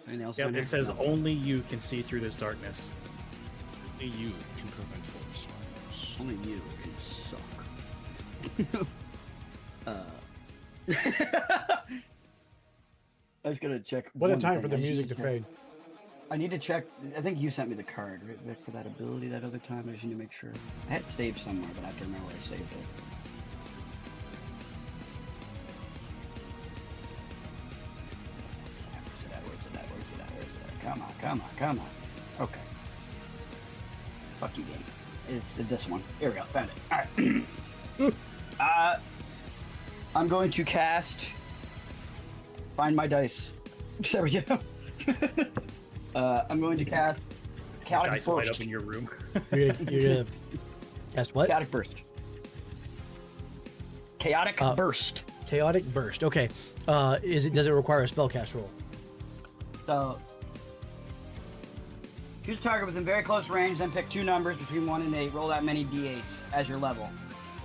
Anything else? Yep, in it there? says No. only you can see through this darkness. Only you can prevent force. Only you can suck. I was gonna check. What a one time thing. for the I music should to check- fade. I need to check. I think you sent me the card, right, Vic, for that ability that other time. I just need to make sure. I had it saved somewhere, but I have to remember where I saved it. Where's it at? Where's it at? Where's it at? Where's it at? Come on, come on, come on. Okay. Fuck you, game. It's this one. Here we go. Found it. All right. I'm going to cast. Find my dice. There we go. I'm going to cast Chaotic Dice light up Burst. in your room. You're gonna cast what? Chaotic Burst. Chaotic Burst. Chaotic Burst. Okay. Does it require a spellcast roll? So, choose a target within very close range, then pick 2 numbers between 1 and 8. Roll that many d8s as your level.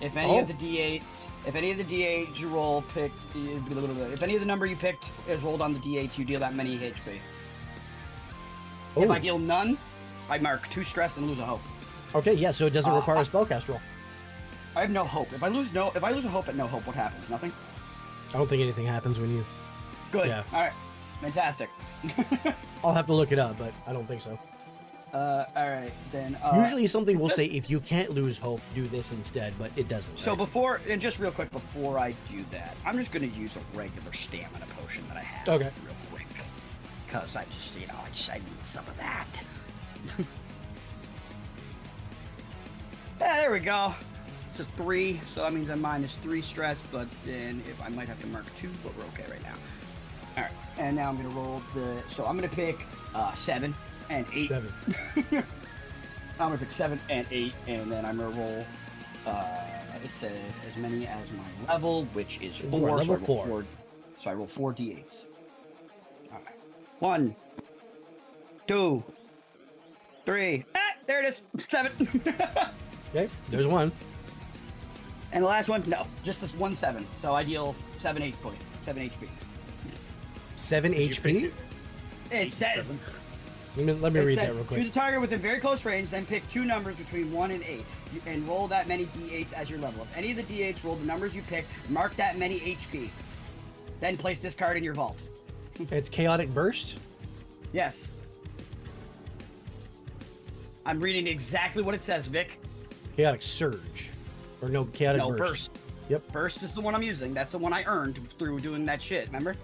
If any of the d8s you roll picked, if any of the number you picked is rolled on the d8s, you deal that many HP. If I deal none, I mark 2 stress and lose a hope. Okay, yeah, so it doesn't require a spellcast roll. I have no hope. If I lose a hope at no hope, what happens? Nothing. I don't think anything happens when you. Good. Yeah. All right. Fantastic. I'll have to look it up, but I don't think so. All right then. Usually something will just- say if you can't lose hope, do this instead, but it doesn't. So right? before, and just real quick before I do that, I'm just gonna use a regular stamina potion that I have. Okay. Real quick, because I just, I need some of that. Yeah, there we go. It's a 3, so that means I'm minus 3 stress, but then if I might have to mark 2, but we're okay right now. All right, and now I'm gonna roll so I'm gonna pick 7 and 8. 7. I'm gonna pick 7 and 8, and then I'm gonna roll. It's as many as my level, which is 4. Ooh, So I level roll 4. So I roll 4 d8s. All right. 1, 2, 3. There it is. 7. Okay, there's one. And the last one, no, just this 1 7. So I deal 7 HP. 7 HP? It says. Let me It read said, that real quick. Choose a target within very close range, then pick 2 numbers between 1 and 8, and roll that many d8s as your level. If any of the d8s roll the numbers you pick, mark that many HP. Then place this card in your vault. It's Chaotic Burst? Yes. I'm reading exactly what it says, Vic. Chaotic Surge. Or no, Chaotic No, Burst. Burst. Yep. Burst is the one I'm using. That's the one I earned through doing that shit, remember?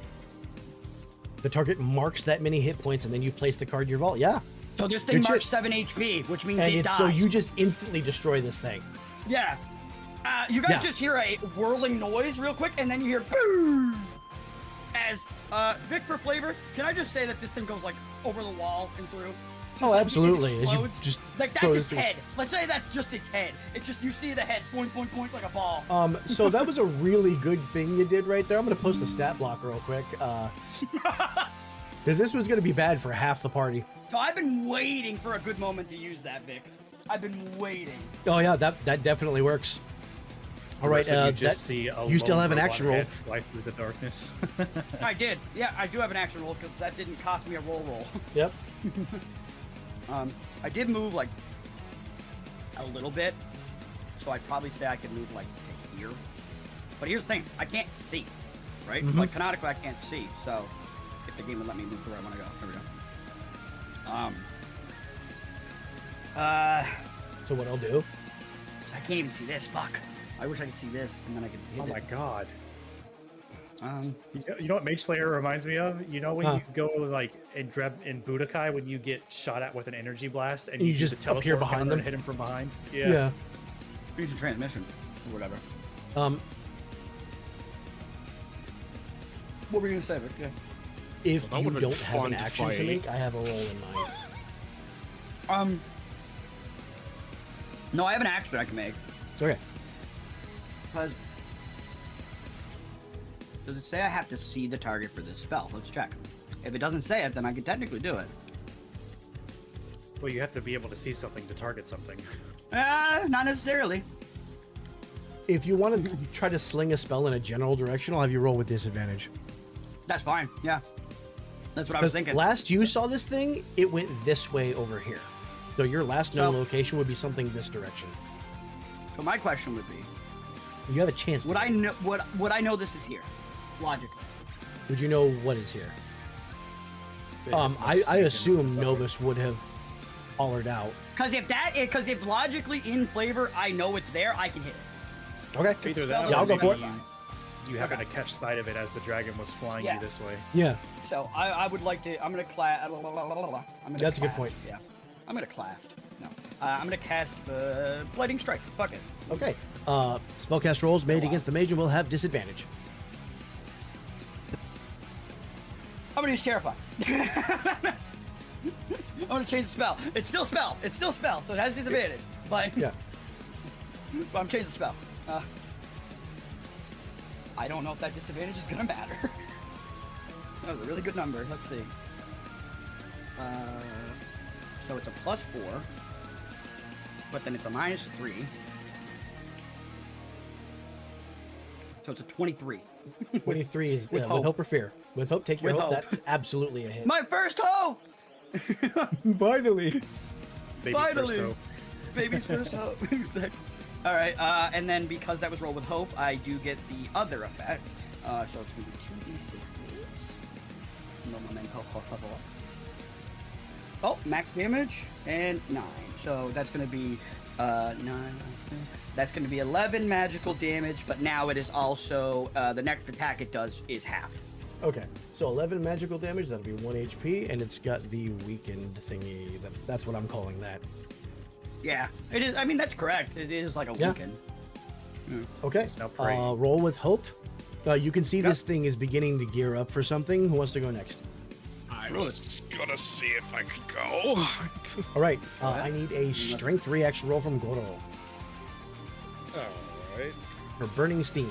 The target marks that many hit points and then you place the card in your vault. Yeah. So this thing Good marks shit. 7 HP, which means And it it's dies. so you just instantly destroy this thing. Yeah. You guys Yeah. just hear a whirling noise real quick, and then you hear boom. As Vic for flavor, can I just say that this thing goes like over the wall and through? Just Oh, like, absolutely. It As you explodes. just Like throw that's this its thing- head. Let's say that's just its head. It's just you see the head point like a ball. So that was a really good thing you did right there. I'm going to post a stat block real quick. Because this was going to be bad for half the party. So I've been waiting for a good moment to use that, Vic. I've been waiting. Oh, yeah, that definitely works. All right, So you that, just see a you still lone have an robot action roll. head fly through the darkness. I did. Yeah, I do have an action roll because that didn't cost me a roll. Yep. I did move like a little bit, so I'd probably say I could move like to here. But here's the thing, I can't see, right? Mhm. Like canonically, I can't see. So if the game would let me move to where I want to go, there we go. So what I'll do. So I can't even see this. Fuck. I wish I could see this, and then I could hit Oh my it. god. You You know what Mage Slayer reminds me of? You know when Huh. you go like in Budokai when you get shot at with an energy blast and You you do just the teleport appear behind counter them? and hit him from behind? Yeah. use a transmission or whatever. What were you gonna say, Vic? Yeah. If Well, that you would've don't been have an fun to action to fight. make, I have a roll in mind. No, I have an action I can make. It's okay. Because Does it say I have to see the target for this spell? Let's check. If it doesn't say it, then I can technically do it. Well, you have to be able to see something to target something. Not necessarily. If you want to try to sling a spell in a general direction, I'll have you roll with disadvantage. That's fine. Yeah. That's what I was thinking. Last you saw this thing, it went this way over here. So your last known So- location would be something this direction. So my question would be, You have a chance. would to I know would I know this is here? Logically. Would you know what is here? I assume Novus would have hollered out. Because if logically in flavor I know it's there, I can hit it. Okay. Either Spell that, Yeah, I'll or go for maybe it. you happen to catch sight of it as the dragon was flying Yeah. you this way. Yeah. So I would like to. I'm gonna class. That's a good point. Yeah. I'm gonna clast. No. I'm gonna cast Blighting Strike. Fuck it. Okay. Spellcast rolls made against the mage will have disadvantage. I'm gonna use Terrify. I'm gonna change the spell. It's still spell. It's still spell. So it has disadvantage. But Yeah. I'm changing the spell. I don't know if that disadvantage is gonna matter. That was a really good number. Let's see. So it's a +4, but then it's a -3. So it's a 23. 23 is With with hope. hope or fear. With hope, take your With hope. hope. That's absolutely a hit. My first hope! Finally. Baby's Finally! first hope. Baby's first hope. Exactly. All right, and then because that was rolled with hope, I do get the other effect. So it's going to be 2d6s. No memento. Oh, max damage and 9. So that's going to be 9. That's going to be 11 magical damage, but now it is also the next attack it does is half. Okay. So 11 magical damage. That'll be 1 HP, and it's got the weakened thingy. That's what I'm calling that. Yeah, it is. I mean, that's correct. It is like a Yeah. weaken. Okay. Now pray. Roll with hope. You can see this thing is beginning to gear up for something. Who wants to go next? I was gonna see if I could go. All right. I need a strength reaction roll from Goro Alright. for Burning Steam.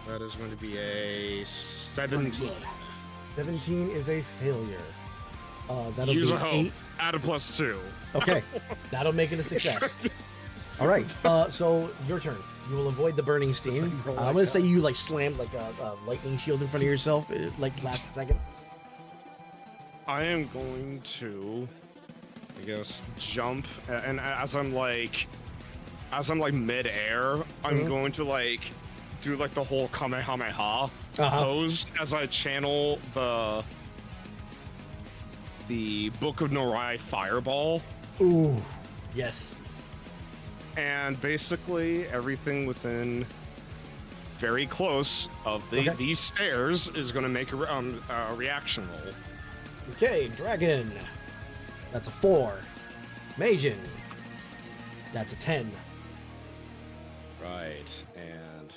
That is going to be a 17. 17 is a failure. That'll Use be a hope. 8. Add a +2. Okay. That'll make it a success. All right. So your turn. You will avoid the burning steam. I'm gonna say you like slammed like a lightning shield in front of yourself, like last second. I am going to, I guess, jump, and as I'm like mid-air, I'm going to like do like the whole Kamehameha pose as I channel the Book of Norai Fireball. Ooh, yes. And basically everything within very close of these stairs is going to make a reaction roll. Okay, dragon. That's a 4. Magen. That's a 10. Right, and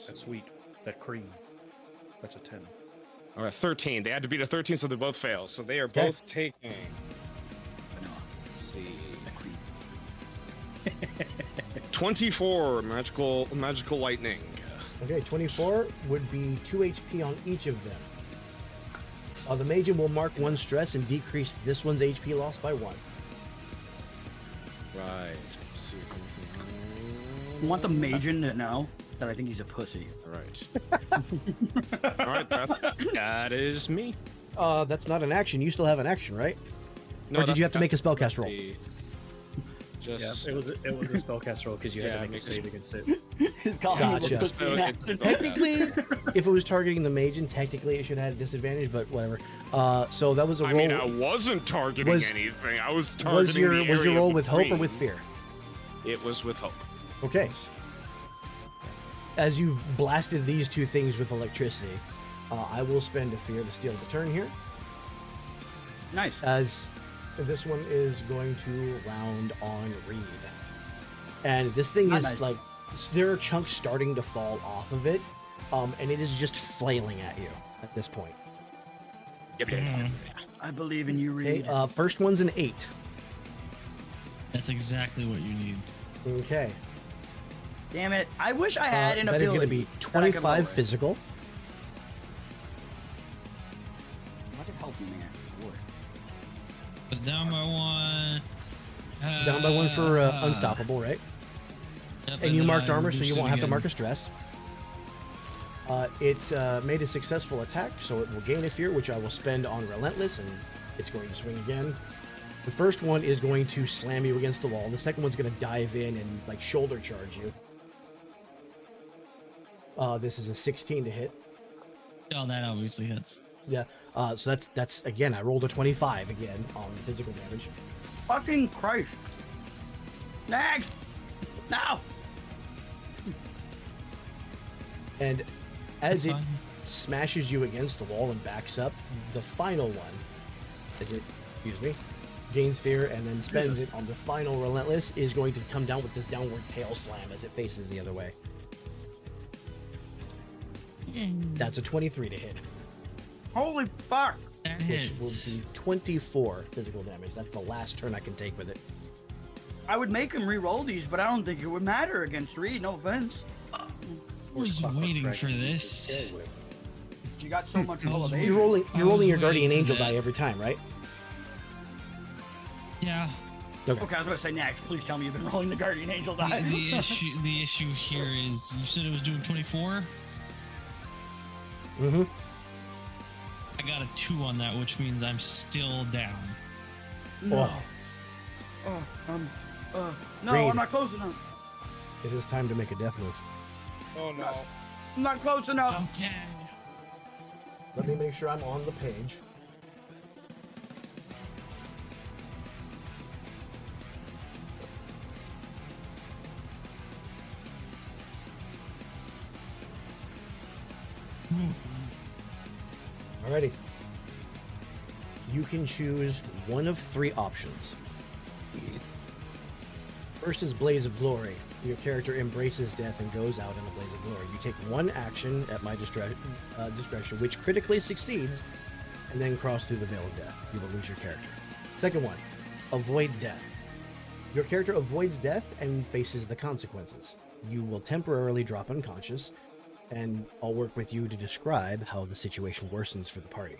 That sweet. That cream. That's a 10. all right, 13. They had to beat a 13, so they both fail. So they are Okay. both taking. Let's see. 24 magical lightning. Okay, 24 would be 2 HP on each of them. The Magen will mark 1 stress and decrease this one's HP loss by 1. Right. You want the Magen to know that I think he's a pussy. All right. All right, that is me. That's not an action. You still have an action, right? No, Or did you have to make a spellcast roll? Yeah, Just it was a spellcast roll because you had to make a save against it. His calling him a Gotcha. pussy in action. Technically, if it was targeting the Magen, technically it should have had a disadvantage, but whatever. So that was a I roll. mean, I wasn't targeting Was- anything. I was targeting was your the area roll with hope or between. with fear? It was with hope. Okay. As you've blasted these two things with electricity, I will spend a fear to steal the turn here. Nice. As this one is going to round on Reed. And this thing is Nice. like, there are chunks starting to fall off of it, and it is just flailing at you at this point. I believe in you, Okay, Reed. first one's an 8. That's exactly what you need. Okay. Damn it. I wish I had an that ability. is going to be that I could 25 lower it. physical, down by one. Down by one for unstoppable, right? Yep, And you then marked I armor, so you boosted won't have to again. mark a stress. It made a successful attack, so it will gain a fear, which I will spend on Relentless, and it's going to swing again. The first one is going to slam you against the wall. The second one's going to dive in and like shoulder charge you. This is a 16 to hit. Oh, that obviously hits. Yeah. So that's again. I rolled a 25 again on physical damage. Fucking Christ. Next. Now. And as That's it fine. smashes you against the wall and backs up, the final one, as it, gains fear and then spends it on the final Relentless, is going to come down with this downward tail slam as it faces the other way. That's a 23 to hit, Holy fuck. That which hits. will be 24 physical damage. That's the last turn I can take with it. I would make him re-roll these, but I don't think it would matter against Reed. No offense. I was waiting for this. You got so much I was elevation. You're rolling I your was guardian waiting for angel that. die every time, right? Yeah. Okay. Okay, I was gonna say next. Please tell me you've been rolling the guardian angel die. The issue here is you said it was doing 24. Mm-hmm. I got a 2 on that, which means I'm still down. No. Oh, No, Reed. I'm not close enough. it is time to make a death move. Oh no. I'm not close enough. Okay. Let me make sure I'm on the page. Alrighty. You can choose one of 3 options. First is Blaze of Glory. Your character embraces death and goes out in a blaze of glory. You take 1 action at my discretion, which critically succeeds, and then cross through the veil of death. You will lose your character. Second one, Avoid Death. Your character avoids death and faces the consequences. You will temporarily drop unconscious, and I'll work with you to describe how the situation worsens for the party.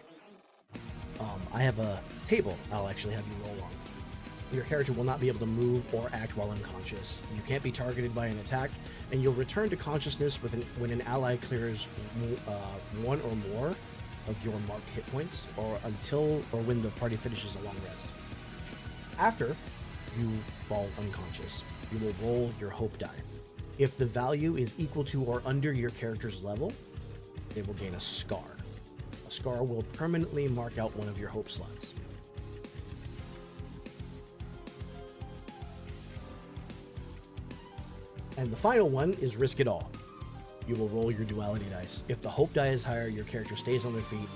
I have a table I'll actually have you roll on. Your character will not be able to move or act while unconscious. You can't be targeted by an attack, and you'll return to consciousness when an ally clears 1 or more of your marked hit points, or when the party finishes a long rest. After you fall unconscious, you will roll your hope die. If the value is equal to or under your character's level, they will gain a scar. A scar will permanently mark out one of your hope slots. And the final one is Risk It All. You will roll your duality dice. If the hope die is higher, your character stays on their feet,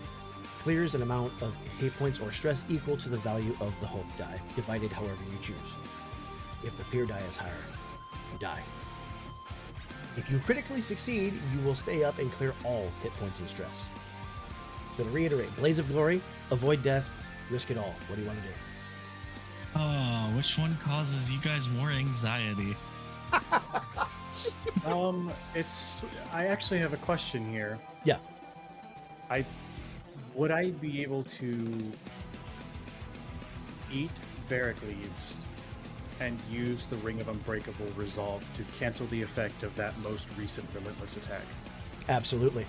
clears an amount of hit points or stress equal to the value of the hope die, divided however you choose. If the fear die is higher, you die. If you critically succeed, you will stay up and clear all hit points and stress. So to reiterate, Blaze of Glory, Avoid Death, Risk It All. What do you want to do? Oh, which one causes you guys more anxiety? I actually have a question here. Yeah. Would I be able to eat Varric leaves and use the Ring of Unbreakable Resolve to cancel the effect of that most recent Relentless attack? Absolutely.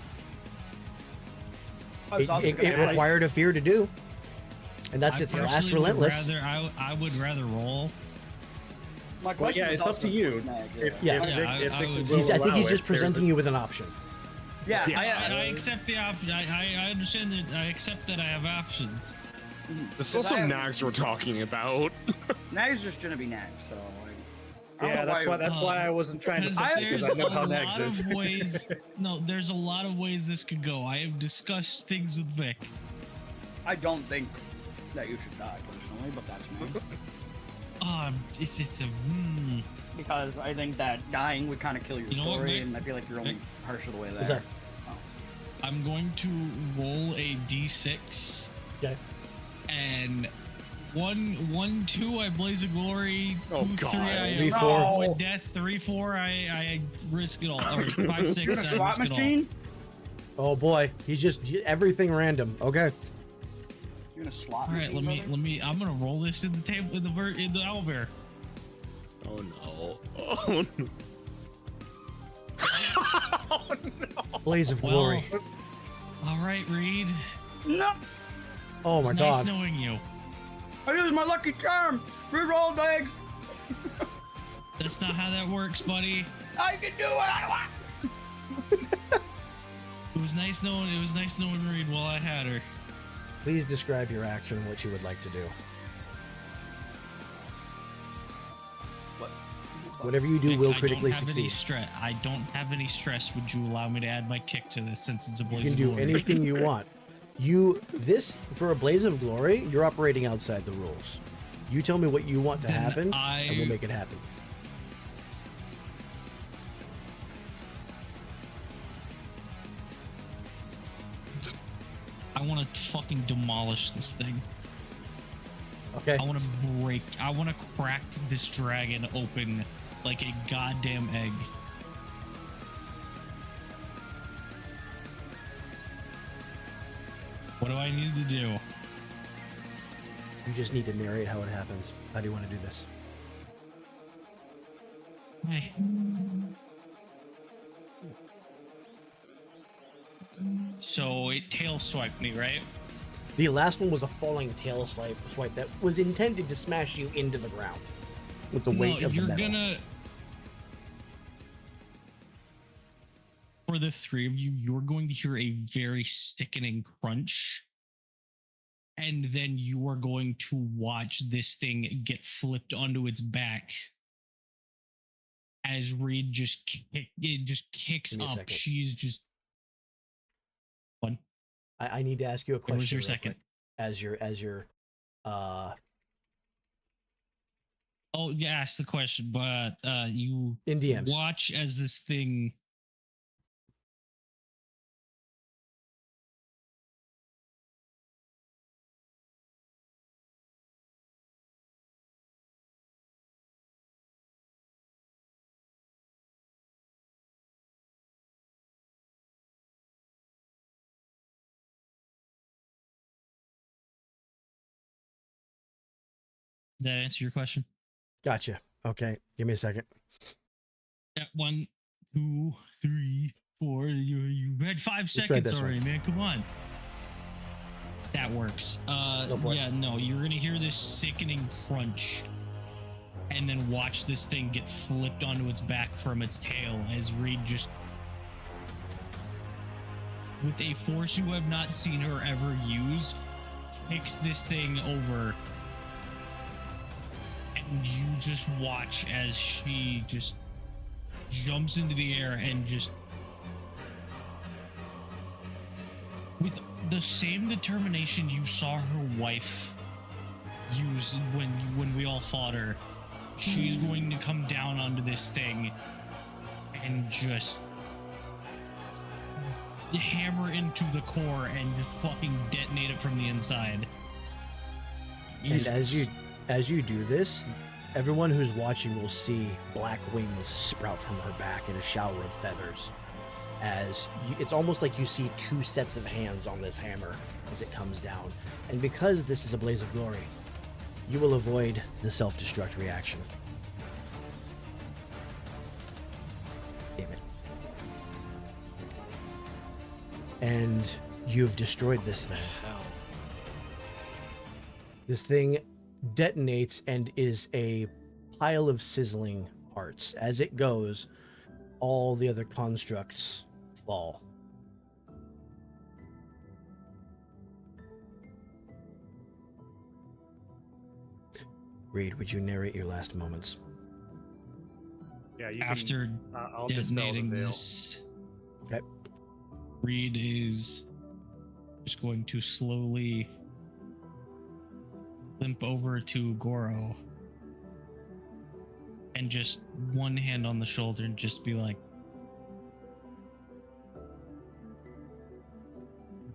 I was also It gonna ask- required a fear to do. And that's I its last personally would Relentless. I would rather roll. My Well, question yeah, was it's up also to you. with Mag, If, Yeah. if, Yeah, Vic- I- if I Vic would- will I think allow he's it, just there's presenting a- you with an option. Yeah, Yeah. I accept the option. I understand that. I accept that I have options. This is Because also I have- nags we're talking about. Nag's just gonna be Nag, so. I don't Yeah, know that's why I wasn't trying to Because push it, because there's I know a how lot nags is. of ways. No, there's a lot of ways this could go. I have discussed things with Vic. I don't think that you should die personally, but that's me. It's a. Because I think that dying would kind of kill your You know what, story, Vic? and I feel like you're only partial way there. Is that I'm going to roll a d6, okay? and 1, 2, I blaze a glory. Oh, 2, 3, God. I 3, 4. avoid death. 3, 4, I risk it all. Or 5, 6, You're I a risk slot it all. machine? Oh boy, everything random. Okay. You're gonna slot. All right, let me. I'm gonna roll this in the table in the owlbear. Oh no. Oh no. Oh no. Blaze of glory. All right, Reed. No, Oh my It's god. nice knowing you. I used my lucky charm. Reroll eggs. That's not how that works, buddy. I can do what I want. It was nice knowing Reed while I had her. Please describe your action and what you would like to do. What? Whatever you do Vic, will critically I don't have any succeed. I don't have any stress. Would you allow me to add my kick to this since it's a You blaze can of do glory? anything you want. For a blaze of glory, you're operating outside the rules. You tell me what you want to Then happen, and we'll make it happen. I want to fucking demolish this thing. Okay. I want to crack this dragon open like a goddamn egg. What do I need to do? You just need to narrate how it happens. How do you want to do this? Hey. So it tail swiped me, right? The last one was a falling tail swipe that was intended to smash you into the ground with the weight of the metal. For the three of you, you're going to hear a very sickening crunch. And then you are going to watch this thing get flipped onto its back. As Reed just kicks Give me a up. second. She's just one. I need to ask you a question. Where's your real second? quick. As your Oh, yeah, ask the question, but you in DMs. watch as this thing. Did that answer your question? Gotcha. Okay, give me a second. Yeah, 1, 2, 3, 4. You had 5 try seconds this already, one. man. Come on. That works. Go for it. Yeah, no, you're gonna hear this sickening crunch, and then watch this thing get flipped onto its back from its tail as Reed just, with a force you have not seen her ever use, kicks this thing over. And you just watch as she just jumps into the air and just, with the same determination you saw her wife use when we all fought her, she's going to come down onto this thing and just hammer into the core and just fucking detonate it from the inside. And as you do this, everyone who's watching will see black wings sprout from her back in a shower of feathers. It's almost like you see 2 sets of hands on this hammer as it comes down. And because this is a blaze of glory, you will avoid the self-destruct reaction. Damn it. And you've destroyed this thing. This thing detonates and is a pile of sizzling parts. As it goes, all the other constructs fall. Reed, would you narrate your last moments? Yeah, you After can. I'll dispel the detonating veil. this, Okay. Reed is just going to slowly limp over to Goro and just one hand on the shoulder and just be like,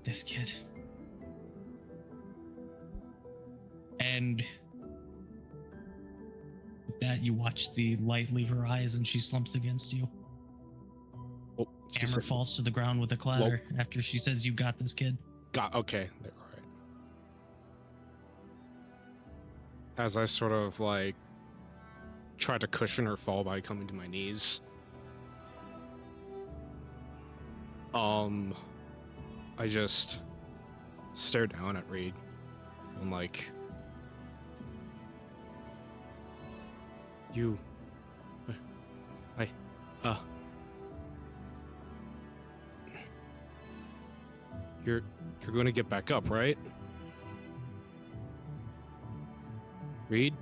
this kid. And with that, you watch the light leave her eyes and she slumps against you. Oh, she Hammer said- falls to the ground with a clatter after she says, you got this, kid. Okay. All right. as I sort of like try to cushion her fall by coming to my knees. I just stare down at Reed and like, you, you're going to get back up, right? Reed?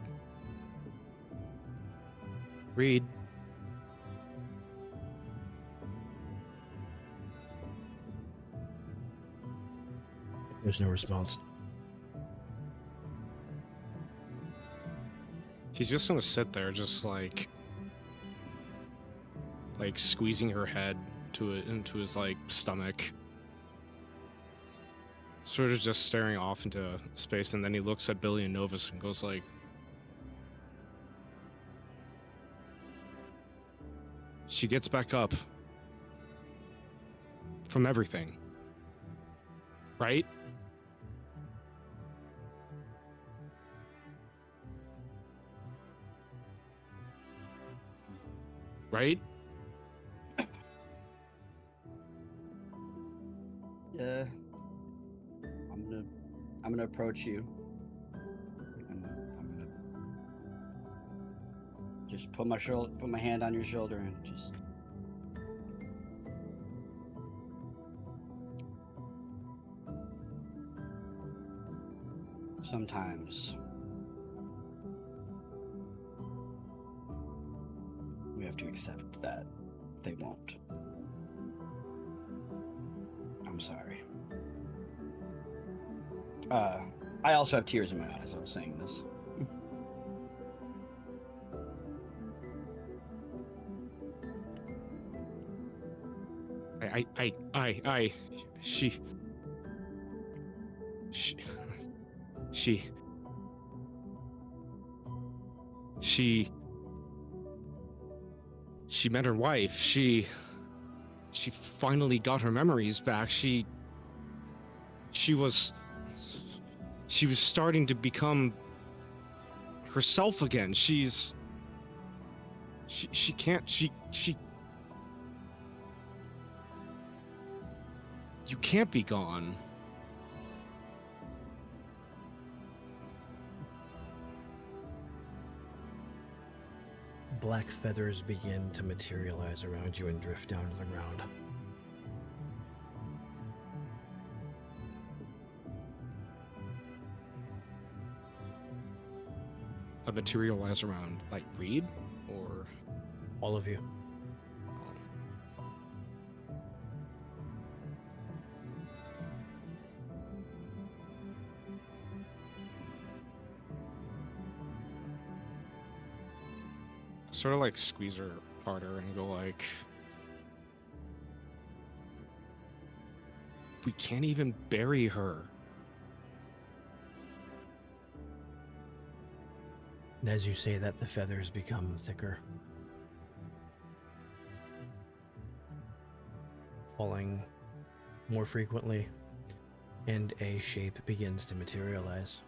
Reed? There's no response. He's just gonna sit there, just like squeezing her head into his like stomach, sort of just staring off into space. And then he looks at Billy and Novus and goes like, "She gets back up from everything, right?" Right? Yeah. I'm gonna approach you. I'm gonna just put my hand on your shoulder and just sometimes we have to accept that they won't. I'm sorry. I also have tears in my eyes. I was saying this. She met her wife. She finally got her memories back. She was starting to become herself again. She you can't be gone. Black feathers begin to materialize around you and drift down to the ground. A materialize around like Reed or All of you. sort of like squeeze her harder and go like, we can't even bury her. And as you say that, the feathers become thicker, falling more frequently, and a shape begins to materialize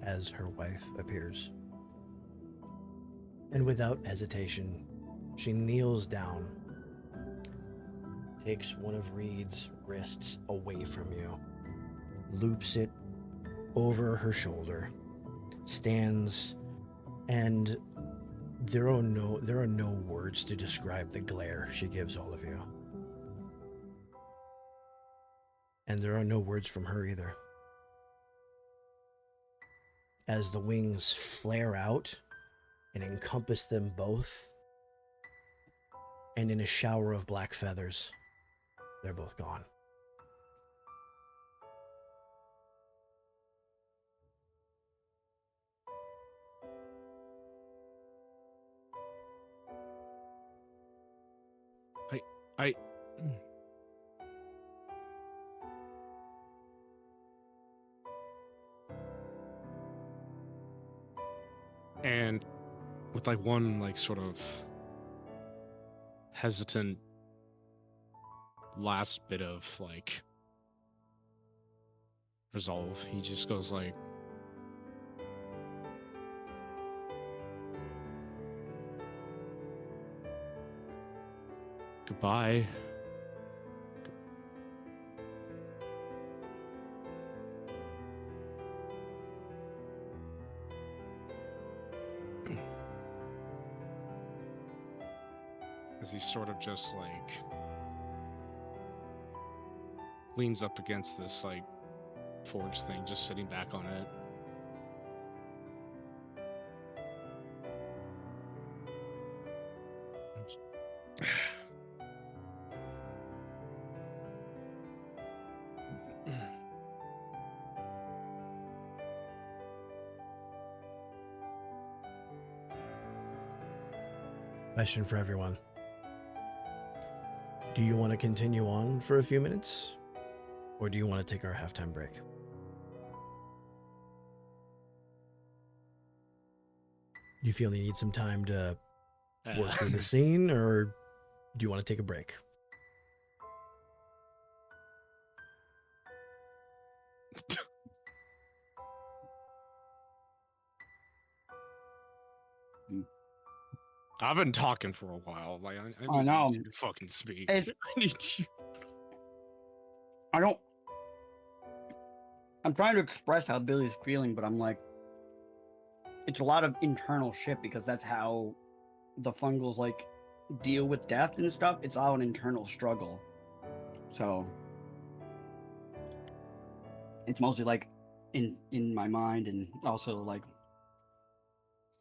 as her wife appears. And without hesitation, she kneels down, takes one of Reed's wrists away from you, loops it over her shoulder, stands, and there are no words to describe the glare she gives all of you. And there are no words from her either. As the wings flare out and encompass them both, and in a shower of black feathers, they're both gone. I and with like one like sort of hesitant last bit of like resolve. He just goes like, goodbye. As he sort of just like leans up against this like forge thing, just sitting back on it. Question for everyone. Do you want to continue on for a few minutes? Or do you want to take our halftime break? You feel you need some time to work through the scene, or do you want to take a break? I've been talking for a while. Like I I need know. you to fucking speak. It's- I need you. I don't. I'm trying to express how Billy's feeling, but I'm like, it's a lot of internal shit because that's how the fungals like deal with death and stuff. It's all an internal struggle. So it's mostly like in my mind and also like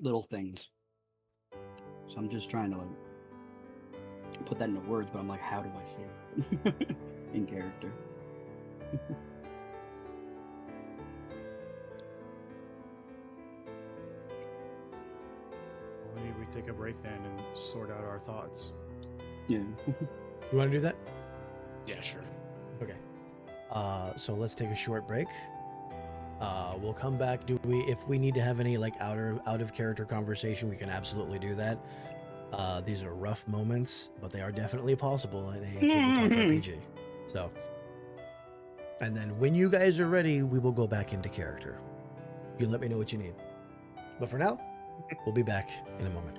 little things. So I'm just trying to like put that into words, but I'm like, how do I say it in character? Well, maybe we take a break then and sort out our thoughts. Yeah. You want to do that? Yeah, sure. Okay. So let's take a short break. We'll come back. If we need to have any like out of character conversation, we can absolutely do that. These are rough moments, but they are definitely possible in a tabletop RPG. So, and then when you guys are ready, we will go back into character. You can let me know what you need. But for now, we'll be back in a moment.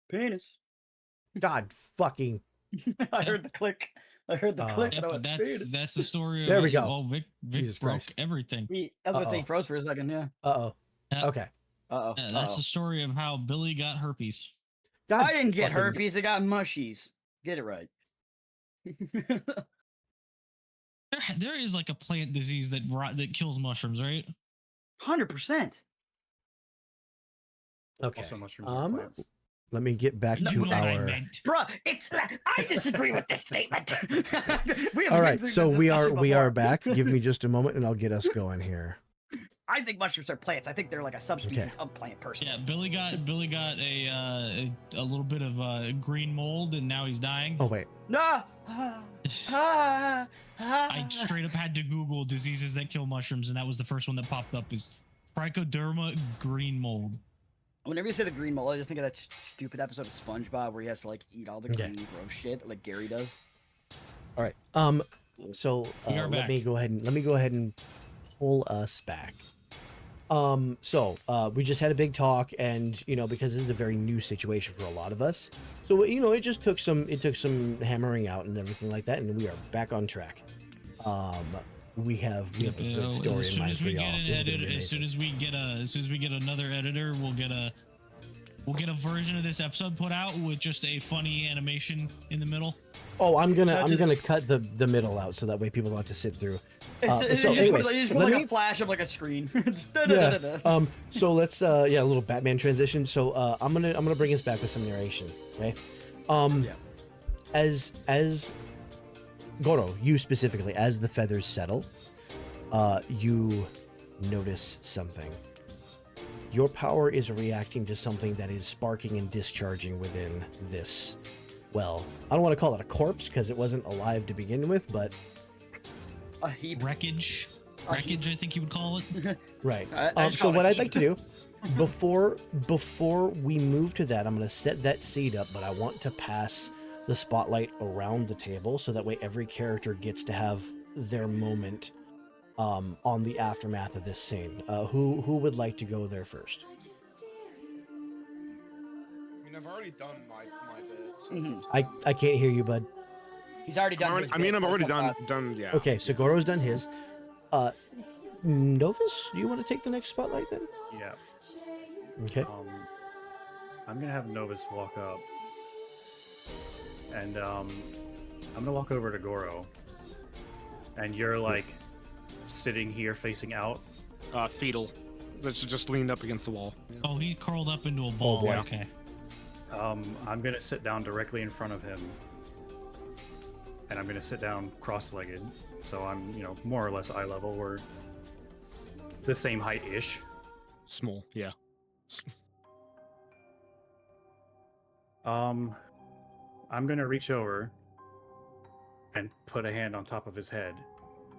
Penis. God fucking. I heard the click. I heard the click. Yeah, and I but went, that's "Penis." that's the story of There we how go. Oh, Vic Jesus broke Christ. everything. I was gonna say he Uh-oh. froze for a second. Yeah. Uh-oh. Yeah. Okay. Uh-oh. That's the story of how Billy got herpes. God I didn't get fucking- herpes. I got mushies. Get it right. There is like a plant disease that kills mushrooms, right? 100%. Okay. Also, mushrooms are plants. Let me get back You to know what I our. meant. Bruh, I disagree with this statement. We have All been right, through so this we discussion are before. back. Give me just a moment, and I'll get us going here. I think mushrooms are plants. I think they're like a subspecies Okay. of plant person. Yeah, Billy got a little bit of green mold, and now he's dying. Oh wait, No. I straight up had to Google diseases that kill mushrooms, and that was the first one that popped up is trichoderma green mold. Whenever you say the green mold, I just think of that stupid episode of SpongeBob where he has to like eat all the Okay. green gross shit like Gary does. all right. So We are let me back. go ahead and pull us back. We just had a big talk, and because this is a very new situation for a lot of us, so it took some hammering out and everything like that, and we are back on track. We have a good story as in soon mind as for we y'all. get an This is gonna editor, be as soon amazing. as we get another editor, we'll get a version of this episode put out with just a funny animation in the middle. Oh, I'm gonna just- cut the middle out so that way people don't have to sit through. It's So you anyways, just put let like me- a flash of like a screen. Yeah. So let's a little Batman transition. So I'm gonna bring us back with some narration. Okay. Yeah. As Goro, you specifically, as the feathers settle, you notice something. your power is reacting to something that is sparking and discharging within this. Well, I don't want to call it a corpse because it wasn't alive to begin with, but A heap. Wreckage. A Wreckage, I think you would call it. right. I just So call it what a I'd like to heap. do before we move to that, I'm going to set that seed up, but I want to pass the spotlight around the table so that way every character gets to have their moment on the aftermath of this scene. Who would like to go there first? I mean, I've already done my bit. So Mhm. I can't hear you, bud. He's already done. his I mean, bit, I've so already it's up to done. us. Yeah. Okay, so Goro's done his. Novus, do you want to take the next spotlight then? Yeah. Okay. I'm gonna have Novus walk up, and I'm gonna walk over to Goro, and you're like sitting here facing out. Fetal. That's just leaned up against the wall. Oh, he curled up into a ball. boy. Okay. I'm gonna sit down directly in front of him, and I'm gonna sit down cross-legged, so I'm more or less eye level. We're the same height-ish. Small. Yeah. I'm gonna reach over and put a hand on top of his head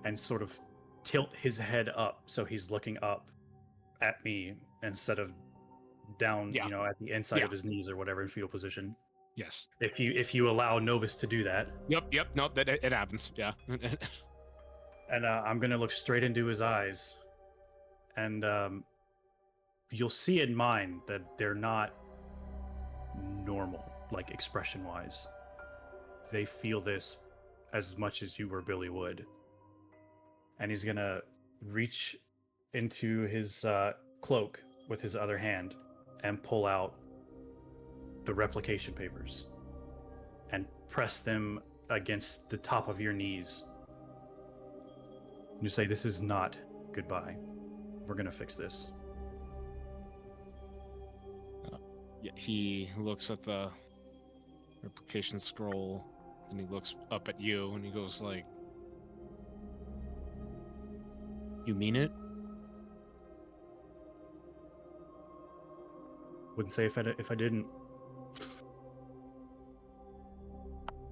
and sort of tilt his head up so he's looking up at me instead of down, Yeah. At the inside Yeah. of his knees or whatever in fetal position. Yes. If you allow Novus to do that, Yep. Nope. That it happens. Yeah. and I'm gonna look straight into his eyes, and you'll see in mine that they're not normal, like expression-wise. They feel this as much as you or Billy would. And he's gonna reach into his cloak with his other hand and pull out the replication papers and press them against the top of your knees. You say, "This is not goodbye. We're gonna fix this." Yeah, he looks at the replication scroll, and he looks up at you, and he goes like, "You mean it?" Wouldn't say if I didn't.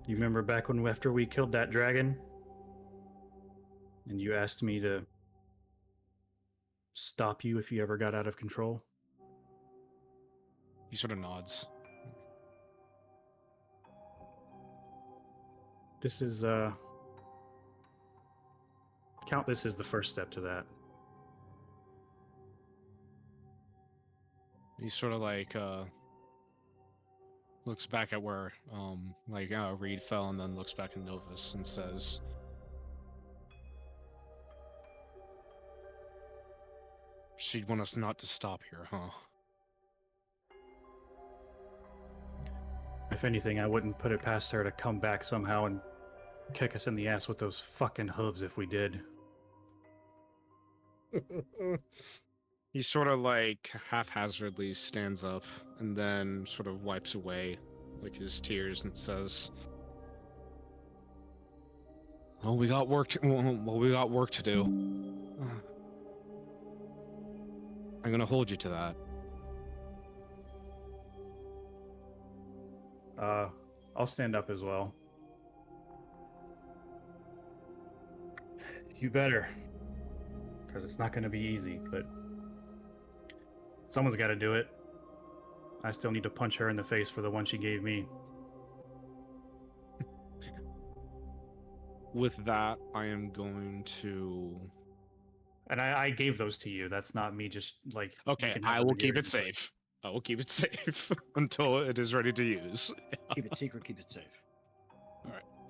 You remember back when after we killed that dragon, and you asked me to stop you if you ever got out of control? He sort of nods. This is count this as the first step to that. He sort of like looks back at where Reed fell, and then looks back at Novus and says, "She'd want us not to stop here, huh?" If anything, I wouldn't put it past her to come back somehow and kick us in the ass with those fucking hooves if we did. He sort of like haphazardly stands up and then sort of wipes away like his tears and says, "Oh, we got work. We got work to do. I'm gonna hold you to that." I'll stand up as well. You better. Because it's not going to be easy, but someone's got to do it. I still need to punch her in the face for the one she gave me. With that, I am going to. And I gave those to you. That's not me just like... Okay, you can have I them will in your keep it inventory. safe. I will keep it safe until it is ready to use. Keep it secret. Keep it safe.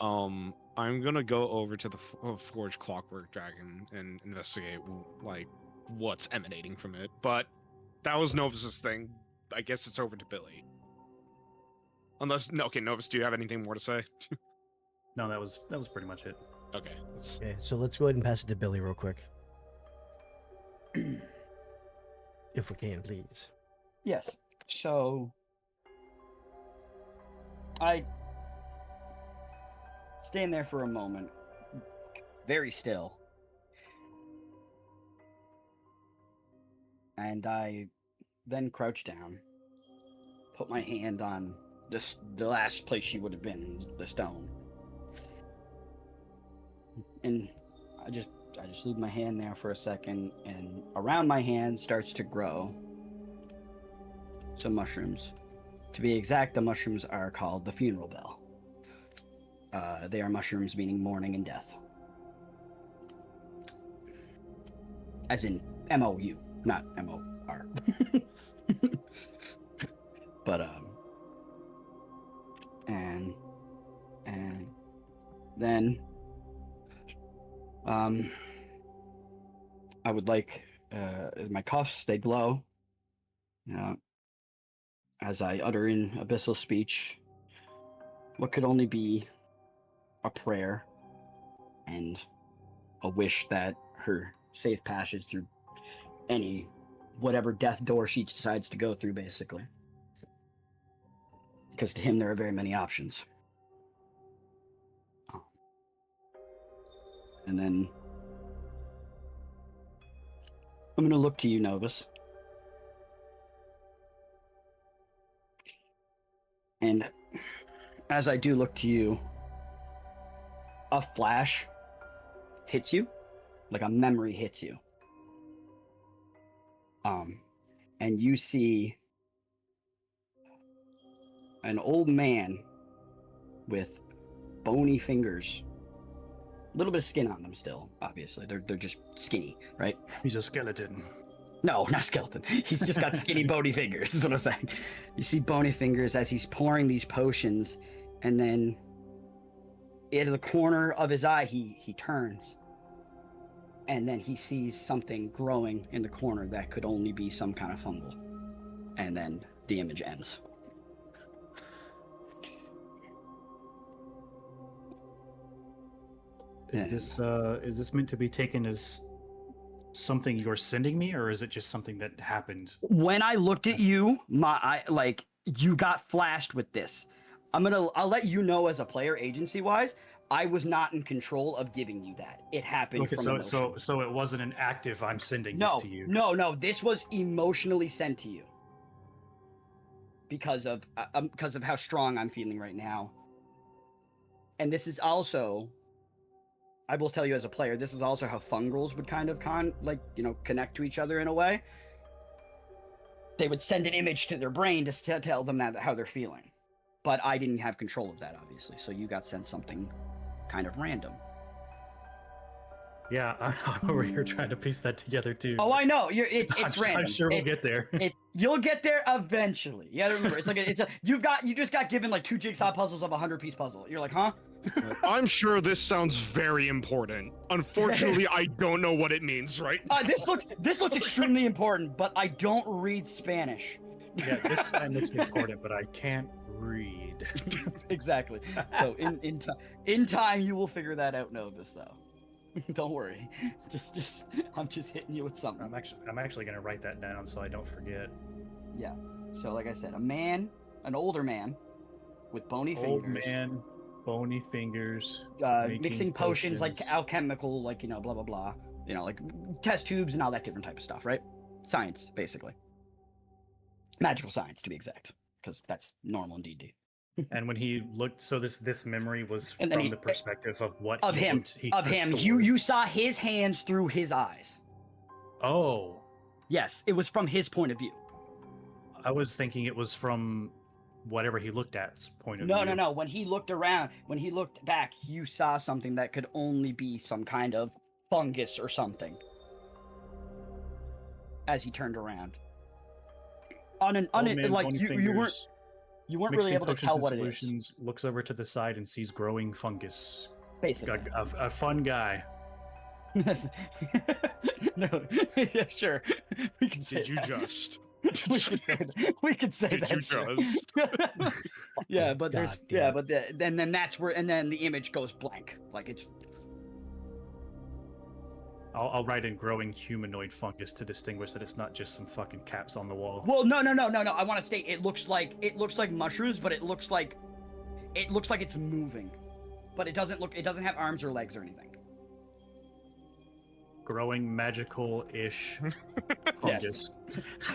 I'm gonna go over to the Forge Clockwork Dragon and investigate like what's emanating from it. But that was Novus's thing. I guess it's over to Billy. Unless okay, Novus, do you have anything more to say? No, that was pretty much it. Okay. Okay, so let's go ahead and pass it to Billy real quick. If we can, please. Yes. So I stand there for a moment, very still, and I then crouch down, put my hand on the last place she would have been, the stone, and I just leave my hand there for a second, and around my hand starts to grow some mushrooms. To be exact, the mushrooms are called the funeral bell. They are mushrooms meaning mourning and death. As in M-O-U, not M-O-R. But, and then, I would like, my cuffs, they glow. As I utter in abyssal speech, what could only be a prayer and a wish that her safe passage through whatever death door she decides to go through, basically. Because to him, there are very many options. And then I'm going to look to you, Novus. And as I do look to you, a flash hits you, like a memory hits you. And you see an old man with bony fingers, a little bit of skin on them still, obviously. They're just skinny, right? He's a skeleton. No, not skeleton. He's just got skinny, bony fingers, is what I'm saying. You see bony fingers as he's pouring these potions, and then in the corner of his eye, he turns, and then he sees something growing in the corner that could only be some kind of fungal. And then the image ends. Is this meant to be taken as something you're sending me, or is it just something that happened? When I looked at you, you got flashed with this. I'll let you know as a player, agency wise, I was not in control of giving you that. It happened. Okay, from so it wasn't an active I'm sending no, this to you. No, this was emotionally sent to you. Because of how strong I'm feeling right now. And this is also, I will tell you as a player, this is also how fungals would kind of connect to each other in a way. They would send an image to their brain to tell them how they're feeling. But I didn't have control of that, obviously. So you got sent something kind of random. Yeah, I'm over here trying to piece that together too. Oh, I know. It's random. I'm sure we'll get there. You'll get there eventually. You gotta remember, you just got given like 2 jigsaw puzzles of a 100-piece puzzle. You're like, huh? I'm sure this sounds very important. Unfortunately, I don't know what it means, right? This looks extremely important, but I don't read Spanish. Yeah, this sign looks important, but I can't read. Exactly. So in time, you will figure that out, Novus. Though, don't worry. I'm just hitting you with something. I'm actually gonna write that down so I don't forget. Yeah. So like I said, an older man, with bony fingers. Old man, bony fingers. Mixing potions like alchemical, blah blah blah. Like test tubes and all that different type of stuff, right? Science, basically. Magical science, to be exact, because that's normal in D&D. And when he looked, so this memory was And from then the perspective of what of he him. looked, he Of took him. toward. You saw his hands through his eyes. Oh, Yes, it was from his point of view. I was thinking it was from whatever he looked at's point of view. No. When he looked around, when he looked back, you saw something that could only be some kind of fungus or something. As he turned around. Old man, bony you fingers, weren't mixing really able to potions tell and what it is. solutions, looks over to the side and sees growing fungus. Basically. A fun guy. No, yeah, sure. We can say Did you that. just? We could say Did that. you Sure. just? Yeah, but God damn. then that's where, and then the image goes blank. Like it's. I'll write in growing humanoid fungus to distinguish that it's not just some fucking caps on the wall. Well, no. I want to state it looks like mushrooms, but it looks like it's moving, but it doesn't have arms or legs or anything. growing magical-ish Yes. fungus.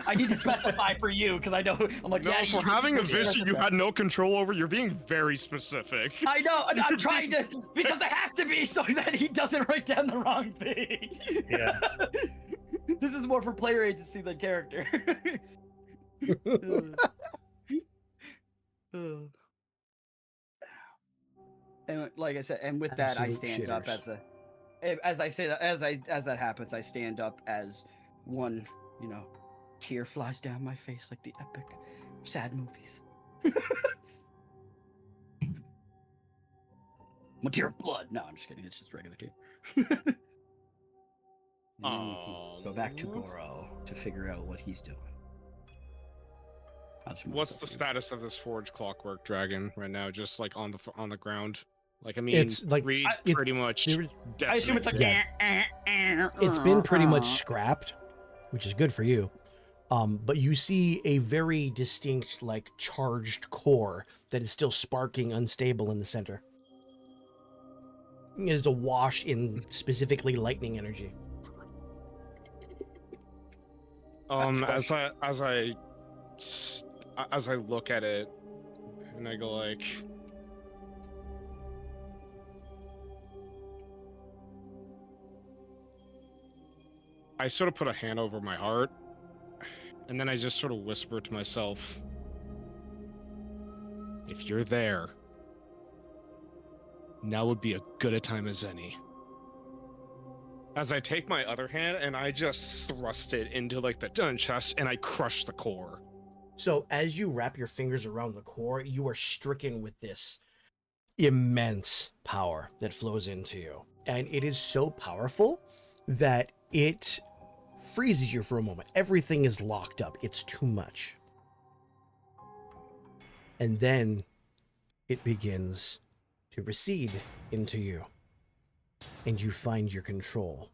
I need to specify for you because I know I'm like, No, yeah, for having a vision you had no control over, you're being very specific. I know, and I'm trying to because I have to be so that he doesn't write down the wrong thing. Yeah. This is more for player agency than character. And like I said, and with that, I Absolute stand up shitters. as that happens, I stand up as one, tear flies down my face like the epic sad movies. One tear of blood. No, I'm just kidding. It's just regular tear. And then we can go back to Goro to figure out what he's doing. What's the status of this forged clockwork dragon right now? Just like on the ground. Like I mean, It's like- Reed it- pretty much. I assume it's like Yeah. It's been pretty much scrapped, which is good for you. But you see a very distinct, like, charged core that is still sparking unstable in the center. It is awash in specifically lightning energy. As I look at it, and I go like, I sort of put a hand over my heart, and then I just sort of whisper to myself, if you're there, now would be as good a time as any. As I take my other hand and I just thrust it into like the chest and I crush the core. So as you wrap your fingers around the core, you are stricken with this immense power that flows into you. And it is so powerful that it freezes you for a moment. Everything is locked up. It's too much. And then it begins to recede into you. And you find your control.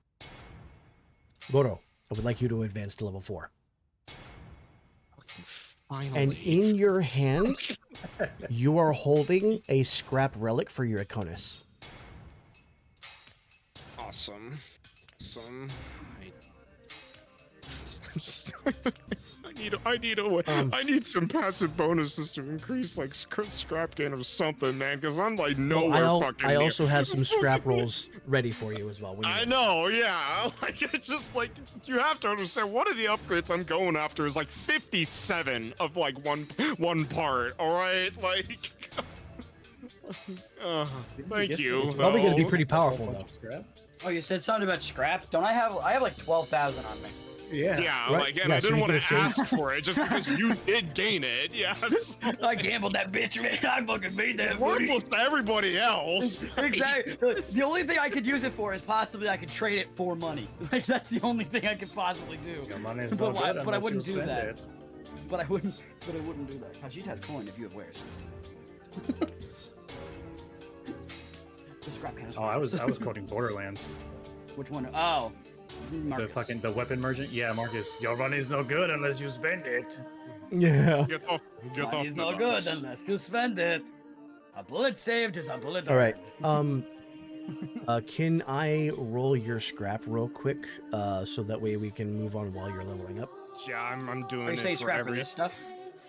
Goro, I would like you to advance to level 4. Finally. And in your hand, you are holding a scrap relic for your Iconis. Awesome. I need some passive bonuses to increase like scrap gain or something, man, because I'm like nowhere fucking I near. also have some scrap rolls ready for you as well. when I you're- know, yeah. Like it's just like you have to understand one of the upgrades I'm going after is like 57 of like one part. All right, like. Thank you. It's probably going to be though. pretty powerful though. Oh, you said something about scrap? I have like 12,000 on me. Yeah. Yeah, Right, like, and yeah, I so didn't you want to can exchange- ask for it just because you did gain it. Yes. I gambled that bitch, man. I fucking made that money. Worthless to everybody else. Exactly. The only thing I could use it for is possibly I could trade it for money. Like that's the only thing I could possibly do. Your money's But no why- good but I unless wouldn't you do spend that. it. But I wouldn't do that. Cause you'd have coin if you have wares. The scrap can. Oh, I was quoting Borderlands. Which one? Oh, Marcus. The weapon merchant. Yeah, Marcus. Your money's no good unless you spend it. Yeah. Get off. Money's no good unless you spend it. A bullet saved is a bullet. All right. earned. Can I roll your scrap real quick, so that way we can move on while you're leveling up? Yeah, I'm doing Are you it saying for scrap for every. this stuff,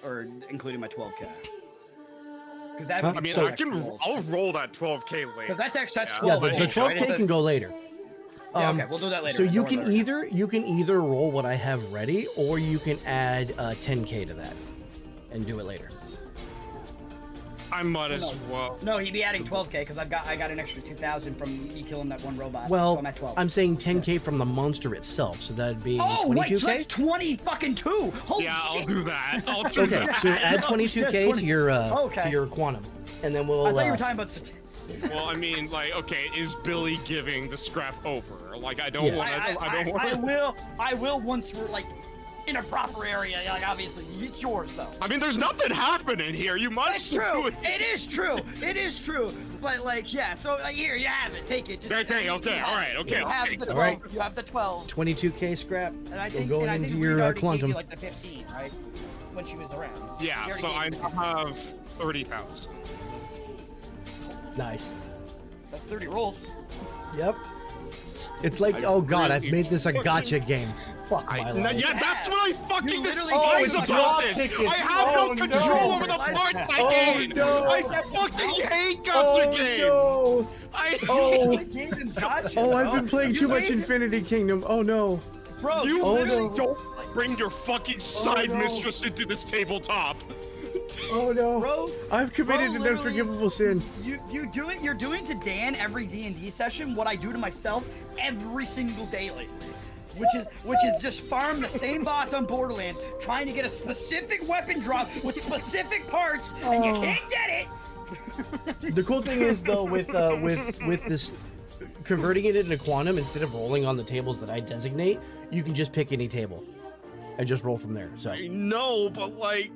or including my 12k? Because that. Huh? would I be mean, So- I can. I'll roll that 12k later. Because that's extra. That's Yeah. 12. Yeah, the each, right? 12k can go later. Yeah, okay, we'll do that later. So Don't you worry can about it. either roll what I have ready, or you can add 10k to that, and do it later. I might as No. well. No, he'd be adding 12k because I got an extra 2,000 from me killing that one robot. Well, so I'm at 12. I'm saying 10k from the monster itself, so that'd be Oh wait, 22k. so that's 20 fucking 2. Holy Yeah, I'll shit! do that. I'll do Okay, that. so add 22k to your Okay. to your quantum, and then we'll. I thought you were talking about. The Well, I mean, like, okay, is Billy giving the scrap over? Like, I don't Yeah. want. I don't want. I will once we're like in a proper area. Like obviously, it's yours though. I mean, there's nothing happening here. You might. It's true. It is true. It is true. But like, yeah. So here you have it. Take it. Just, Okay, okay, all right, okay, You have okay. the 12. All right. You have the 12. 22k scrap. And I It'll think, go and I into think your we already quantum. gave you like the 15, right? When she was around. We Yeah, already so gave I you the 15. have 30,000. Nice. That's 30 rolls. Yep. It's like, oh god, I've made this a gotcha game. Fuck my life. Yeah, that's what I fucking You literally despise gave us about draw this. tickets. I have Oh, no control no. over the parts I Oh, gain. no. I fucking hate gotcha Oh games. no! I Oh, Gave him gotcha, oh, I've bro. been playing You too much made- Infinity Kingdom. Oh no. Bro, You Oh, literally no. don't bring your fucking side no. mistress into this tabletop. Oh no. Bro, I've committed an literally- unforgivable sin. You're doing to Dan every D&D session what I do to myself every single day lately. Which is just farm the same boss on Borderlands, trying to get a specific weapon drop with specific parts, and you Oh. can't get it. The cool thing is though, with this converting it into quantum instead of rolling on the tables that I designate, you can just pick any table and just roll from there. So I know, but like,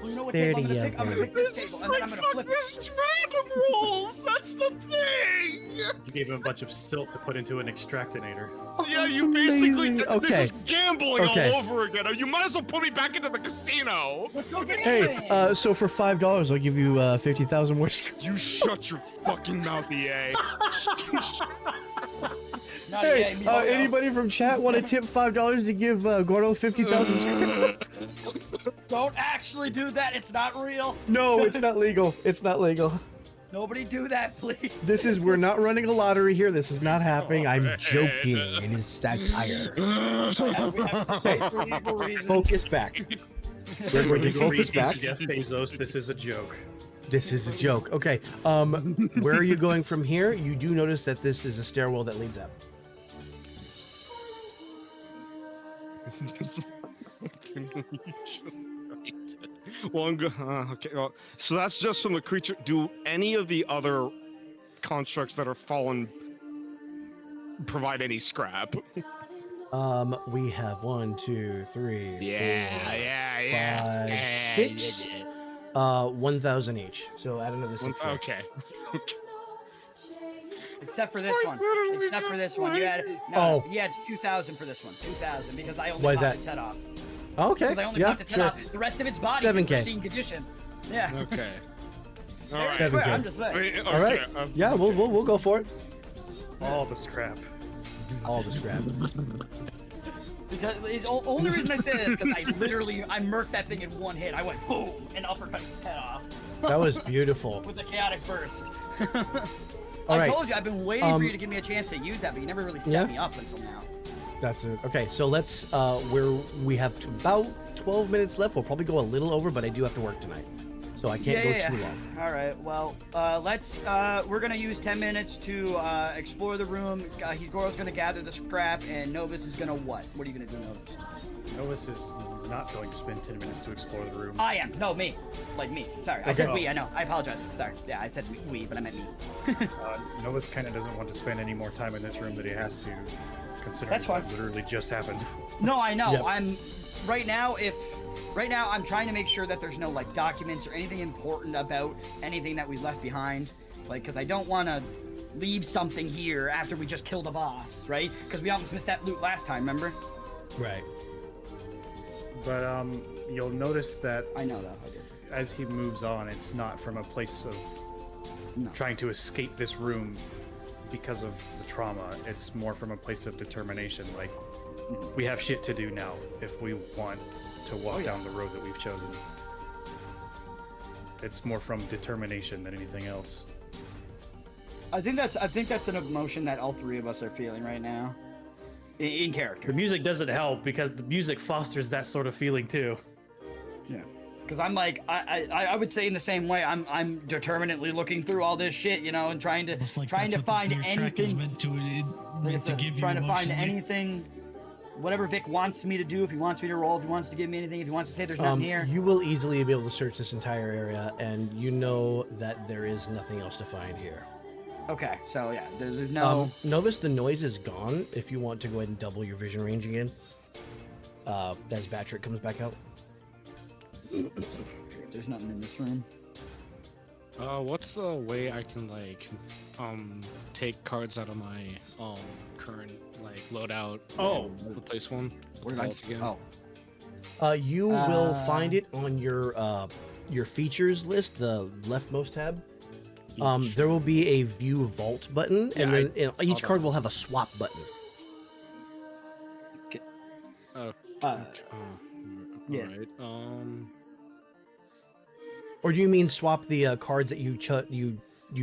You know what table I'm gonna 30 pick? I'm gonna pick this this is table, and then I'm like gonna flip fucking it. random rolls. That's the thing. You gave him a bunch of silt to put into an extractinator. Yeah, that's you basically. amazing. This Okay. is gambling Okay. all over again. You might as well put me back into the casino. Let's go get hey, it. so for $5, I'll give you 50,000 more. You shut your fucking mouth, EA. Not Hey, yet, me don't know. anybody from chat want to tip $5 to give Gordo 50,000? Don't actually do that. It's not real. No, it's not legal. It's not legal. Nobody do that, please. We're not running a lottery here. This is not happening. I'm joking. It is satire. Okay. For legal reasons. Focus back. We're going to focus back. Jeff Bezos, this is a joke. This is a joke. Okay. Where are you going from here? You do notice that this is a stairwell that leads up. Well, okay. Well, so that's just from the creature. Do any of the other constructs that are fallen provide any scrap? We have 1, 2, 3, 4, Yeah. 5, 6. 1,000 each. So add another 6. there. Okay. Except for this one. literally Except for just this one. You like- had Oh. yeah, it's 2,000 for this one. 2,000 because I only Why is popped that? its head off. Okay. Because I only Yeah, popped its head sure. off. The rest of its body's 7K. in pristine condition. Yeah. Okay. All I right. swear, 7K. I'm just saying. Wait, All right. okay, Yeah, we'll go for it. All the scrap. All the scrap. Because the only reason I say this is because I murked that thing in one hit. I went boom and uppercut its head off That was beautiful. with a chaotic burst. All I right. told you I've been waiting for you to give me a chance to use that, but you never really set Yeah. me up until now. That's it. Okay, so let's we have about 12 minutes left. We'll probably go a little over, but I do have to work tonight, so I can't go too long. All right. Well, we're gonna use 10 minutes to explore the room. Higoro's gonna gather the scrap, and Novus is gonna what? What are you gonna do, Novus? Novus is not going to spend 10 minutes to explore the room. I am. No, me. Like me. Sorry. I Okay. said we. I know. I apologize. Sorry. Yeah, I said we, but I meant me. Novus kind of doesn't want to spend any more time in this room than he has to, considering That's fine. what literally just happened. No, I know. Yep. Right now I'm trying to make sure that there's no like documents or anything important about anything that we left behind, like because I don't want to leave something here after we just killed a boss, right? Because we almost missed that loot last time, remember? Right. But you'll notice that I know that. I did. as he moves on, it's not from a place of No. trying to escape this room because of the trauma. It's more from a place of determination. Like, we have shit to do now if we want to walk down the road that we've chosen. It's more from determination than anything else. I think that's an emotion that all three of us are feeling right now, in character. The music doesn't help because the music fosters that sort of feeling too. Yeah. Because I'm like, I would say in the same way, I'm determinedly looking through all this shit, you know, and trying to Almost like find that's what this anything. track is meant to, Like I meant to said, give you trying to find emotionally. anything, whatever Vic wants me to do. If he wants me to roll, if he wants to give me anything, if he wants to say there's nothing here. You will easily be able to search this entire area, and you know that there is nothing else to find here. Okay, so yeah, there's no. Novus, the noise is gone. If you want to go ahead and double your vision range again, as Batrick comes back out. There's nothing in this room. What's the way I can like take cards out of my current like loadout? Oh. and replace one. Where did I? Vault again? Oh, You will find it on your features list, the leftmost tab. There will be a view vault button, and Yeah, then each card will have a swap button. Yeah. Alright, Or do you mean swap the cards that you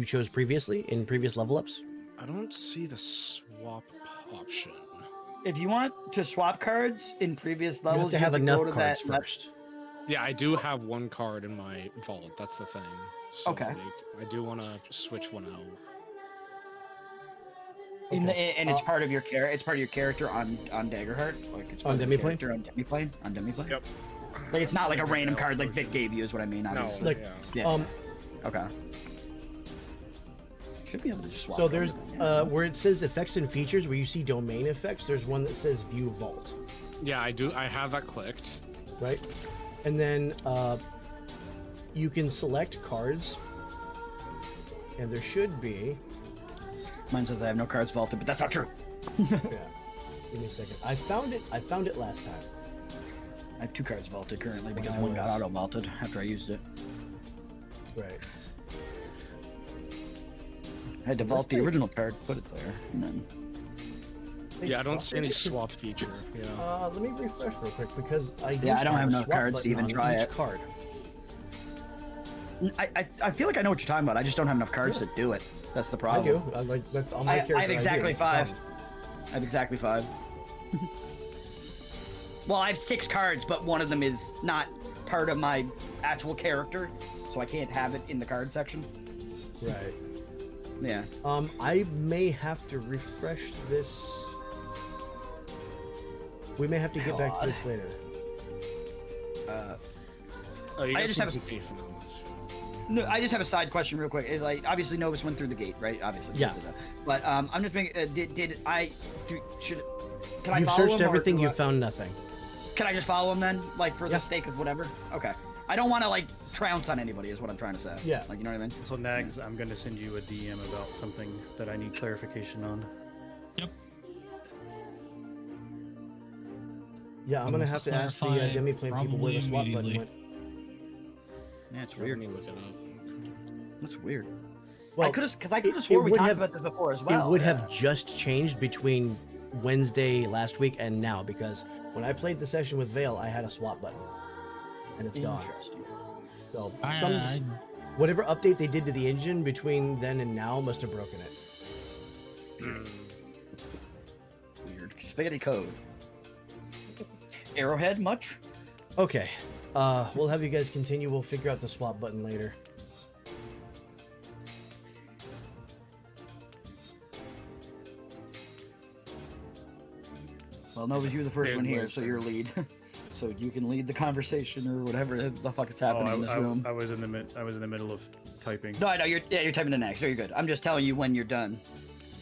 chose previously in previous level ups? I don't see the swap option. If you want to swap cards in previous You have levels, to have enough go to cards that first. Yeah, I do have one card in my vault. That's the thing. So, Okay. like, I do want to switch one out. And it's part of your It's part of your character on Daggerheart. Like it's part On of your Demiplane? character on Demiplane. On Demiplane. Yep. Like it's not like a Like random an card like elf Vic potion. gave you is what I mean. No, Obviously. Like, yeah. Yeah. Okay. Should be able to just swap. So there's cards then, yeah. where it says effects and features, where you see domain effects, there's one that says view vault, Yeah, I do. I have that clicked. right? And then you can select cards, and there should be. Mine says I have no cards vaulted, but that's not true. Yeah. Give me a second. I found it last time. I have 2 cards vaulted currently because I one got was- auto vaulted after I used it. Right. I had to vault the original card, put it there, and then. Yeah, I don't see any Because- swap feature. Yeah. Let me refresh real quick because I Yeah, I used don't to have a enough swap cards to button even on try each it. card. I feel like I know what you're talking about. I just don't have enough cards to do it. That's the I problem. do. That's on my I character. have exactly do. That's the 5. problem. I have exactly 5. Well, I have 6 cards, but one of them is not part of my actual character, so I can't have it in the card section. Right. Yeah. I may have to refresh this. We may have to get back to God. this later. Oh, you I got just some have a- notification on this. No, I just have a side question real quick. Is like obviously Novus went through the gate, right? Obviously. Yeah. But I'm just making. Did I? Should? Can I You've follow searched him, or everything. do You I- found nothing. Can I just follow him then, like for Yeah. the sake of whatever? Okay. I don't want to like trounce on anybody, is what I'm trying to say. Yeah. Like you know what I mean? So Nags, I'm going to send you a DM about something that I need clarification on. Yep. Yeah, I'm gonna have to ask the Clarify Demiplane people where the probably swap button immediately. went. Yeah, it's Weird. weird. Let me look it up. That's weird. Well, I could have, because I could it- have swore it we would talked have- about this before as well. it would yeah. have just changed between Wednesday last week and now because when I played the session with Vale, I had a swap button, and it's gone. Interesting. So I- whatever update they did to the engine between then and now must have broken it. Weird. Spaghetti code. Arrowhead much? Okay, we'll have you guys continue. We'll figure out the swap button later. Well, Novus, you're the first Dude, one here, wait, so sir. you're lead. So you can lead the conversation or whatever the fuck is happening in this room. I was in the middle of typing. No, you're typing the next. So you're good. I'm just telling you when you're done,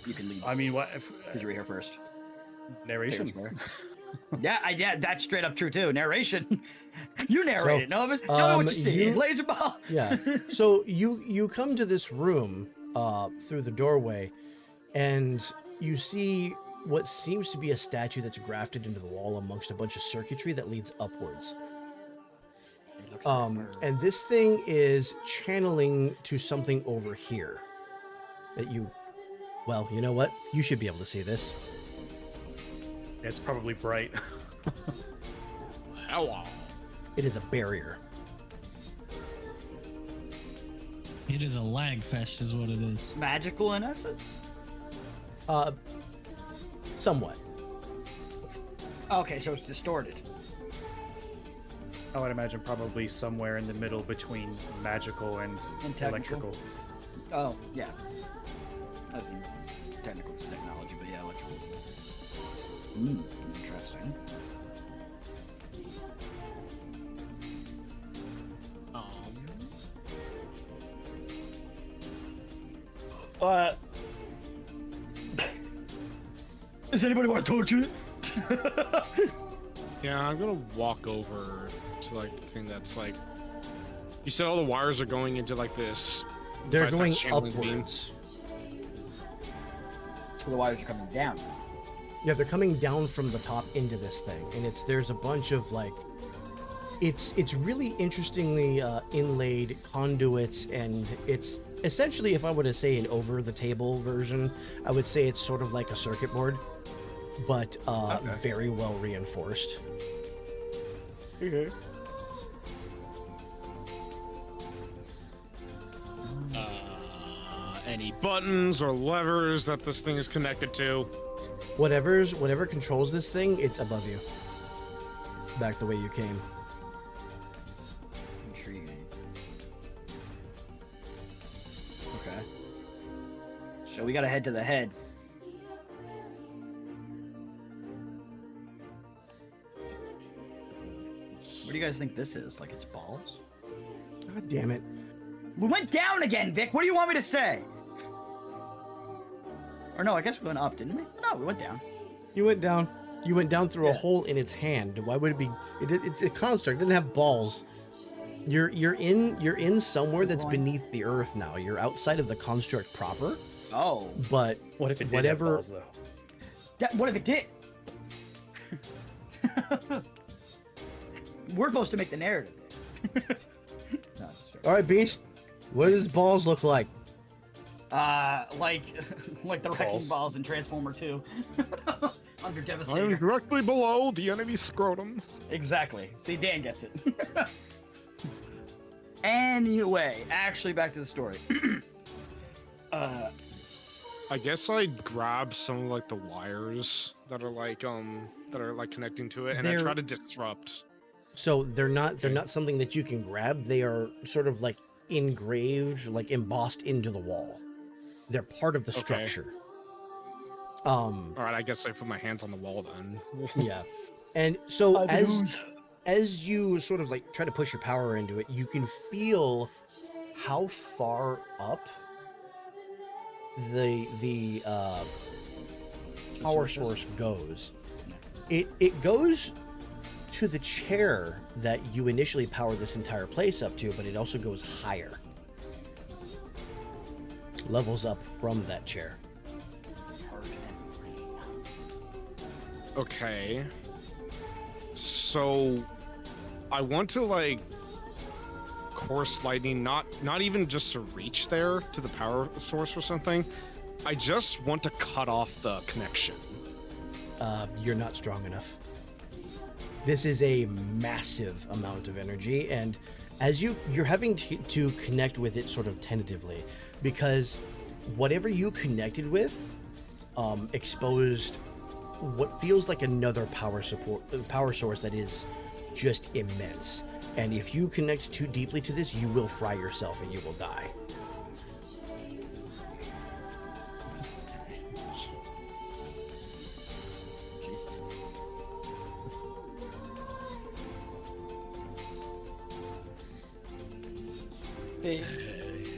you can lead I mean, what because you were here first. narration? Fair. Yeah, that's straight up true too. Narration. You narrated, Novus. Tell me what you see. Laser ball. Yeah. So you come to this room through the doorway, and you see what seems to be a statue that's grafted into the wall amongst a bunch of circuitry that leads upwards. And this thing is channeling to something over here. That well, you know what? You should be able to see this. It's probably bright. Hello. It is a barrier. It is a lag fest, is what it is. Magical in essence. Somewhat. Okay, so it's distorted. I would imagine probably somewhere in the middle between magical and technical. electrical. Oh, yeah. As in technical technology, but yeah, electrical. Interesting. Does anybody want to torture it? Yeah, I'm gonna walk over to like the thing that's like. You said all the wires are going into like this. They're device going that's channeling beam. upwards. So the wires are coming down. Yeah, they're coming down from the top into this thing, and there's a bunch of like, it's really interestingly inlaid conduits, and it's essentially, if I were to say an over-the-table version, I would say it's sort of like a circuit board, but very well reinforced. Okay. Any buttons or levers that this thing is connected to? Whatever controls this thing, it's above you. Back the way you came. Intriguing. Okay. So we gotta head to the head. What do you guys think this is? Like it's balls? God damn it. We went down again, Vic. What do you want me to say? Or no, I guess we went up, didn't we? No, we went down. You went down. You went down through a hole in its hand. Why would it be? It's a construct. It doesn't have balls. You're in somewhere that's beneath the earth now. You're outside of the construct proper. Oh. But What if it did whatever? have balls, though? What if it did? We're supposed to make the narrative. No, that's fair. All right, Beast. What does balls look like? Like the wrecking Balls. balls in Transformer 2. Under I am Devastator. directly below the enemy scrotum. Exactly. See, Dan gets it. Anyway, actually, back to the story. I guess I'd grab some of like the wires that are like connecting to it, and I They're- try to disrupt. So they're not something that you can grab. They are sort of like engraved, like embossed into the wall. They're part of the Okay. structure. All right, I guess I put my hands on the wall then. Yeah. And so as you sort of like try to push your power into it, you can feel how far up the power source goes. It goes to the chair that you initially powered this entire place up to, but it also goes higher. Levels up from that chair. Okay. So I want to like course lightning, not even just to reach there to the power source or something. I just want to cut off the connection. You're not strong enough. This is a massive amount of energy, and as you're having to connect with it sort of tentatively, because whatever you connected with exposed what feels like another power source that is just immense. And if you connect too deeply to this, you will fry yourself and you will die.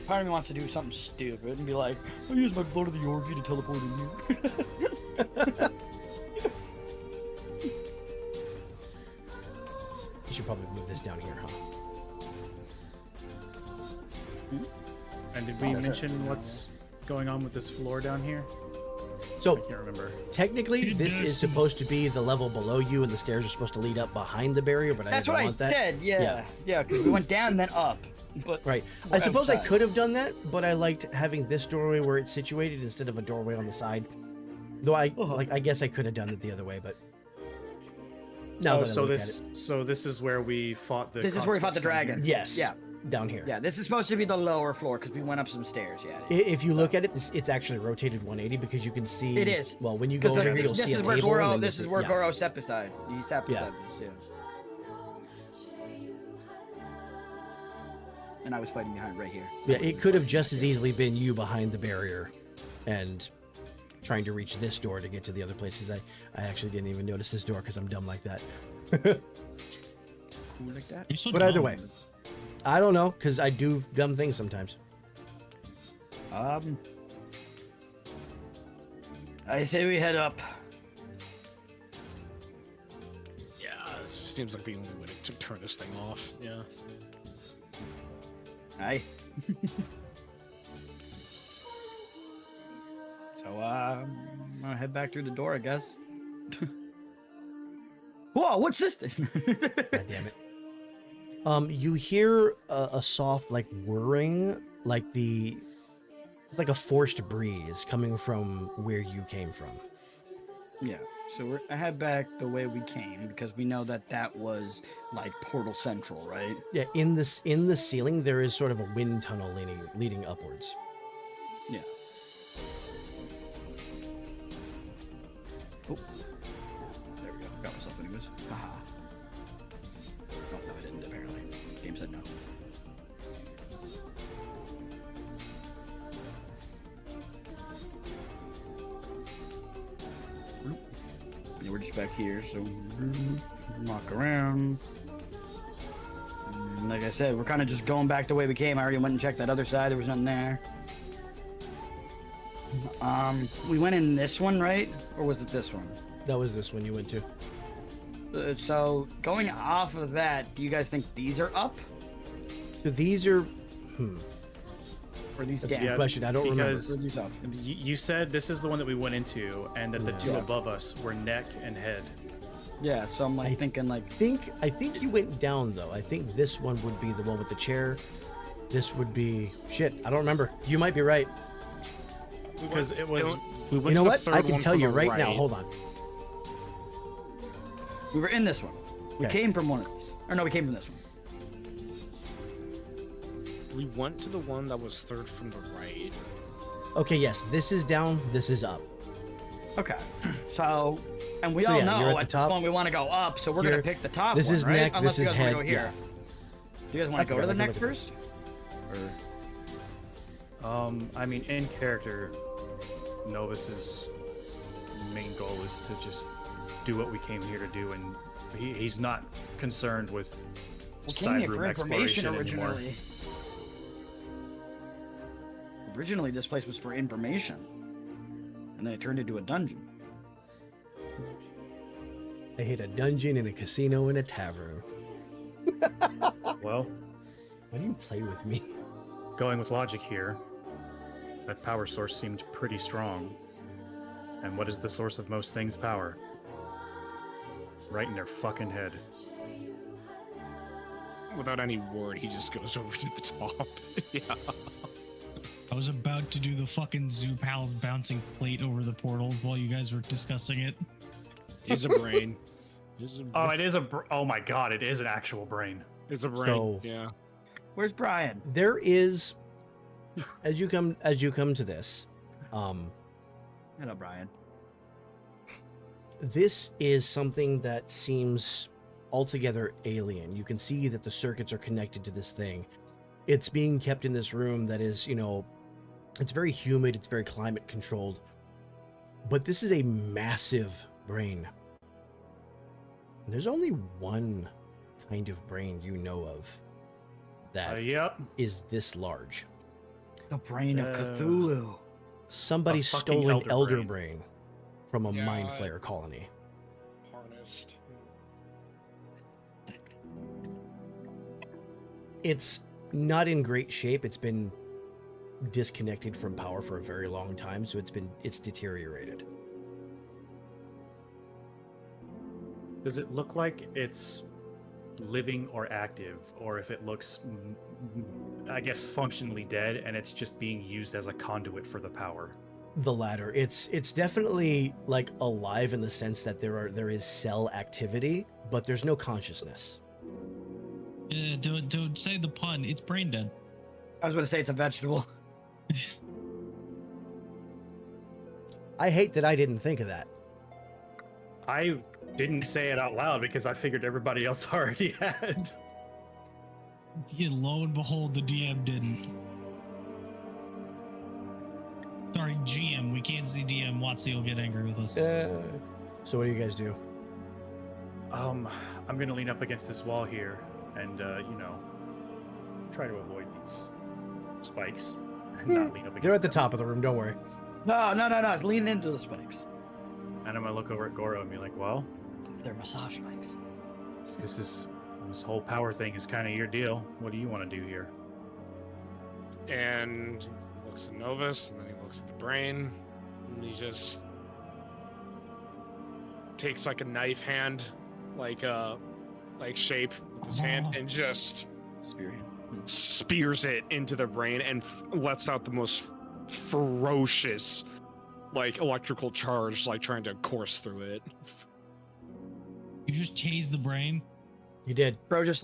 Part of me wants to do something stupid and be like, I'll use my blood of the orgy to teleport in you. You should probably move this down here, huh? And did we mention what's going on with this floor down here? So I can't remember. technically, this is supposed to be the level below you, and the stairs are supposed to lead up behind the barrier. But That's I what didn't I want that. said. Yeah, because we went down then up. But Right. we're I suppose I outside. could have done that, but I liked having this doorway where it's situated instead of a doorway on the side. Though I guess I could have done it the other way, but now that I so look this is where we fought the. This is where we fought the constructs down dragon. here? yes, Yeah. down here. Yeah, this is supposed to be the lower floor because we went up some stairs. Yeah. If you look at it, it's actually rotated 180 because you can see. It is. Well, when you go Because over here, you'll this see a is where table. Goro. and then This you'll is see- where yeah. Goro stepped aside. He stepped Yeah. beside this. Yeah. And I was fighting behind right here. Yeah, it could have just as easily been you behind the barrier, and trying to reach this door to get to the other places. I actually didn't even notice this door because I'm dumb like that. Cool like that. You're so But either dumb. way, I don't know because I do dumb things sometimes. I say we head up. Yeah, it seems like the only way to turn this thing off. Yeah. Aye. So I'm gonna head back through the door, I guess. Whoa, what's this? God damn it. You hear a soft like whirring, like the It's like a forced breeze coming from where you came from. Yeah. So I head back the way we came because we know that was like Portal Central, right? Yeah, in the ceiling there is sort of a wind tunnel leading upwards. Yeah. Oh. There we go. Got myself anyways. Haha. Oh, no, I didn't apparently. Game said no. Yeah, we're just back here, so walk around. And like I said, we're kind of just going back the way we came. I already went and checked that other side. There was nothing there. We went in this one, right? Or was it this one? That was this one you went to. So going off of that, do you guys think these are up? So these are Or these That's a down? good question. I don't remember. Because Or these up? you said this is the one that we went into, and that the two Yeah. above us were neck and head. Yeah, so I'm like I thinking like, I think you went down though. I think this one would be the one with the chair. This would be shit. I don't remember. You might be right. Because it was. We went You know to the what? third I can one tell from you the right now. Hold on. we were in this one. We Okay. came from one of these. Or no, we came from this one. We went to the one that was third from the right. Okay, yes. This is down. This is up. Okay. So, and we So, all yeah, you're know at the at top. this point we want to go up, so we're going You're- to pick the top This one, is right? neck. Unless This you is guys want head. to go here. Yeah. Do you guys want I to go to the forgot, I neck forgot. first? Or... I mean, in character, Novus's main goal is to just do what we came here to do, and he's not concerned with We came side here room for information exploration anymore. originally. Originally, this place was for information. And then it turned into a dungeon. I hit a dungeon and a casino and a tavern. Well, Why do you play with me? going with logic here, that power source seemed pretty strong. And what is the source of most things' power? Right in their fucking head. Without any word, he just goes over to the top. Yeah. I was about to do the fucking Zoo Pals bouncing plate over the portal while you guys were discussing it. He's a brain. He's a Oh, it is a. Oh my god, it is an actual brain. It's a brain. So- Yeah. Where's Brian? There is, as you come to this, Hello, Brian. this is something that seems altogether alien. You can see that the circuits are connected to this thing. It's being kept in this room that is, it's very humid, it's very climate controlled. But this is a massive brain. And there's only one kind of brain you know of that Yep. is this large. The brain of Uh, Cthulhu. Somebody A fucking stole an elder elder brain. brain from a Yeah, mind flayer colony. Harnessed. It's not in great shape. It's been disconnected from power for a very long time, so it's deteriorated. Does it look like it's living or active, or if it looks, I guess, functionally dead, and it's just being used as a conduit for the power? The latter. It's definitely like alive in the sense that there is cell activity, but there's no consciousness. Don't say the pun. It's brain dead. I was going to say it's a vegetable. I hate that I didn't think of that. I didn't say it out loud because I figured everybody else already had. Yeah, lo and behold, the DM didn't. Sorry, GM. We can't see DM. Watsy will get angry with us. So what do you guys do? I'm gonna lean up against this wall here and, try to avoid these spikes and not lean up against They're at the them. top of the room. Don't worry. No. Lean into the spikes. And I'm gonna look over at Goro and be like, well, They're massage spikes. this whole power thing is kind of your deal. What do you want to do here? And he looks at Novus, and then he looks at the brain, and he just takes like a knife hand, like shape with his hand, and just Spear. spears it into the brain and lets out the most ferocious, like electrical charge, like trying to course through it. You just tased the brain. You did. Bro just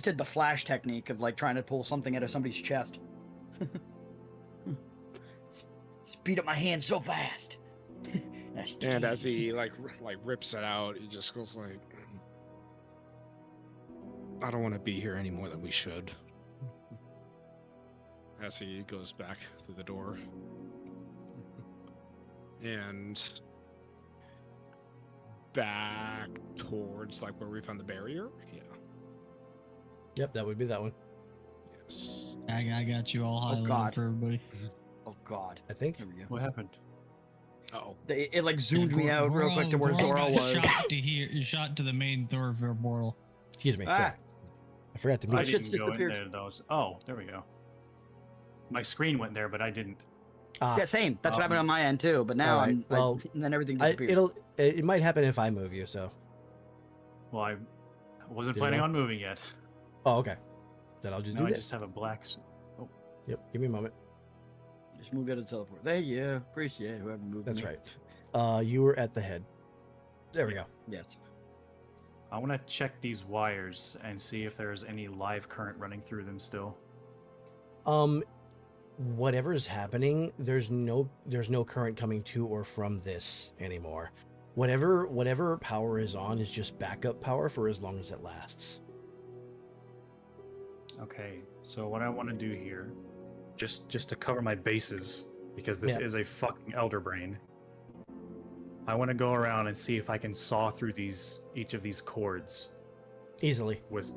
did the flash technique of like trying to pull something out of somebody's chest. Speed up my hand so fast. And as he like rips it out, he just goes like, "I don't want to be here any more than we should." As he goes back through the door, and back towards like where we found the barrier. Yeah. Yep, that would be that one. Yes. I got you all highlighted God. for everybody. Oh God. I think. Here we go. What happened? Oh. It like zoomed me out real quick to where Zora was. Shot to the main thoroughfare portal. Excuse me. Ah. Sorry. I forgot to I mute. shit's didn't go in disappeared. there. Oh, there we go. My screen went there, but I didn't. Yeah, same. That's what happened on my end too. But now Alright, well, and then everything disappeared. It might happen if I move you. So. Well, I wasn't Did planning I? on moving yet. Oh, okay. Then I'll just Now do I this. just have a black. Yep. Give me a moment. Just move out of the teleport. Thank you. Appreciate whoever moved That's me. right. You were at the head. There we go. Yes. I want to check these wires and see if there's any live current running through them still. Whatever's happening, there's no current coming to or from this anymore. Whatever power is on is just backup power for as long as it lasts. Okay, so what I want to do here, just to cover my bases, because this Yeah. is a fucking elder brain. I want to go around and see if I can saw through each of these cords Easily. with.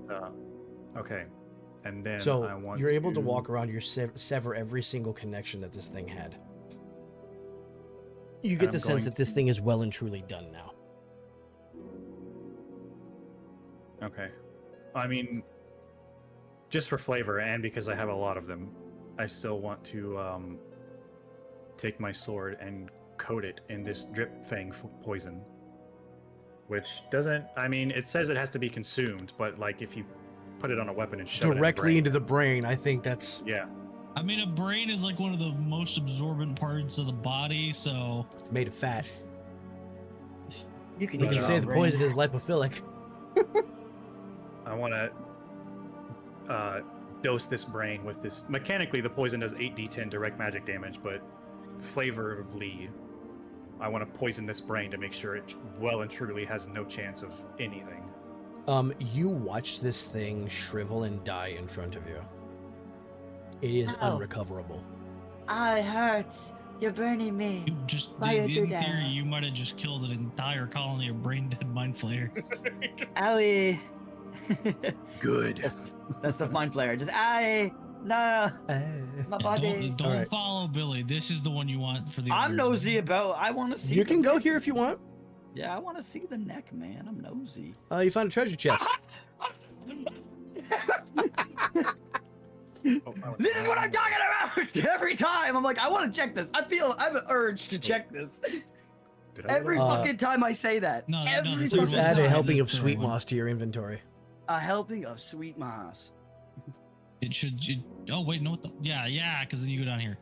Okay, and then So I want you're able to walk around, you sever every single connection that this thing had. You get I'm the sense going that this thing is well and truly done now. Okay, I mean, just for flavor and because I have a lot of them, I still want to take my sword and coat it in this drip fang poison, which doesn't. I mean, it says it has to be consumed, but like if you put it on a weapon and shove Directly it into the brain, I think that's yeah. I mean, a brain is like one of the most absorbent parts of the body, so it's made of fat. You can You eat can your say own the brain. poison is lipophilic. I want to dose this brain with this. Mechanically, the poison does 8d10 direct magic damage, but flavorfully, I want to poison this brain to make sure it well and truly has no chance of anything. You watch this thing shrivel and die in front of you. It is Ow. unrecoverable. Ah, it hurts. You're burning me. you just Why in you do that? theory you might have just killed an entire colony of brain dead mind flayers. Owie. Good. That's the mind flare. Just owie. No. My body. Don't Alright. follow Billy. This is the one you want for the. I'm other nosy one. about. I want to see. You the can go neck. here if you want. Yeah, I want to see the neck, man. I'm nosy. You found a treasure chest. This is what I'm talking about every time. I'm like, I want to check this. I have an urge to check this. Did I Every roll? fucking time I say that. No, Every the Please third fucking add a one. time. helping of Third sweet one. moss to your inventory. A helping of sweet moss. It should. Oh wait, no. What the? Yeah. Because then you go down here.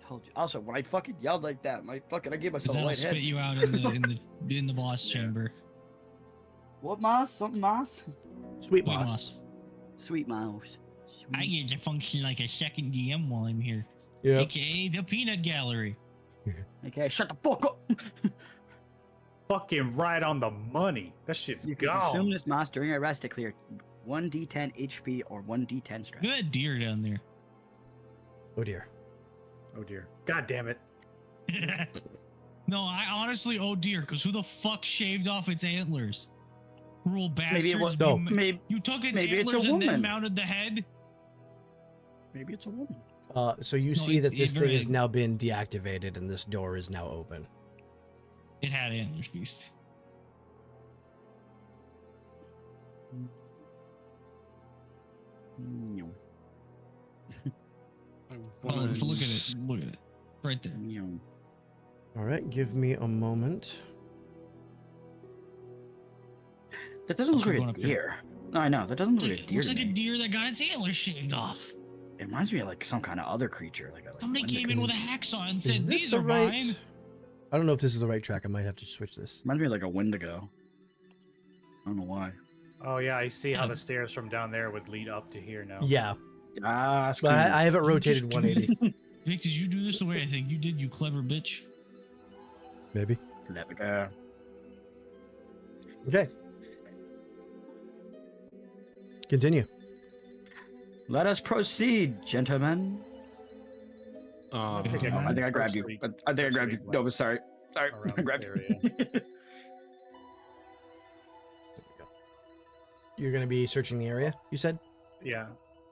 Told you. Also, when I fucking yelled like that, I gave Because myself a that'll white spit head. you out in the boss chamber. What moss? Something moss? Sweet Sweet moss. moss. Sweet mouse. I Sweet. get to function like a second DM while I'm here, Yep. aka the peanut gallery. Okay, shut the fuck up. Fucking right on the money. That shit's You can gone. consume this moss during a rest to clear 1d10 HP or 1d10 stress. Good deer down there. Oh dear. Oh dear. God damn it. No, I honestly, oh dear, because who the fuck shaved off its antlers? Cruel bastards. Maybe it was No. Maybe, You took its maybe it's a antlers and then woman. mounted the head. maybe it's a woman. So you No, see that this thing has ignorant. now been deactivated and this door is now open. It had antlers, beast. Meow, I Oh, look at was- it. Look at it. Right there. meow. All right, give me a moment. That doesn't look Also like going a up here. deer. No, I know. That doesn't look like a It deer. looks to like a me. deer that got its antlers shaved off. It reminds me of like some kind of other creature. Like Somebody Wendigo. came in with a hacksaw and Is said, this "These the are right? mine." I don't know if this is the right track. I might have to switch this. Reminds me of like a Wendigo. I don't know why. Oh yeah, I see how Yeah. the stairs from down there would lead up to here now. Yeah, Ah, but I haven't You just rotated do 180. Vic, did you do this the way I think you did, you clever bitch? Maybe. Okay. Continue. Let us proceed, gentlemen. Uh, I think I I think I grabbed you. I think I grabbed you. No, sorry. Sorry. Around I grabbed this you. You're going to be searching the area, you said? Yeah,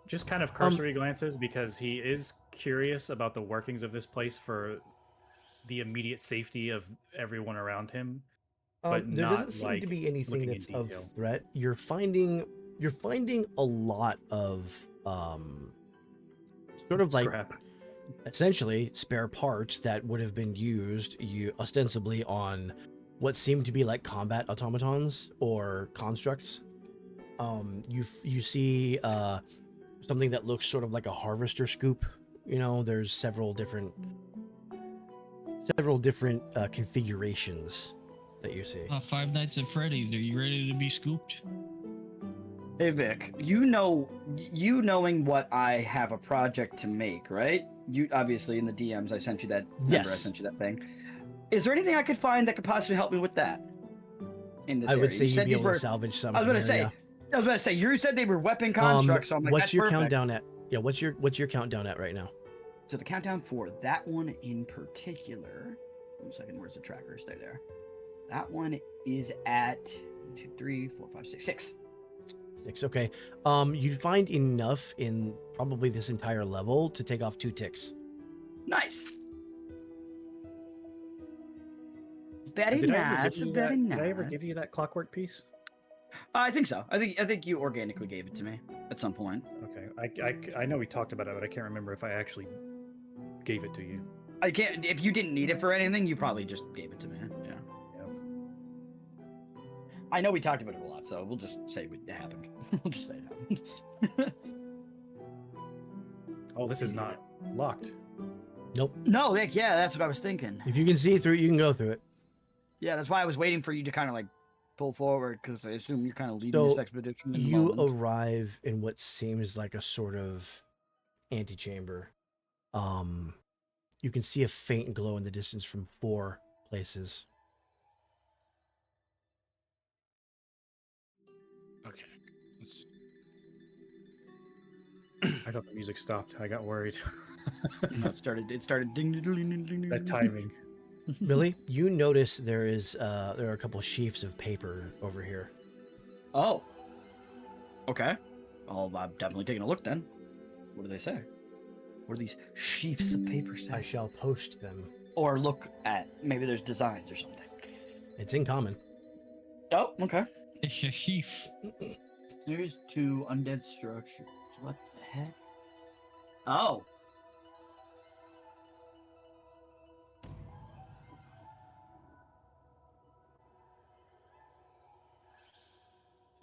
just kind of cursory glances because he is curious about the workings of this place for the immediate safety of everyone around him. But there not, doesn't seem like, to be anything looking in that's of detail. threat. You're finding a lot of sort of like Scrap. essentially spare parts that would have been used ostensibly on what seemed to be like combat automatons or constructs. You see something that looks sort of like a harvester scoop. You know, there's several different configurations that you see. Five Nights at Freddy's. Are you ready to be scooped? Hey Vic, you knowing what I have a project to make, right? You obviously in the DMs I sent you that. Remember I Yes. sent you that thing. Is there anything I could find that could possibly help me with that? In this I would area? say You you'd said be these able were- to salvage some. I was from gonna say. area. I was gonna say you said they were weapon constructs. So I'm like, what's that's your perfect. countdown at? Yeah, what's your countdown at right now? So the countdown for that one in particular. 1 second, where's the tracker? Stay there. That one is at 1, 2, 3, 4, 5, 6, 6. 6. Okay. You'd find enough in probably this entire level to take off 2 ticks. Nice. Very Did I ever nice. give you Very that? nice. Did I ever give you that clockwork piece? I think so. I think you organically gave it to me at some point. Okay, I know we talked about it, but I can't remember if I actually gave it to you. I can't. If you didn't need it for anything, you probably just gave it to me. Yeah. I know we talked about it a lot, so we'll just say it happened. We'll just say it happened. Oh, this is not locked. Nope. No, like, yeah, that's what I was thinking. If you can see through it, you can go through it. Yeah, that's why I was waiting for you to kind of like pull forward because I assume you're kind of leading this So, expedition. In the You moment. arrive in what seems like a sort of antechamber. You can see a faint glow in the distance from 4 places. okay. Let's... I thought the music stopped. I got worried. No, it started ding ding ding ding ding. That timing. Billy, you notice there are a couple sheafs of paper over here. Oh. Okay. I'm definitely taking a look then. What do they say? What do these sheafs of paper say? I shall post them. Or look at. Maybe there's designs or something. It's in common. Oh, okay. It's a sheaf. There's 2 undead structures. What the heck? Oh.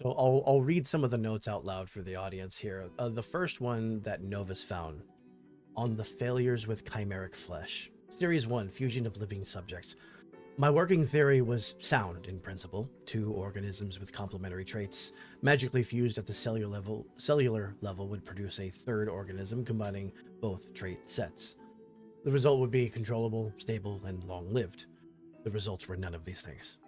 So I'll read some of the notes out loud for the audience here. The first one that Novus found on the failures with chimeric flesh. Series 1, Fusion of Living Subjects. My working theory was sound in principle. 2 organisms with complementary traits magically fused at the cellular level would produce a 3rd organism combining both trait sets. The result would be controllable, stable, and long-lived. The results were none of these things.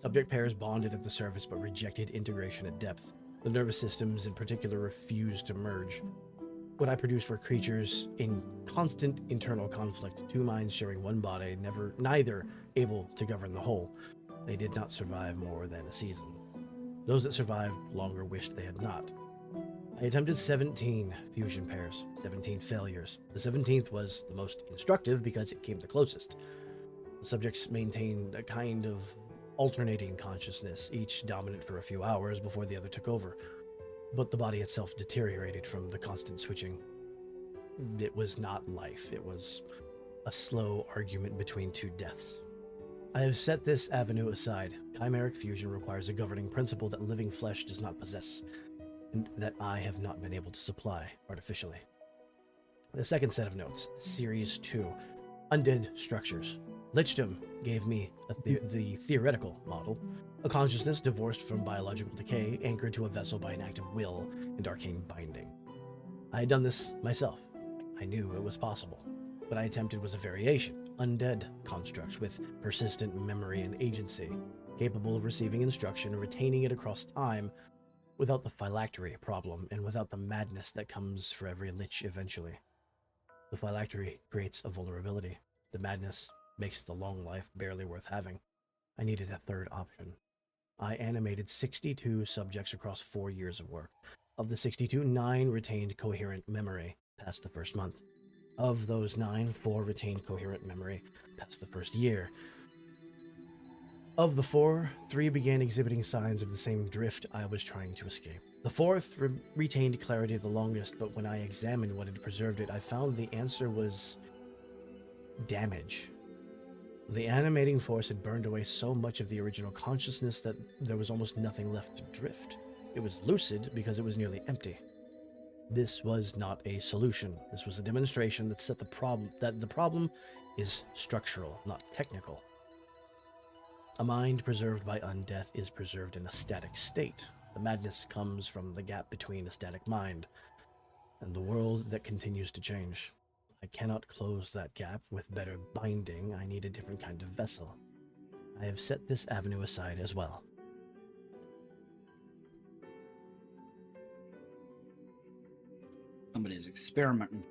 Subject pairs bonded at the surface but rejected integration at depth. The nervous systems in particular refused to merge. What I produced were creatures in constant internal conflict, 2 minds sharing 1 body, neither able to govern the whole. They did not survive more than a season. Those that survived longer wished they had not. I attempted 17 fusion pairs, 17 failures. The 17th was the most instructive because it came the closest. The subjects maintained a kind of alternating consciousness, each dominant for a few hours before the other took over. But the body itself deteriorated from the constant switching. It was not life. It was a slow argument between 2 deaths. I have set this avenue aside. Chimeric fusion requires a governing principle that living flesh does not possess, and that I have not been able to supply artificially. The second set of notes, Series 2, Undead Structures. Lichdom gave me the theoretical model, a consciousness divorced from biological decay, anchored to a vessel by an act of will and arcane binding. I had done this myself. I knew it was possible. What I attempted was a variation, undead constructs with persistent memory and agency, capable of receiving instruction and retaining it across time without the phylactery problem and without the madness that comes for every lich eventually. The phylactery creates a vulnerability. The madness makes the long life barely worth having. I needed a third option. I animated 62 subjects across 4 years of work. Of the 62, 9 retained coherent memory past the first month. Of those 9, 4 retained coherent memory past the first year. Of the 4, 3 began exhibiting signs of the same drift I was trying to escape. The 4th retained clarity the longest, but when I examined what had preserved it, I found the answer was damage. The animating force had burned away so much of the original consciousness that there was almost nothing left to drift. It was lucid because it was nearly empty. This was not a solution. This was a demonstration that set the problem is structural, not technical. A mind preserved by undeath is preserved in a static state. The madness comes from the gap between a static mind and the world that continues to change. I cannot close that gap with better binding. I need a different kind of vessel. I have set this avenue aside as well. Somebody's experimenting.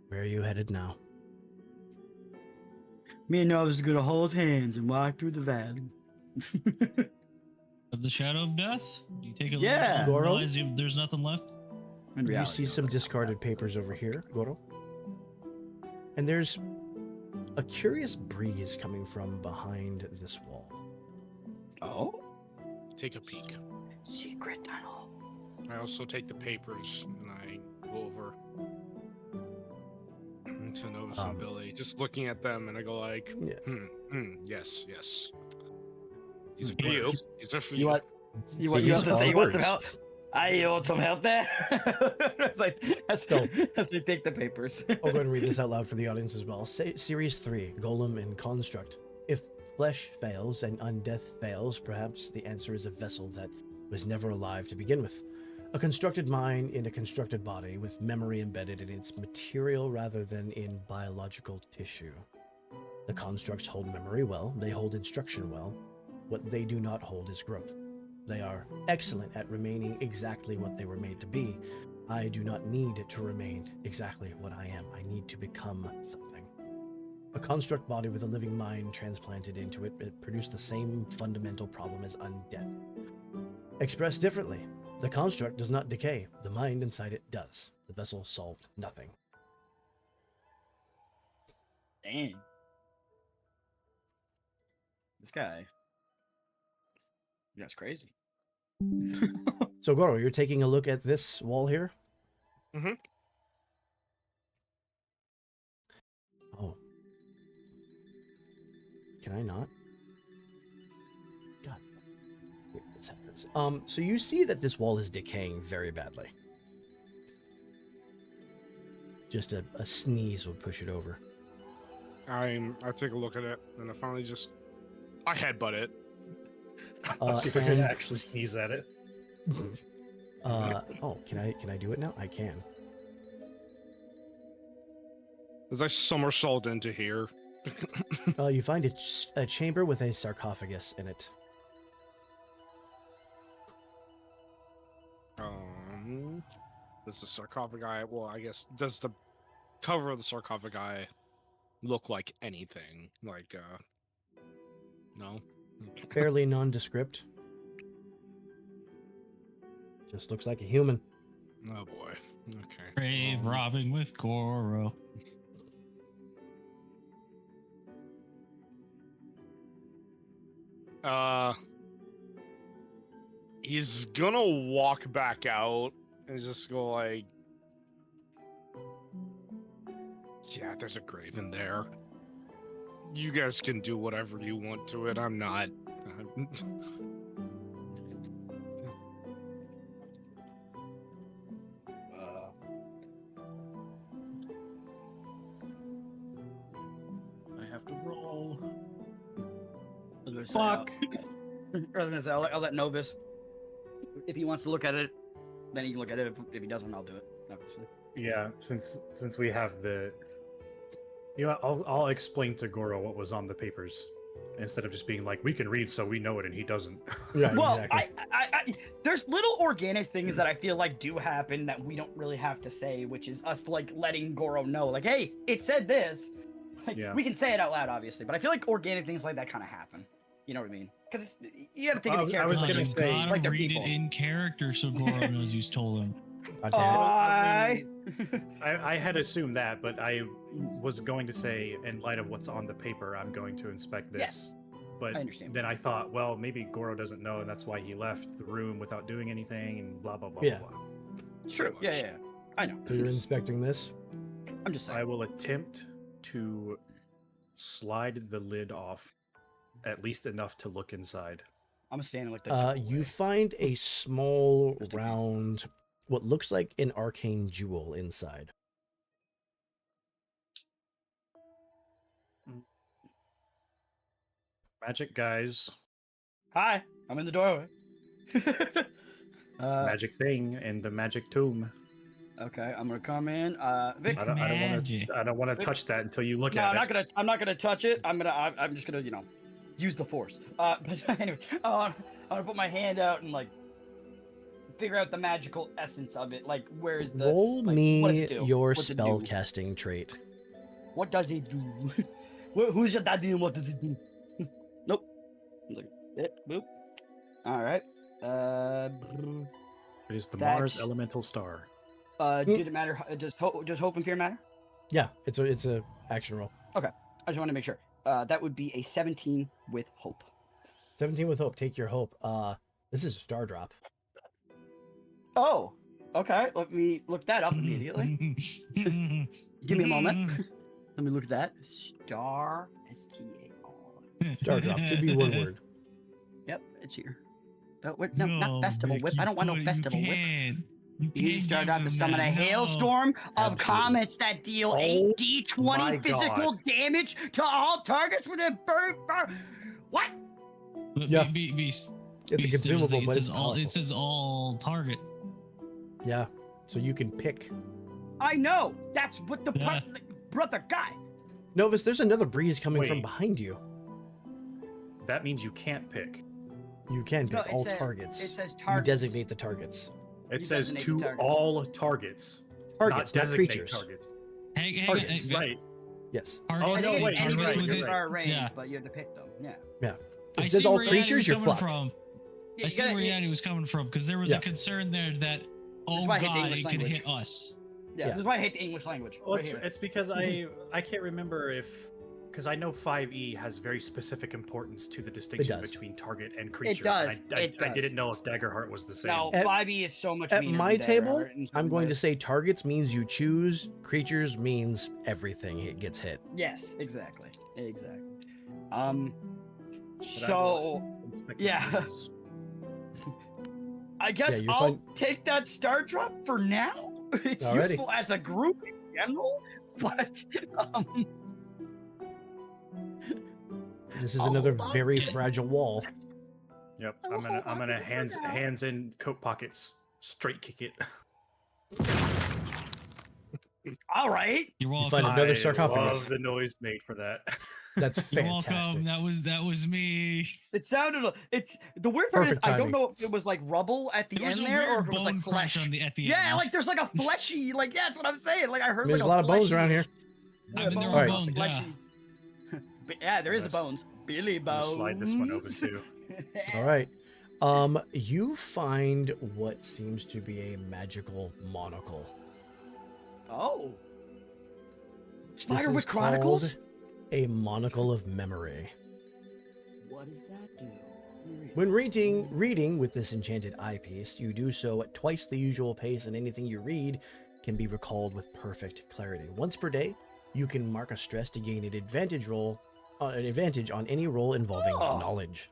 Where are you headed now? Me and Nova's gonna hold hands and walk through the valley. Of the shadow of death? You take a look Yeah. and Goro? realize there's nothing left? In You reality, see some discarded papers over here, Goro. And there's a curious breeze coming from behind this wall. Oh, Take a peek. secret tunnel. I also take the papers and I go over to Novus and Billy, just looking at them, and I go like, Yeah. yes, yes. These are for Yeah. you. These are for You you. want? You want? These You have to are say you want some words. help? I want some help there. It's like as So- they take the papers. I'll go ahead and read this out loud for the audience as well. Series 3, Golem and Construct. If flesh fails and undeath fails, perhaps the answer is a vessel that was never alive to begin with. A constructed mind in a constructed body with memory embedded in its material rather than in biological tissue. The constructs hold memory well, they hold instruction well. What they do not hold is growth. They are excellent at remaining exactly what they were made to be. I do not need to remain exactly what I am. I need to become something. A construct body with a living mind transplanted into it, it produced the same fundamental problem as undeath. Expressed differently, the construct does not decay. The mind inside it does. The vessel solved nothing. Dang. This guy. That's crazy. So Goro, you're taking a look at this wall here? Mhm. Oh. Can I not? God. Wait, this happens. So you see that this wall is decaying very badly. Just a sneeze would push it over. I take a look at it, and I headbutt it. See if I can and- actually sneeze at it. Oh, can I do it now? I can. As I somersault into here. You find a chamber with a sarcophagus in it. Does the sarcophagi? Well, I guess does the cover of the sarcophagi look like anything? Like, no. Okay. Fairly nondescript. Just looks like a human. Oh boy. Okay. Grave robbing with Goro. He's gonna walk back out and just go like, yeah, there's a grave in there. You guys can do whatever you want to it. I'm not. have to roll. I was gonna say, Fuck. I'll let Novus, if he wants to look at it, then he can look at it. If he doesn't, I'll do it. Obviously. Yeah, since we have the, you know, I'll explain to Goro what was on the papers instead of just being like, we can read, so we know it, and he doesn't. Yeah, Well, exactly. I there's little organic things that I feel like do happen that we don't really have to say, which is us like letting Goro know, like, hey, it said this. Like, Yeah. we can say it out loud, obviously, but I feel like organic things like that kind of happen. You know what I mean? Because you got to think of the I was characters. gonna You say, gotta like they're read people. it in character so Goro knows who's told him. God damn it. I I had assumed that, but I was going to say, in light of what's on the paper, I'm going to inspect this. Yes, But I understand. then I thought, well, maybe Goro doesn't know, and that's why he left the room without doing anything, and blah blah blah Yeah. blah. blah. It's true. Yeah. I know. So you're inspecting this? I'm just saying. I will attempt to slide the lid off, at least enough to look inside. I'm standing like the. You find a small, Just in case. round, what looks like an arcane jewel inside. Magic guys, Hi, I'm in the doorway. magic thing in the magic tomb. Okay, I'm gonna come in. Vic. I don't want Magic. to. I don't want to touch that until you look No, at I'm it. not gonna touch it. I'm just gonna, use the force. But anyway, I'm gonna put my hand out and like figure out the magical essence of it. Like, where's the? Roll like, what does me it do? your What's it do? spell casting trait. What does it do? Who's your daddy and what does it do? Nope. I'm like, boop. All right. It is the Mars That's- elemental star. Did it matter? Does hope and fear matter? Yeah, it's a action roll. I just want to make sure. That would be a 17 with hope. 17 with hope. Take your hope. This is a star drop. Oh, okay. Let me look that up immediately. Give me a moment. Let me look at that. Star S-T-A-R. Star drop should be one word. Yep, it's here. Oh, wait, no, not festival whip. I don't want no festival whip. You start out to summon a hailstorm of Absolutely. comets that deal Oh 8d20 my physical damage to all targets within What? Yeah. Beast. It's a consumable, it but says it's all. powerful. It says all target. Yeah, so you can pick. I know. That's what the Yeah. brother guy. Novus, there's another breeze coming from Wait. behind you. That means you can't pick. You can pick No, it all says- targets. It says You targets. designate the targets. It You says designate to the targets. all targets, Targets, not designate creatures. targets. Hey, Targets. Right. Yes. Targets, Oh, no, Anything, wait, anything you're right, within you're our range, Yeah. but you have to pick them. Yeah. If I it says see all where Yanni creatures, was you're coming fucked. from. Yeah, I you see gotta- where Yanni was coming from because there was Yeah. a concern there that oh why I hate the god, English it could language. hit us. Yeah, Yeah. that's why I hate the English language. Well, right here. it's because I can't remember because I know 5e has very specific importance to the distinction does. between target and creature. does, and it I does. didn't know if Daggerheart was the same. No, At- 5e is so much At meaner my than table, Daggerheart in some I'm going to ways. say targets means you choose, creatures means everything it gets hit. Yes, exactly. But I will So inspect the yeah. screens. I guess you're I'll fine. take that star drop for now. It's Alrighty. useful as a group in general, but This is I'll another hold on. very fragile wall. Yep, I will I'm hold gonna on to it for now. hands in coat pockets, straight kick it. all right. You're You welcome. find another I sarcophagus. love the noise made for that. That's You're fantastic. welcome. That was me. It sounded. It's the weird part Perfect is I don't timing. know if it was like rubble at the There was end a there, or weird if it was like bone crunch flesh. at the Yeah, end. like there's like a fleshy. Like yeah, that's what I'm saying. Like I heard There's like a lot of bones fleshy- around here. I mean, there Sorry. were bones. Yeah. But yeah, there is a Yes. bones. Billy I'm gonna bones. slide this one open too. All right. You find what seems to be a magical monocle. Oh. This Spiderwick is Chronicles? called a monocle of memory. What does that do? When reading with this enchanted eyepiece, you do so at twice the usual pace, and anything you read can be recalled with perfect clarity. Once per day, you can mark a stress to gain an advantage on any roll involving Oh. knowledge.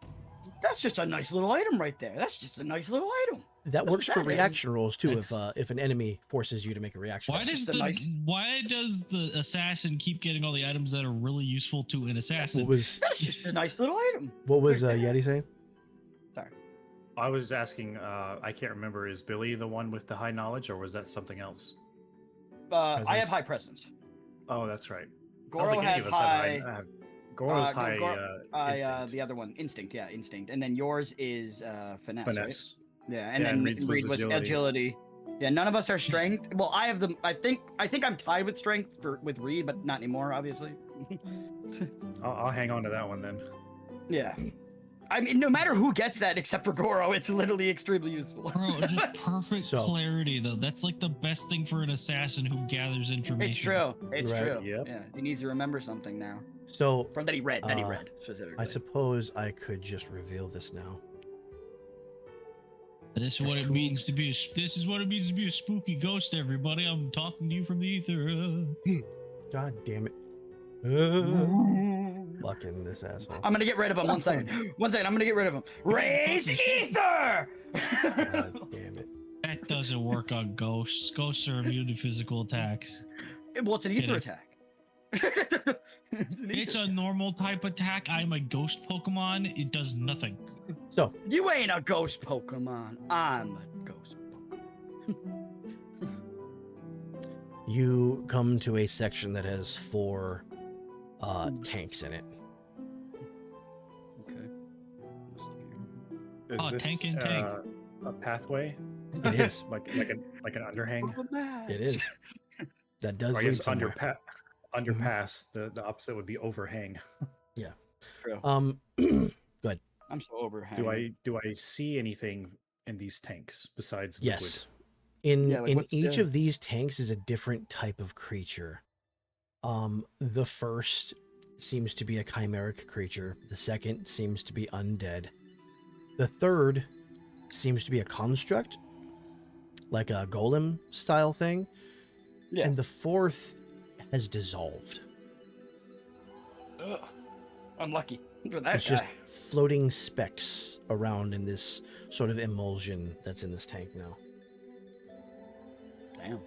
That's just a nice little item right there. That's just a nice little item. That That's works what for that is. reaction rolls too. That's- If an enemy forces you to make a reaction. Why roll. does just a nice- why does the assassin keep getting all the items that are really useful to an assassin? That's just a nice little item. What was Yeti saying? Sorry. I was asking. I can't remember. Is Billy the one with the high knowledge, or was that something else? I have Presence. high presence. Oh, that's right. I don't Goro think any has of us have high. I have Goro's no, high instinct. The other one, instinct. Yeah, instinct. And then yours is finesse. Right? Finesse. Yeah, and Yeah, then and Reed's Reed was was agility. Yeah, none of us are strength. Well, I have the. I think I'm tied with strength with Reed, but not anymore, obviously. I'll hang on to that one then. Yeah. I mean, no matter who gets that, except for Goro, it's literally extremely useful. Bro, just perfect So- clarity though. That's like the best thing for an assassin who gathers information. It's true. It's Right. true. Yep. Yeah, he needs to remember something now. So From that he read. That he Uh, read specifically. I suppose I could just reveal this now. This is what There's it two- means to be. This is what it means to be a spooky ghost. Everybody, I'm talking to you from the ether. God damn it. Fucking this asshole. I'm gonna get rid of him. 1 second. 1 second. I'm gonna get rid of him. Raise ether. God damn it. That doesn't work on ghosts. Ghosts are immune to physical attacks. Well, it's an ether Get attack. It's a normal type attack. I'm a ghost Pokemon. It does nothing. So You ain't a ghost Pokemon. I'm a ghost Pokemon. you come to a section that has 4 tanks in it. Okay. Is Oh, this tank and tank. a pathway? It is. like an underhang? It is. That does Or I lead guess somewhere. underpass. The opposite would be overhang. True. I'm so overhanging. Do I see anything in these tanks besides liquid? Yes. In Yeah, like in what's each the- of these tanks is a different type of creature. The first seems to be a chimeric creature. The second seems to be undead. The third seems to be a construct, like a golem style thing. Yeah. And the fourth has dissolved. Ugh. Unlucky for that It's guy. just floating specks around in this sort of emulsion that's in this tank now. Damn.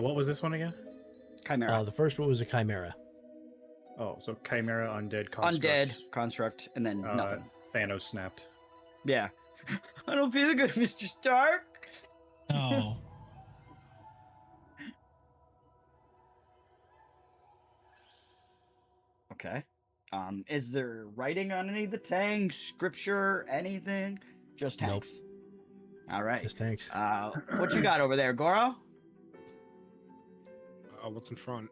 What was this one again? Chimera. The first one was a chimera. Oh, so Chimera, Undead, Construct. Undead construct, and then nothing. Thanos snapped. Yeah. I don't feel good, Mr. Stark. Oh, Okay. Is there writing on any of the tanks, scripture, anything? Just Nope. tanks. All right. Just tanks. What you got over there, Goro? What's in front?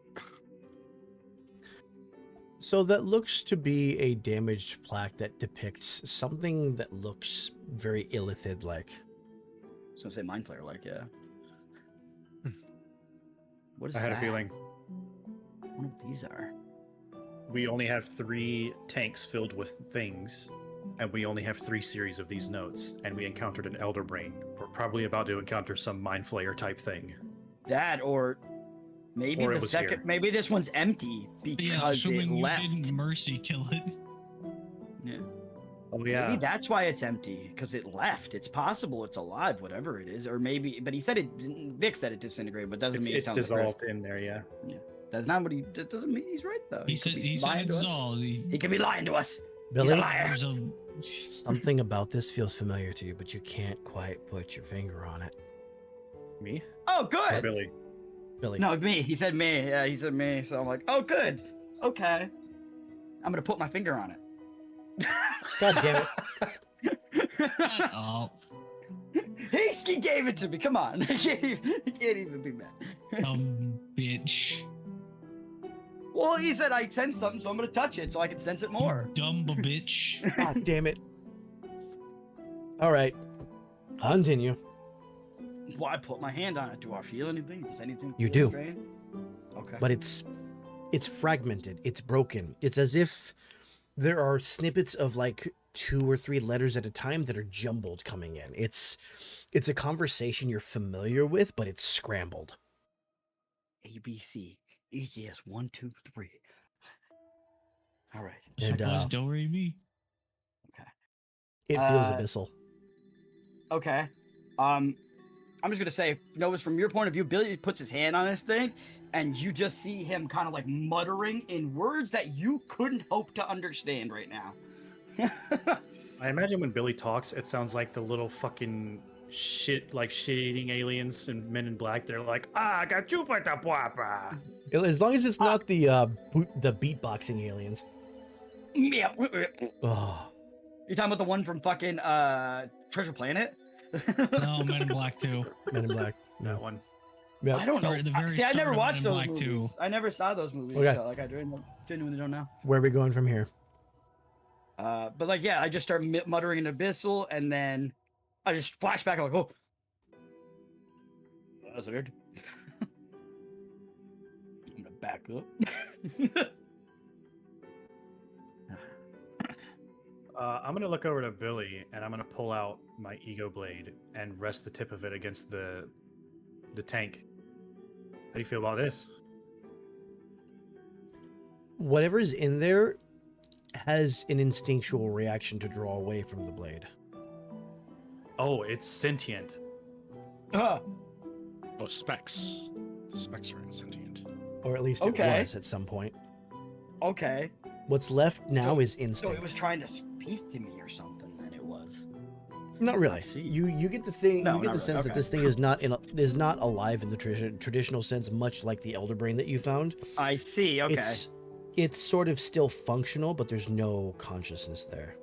So that looks to be a damaged plaque that depicts something that looks very illithid-like. So say mind player, like yeah. What is I had that? a feeling. One of these are. We only have 3 tanks filled with things, and we only have 3 series of these notes, and we encountered an Elder Brain. We're probably about to encounter some Mind Flayer type thing. That or maybe Or it the was second. here. Maybe this one's empty yeah. because it Assuming you left. didn't mercy kill it. Yeah. Oh yeah. Maybe that's why it's empty because it left. It's possible it's alive, whatever it is, or maybe. But he said it. Vic said it disintegrated, but doesn't It's, mean it's it sounds like dissolved in there, yeah. That's not what he. That doesn't mean he's right though. He could said be he said lying it to us. dissolved. He could be lying to us. Billy, He's a liar. There's a- something about this feels familiar to you, but you can't quite put your finger on it. Me? Oh, Or good. Billy? Billy. No, me. He said me. Yeah, he said me. So I'm like, oh, good. Okay. I'm gonna put my finger on it. God damn it. Shut up. He gave it to me. Come on. He can't even be mad. Bitch. Well, he said I sense something, so I'm gonna touch it so I can sense it more. Dumb bitch. God damn it. All right. Continue. Well, I put my hand on it. Do I feel anything? Does anything? You feel do. strange? Okay. But it's fragmented. It's broken. It's as if there are snippets of like 2 or 3 letters at a time that are jumbled coming in. It's a conversation you're familiar with, but it's scrambled. ABC. EGS 1, 2, 3. All right. And, Simple as do re mi. It feels Uh, abyssal. Okay. I'm just gonna say, Novus, from your point of view, Billy puts his hand on this thing, and you just see him kind of like muttering in words that you couldn't hope to understand right now. I imagine when Billy talks, it sounds like the little fucking shit-eating aliens and Men in Black. They're like, I got you, papa. As long as it's not the beatboxing aliens. Yeah. Oh, You're talking about the one from fucking Treasure Planet? No, Men in Black 2. Men in Black. That No. one. Yeah. I don't know. Sorry, the very See, I start never of watched Men in those Black movies. 2. I never saw those movies, Okay. so like I genuinely don't know. Where are we going from here? But like, yeah, I just start muttering an abyssal, and then I just flash back. I'm like, oh, that was weird. I'm gonna back up. I'm gonna look over to Billy and I'm gonna pull out my ego blade and rest the tip of it against the tank. How do you feel about this? Whatever's in there has an instinctual reaction to draw away from the blade. Oh, it's sentient. Ah, Oh, specs. The specs are insentient. Or at least Okay. it was at some point. okay. What's left now is So instinct. it was trying to speak to me or something, and it was. Not really. I see. You get the thing. No, you get not the sense really. that this thing is not alive in the traditional sense, much like the elder brain that you found. I see. Okay. It's sort of still functional, but there's no consciousness there.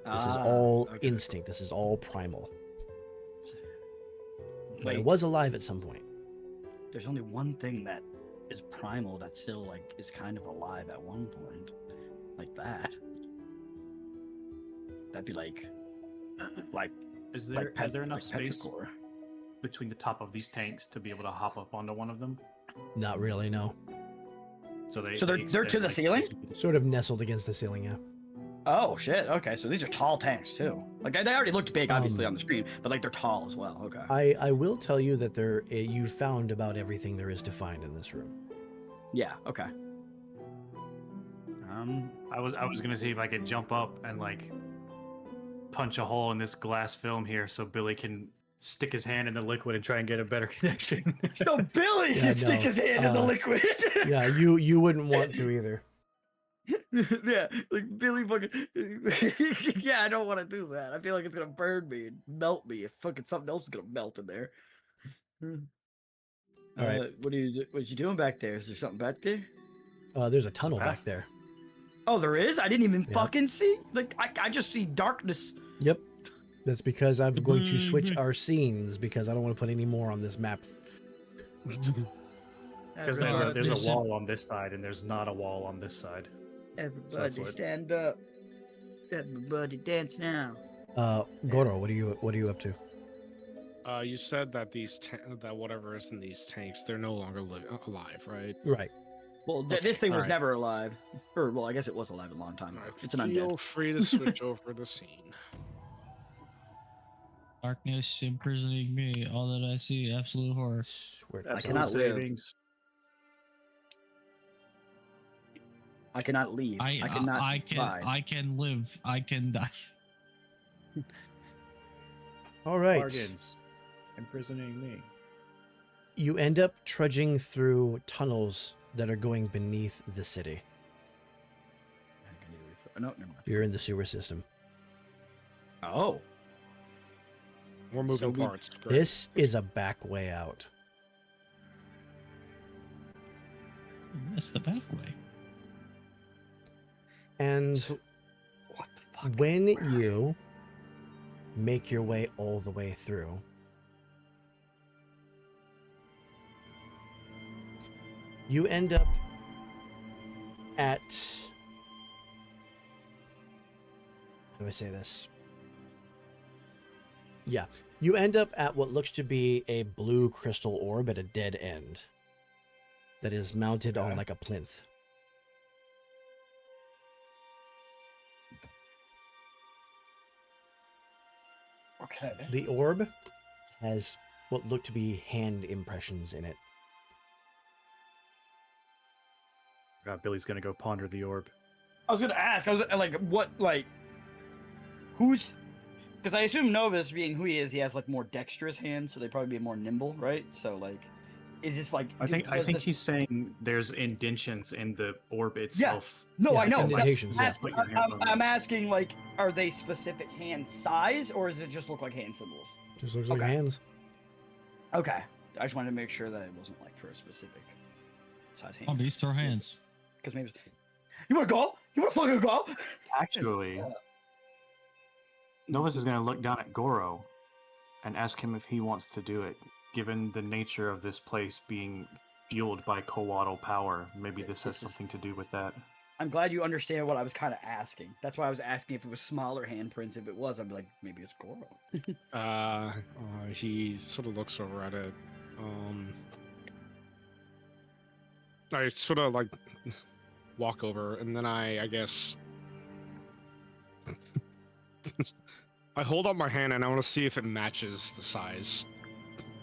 This is Ah, all okay. instinct. This is all primal. But Wait, it was alive at some point. there's only one thing that is primal that still like is kind of alive at one point, like that. That'd be like Is there is there enough like space petrichor. between the top of these tanks to be able to hop up onto one of them? Not really, no. So So they're to extend, the like, ceiling? basically- Sort of nestled against the ceiling, yeah. Oh shit. Okay, so these are tall tanks too. Like they already looked big, obviously, on the screen, but like they're tall as well. Okay. I will tell you that you found about everything there is to find in this room. Yeah. Okay. I was gonna see if I could jump up and like punch a hole in this glass film here so Billy can stick his hand in the liquid and try and get a better connection. So Billy Yeah, can stick no, his hand in the liquid. Yeah, you wouldn't want to either. Yeah, like Billy fucking. Yeah, I don't want to do that. I feel like it's gonna burn me and melt me if fucking something else is gonna melt in there. All right. What you doing back there? Is there something back there? There's a tunnel path. back there. Oh, there is. I didn't even Yeah. fucking see. Like I just see darkness. Yep. That's because I'm going to switch our scenes because I don't want to put any more on this map. Because there's a There's a- wall on this side and there's not a wall on this side. Everybody what- stand up. Everybody dance now. Goro, what are you up to? You said that that whatever is in these tanks, they're no longer alive, right? Right. Well, Okay, this thing was alright. never alive. Or well, I guess it was alive a long time ago. It's an Feel undead. free to switch over the scene. Darkness imprisoning me. All that I see, absolute horror. Swear to I Absolute cannot live. savings. I cannot leave. I cannot buy. I can live. I can die. All right. Bargains. Imprisoning me. You end up trudging through tunnels that are going beneath the city. No, never mind. You're in the sewer system. Oh, More moving we- parts. Great. This is a back way out. That's the back way. And what the fuck? when you make your way all the way through, you end up at, how do I say this? Yeah, you end up at what looks to be a blue crystal orb at a dead end that is mounted on Okay. like a plinth. Okay. The orb has what look to be hand impressions in it. God, Billy's gonna go ponder the orb. I was gonna ask. I was like, what? Like, who's Because I assume Novus, being who he is, he has like more dexterous hands, so they'd probably be more nimble, right? So like, is this like? I think does this- he's saying there's indentions in the orb itself. No, Yeah, I it's know. indentations, yeah. Put your hand on I'm asking, like, are they specific hand size, or does it just look like hand symbols? Just looks like Okay. hands. Okay. I just wanted to make sure that it wasn't like for a specific size hand. Oh, these throw hands. Because maybe you want to go? You want to fucking go? Actually, Novus is going to look down at Goro and ask him if he wants to do it. Given the nature of this place being fueled by coatl power, maybe this has something to do with that. I'm glad you understand what I was kind of asking. That's why I was asking if it was smaller handprints. If it was, I'd be like, maybe it's Goro. He sort of looks over at it. I sort of like walk over, and then I guess I hold up my hand, and I want to see if it matches the size.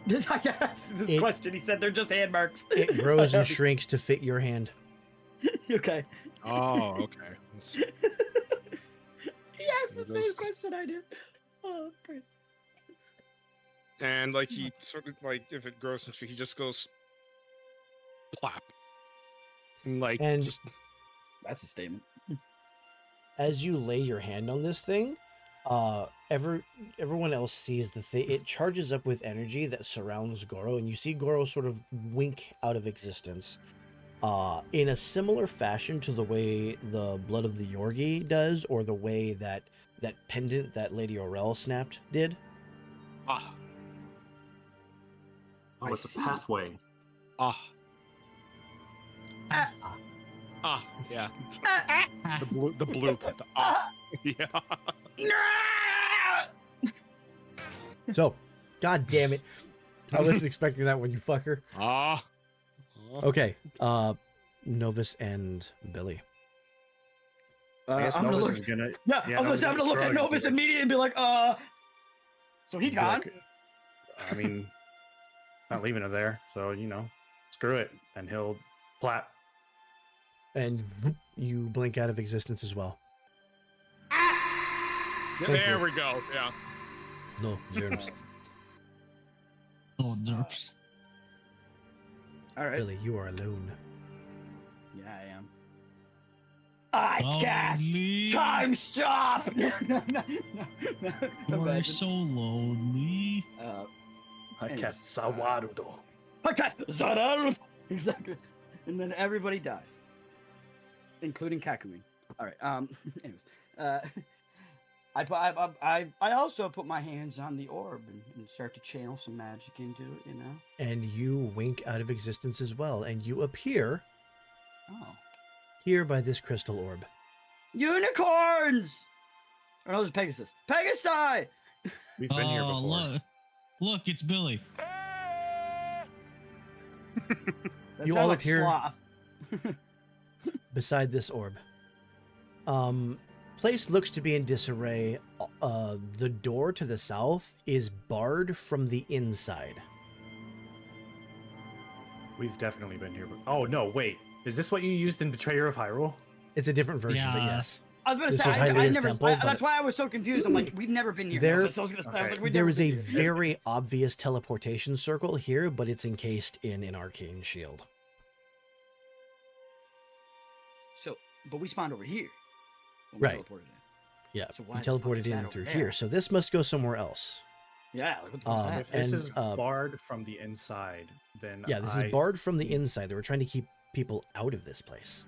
I asked this It- question. He said they're just hand marks. It grows and shrinks to fit your hand. Okay. Oh, okay. He asked the It same goes- question I did. Oh, great. And like he sort of like if it grows and he just goes plop. And like And- just That's a statement. As you lay your hand on this thing, everyone else sees the thing. It charges up with energy that surrounds Goro, and you see Goro sort of wink out of existence. In a similar fashion to the way the blood of the Yorgi does, or the way that pendant that Lady Aurel snapped did. ah Oh, I it's see. a pathway. ah Ah, ah yeah. ah, The blue part. The ah yeah. ah. So, god damn it. I wasn't expecting that when you fucker. Ah. Okay, Novus and Billy. I guess I'm gonna Novus look. is gonna. Yeah, yeah, I'm Novus gonna is look at throwing Novus to it. immediately and be like, So he Be gone? like, I mean, not leaving it there, so screw it, and he'll plat. And you blink out of existence as well. There we go. Yeah. No, germs. Oh, derps. All right. Billy, you are alone. Yeah, I am. I cast Lonely. time stop. No. You're Imagine. so lonely. I Anyways, cast Sawarudo. I cast Zararu. Exactly. And then everybody dies, including Kakui. All right. Anyways, I also put my hands on the orb and start to channel some magic into it. And you wink out of existence as well, and you appear Oh. here by this crystal orb. Unicorns! Or no, this is Pegasus. Pegasi! We've been here Oh, before. look, it's Billy. That You sounds all like appear- sloth. Beside this orb. Place looks to be in disarray. The door to the south is barred from the inside. We've definitely been here. Oh no, wait. Is this what you used in Betrayer of Hyrule? It's a different version, but Yeah. yes. I was going to This say, was I Hylia's never. temple, but- That's why I was so confused. I'm like, we've never been here. There- So I was going to say, Okay. like, we've There never is a been here. very obvious teleportation circle here, but it's encased in an arcane shield. So, but we spawned over here. when Right. teleported in. Yeah, So you why the fuck teleported is that in over through there? here, so this must go somewhere else. Yeah, like, what the fuck's If that? this And, is barred from the inside, then Yeah, this I is barred from the think inside. They were trying to keep people out of this place.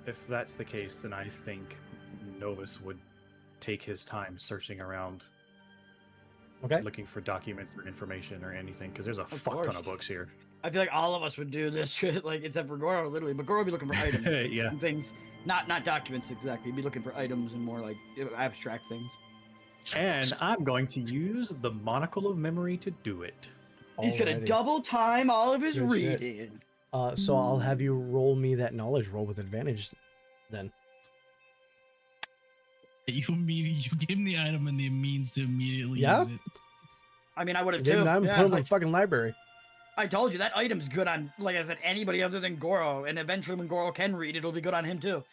If that's the case, then I think Novus would take his time searching around, Okay. looking for documents or information or anything, because there's a Of fuck ton course. of books here. I feel like all of us would do this shit, like, except for Goro, literally. But Goro would be looking for items Yeah. and things. Not documents exactly. He'd be looking for items and more, like, abstract things. And I'm going to use the Monocle of Memory to do it. He's going to Alrighty. double time all of his Good shit. reading. So I'll have you roll me that knowledge roll with advantage then. You give him the item and the means to immediately Yeah? use it. I mean, I would have Didn't too. I? Yeah, Put him in like, the fucking library. I told you, that item's good on, like I said, anybody other than Goro. And eventually when Goro can read, it'll be good on him too.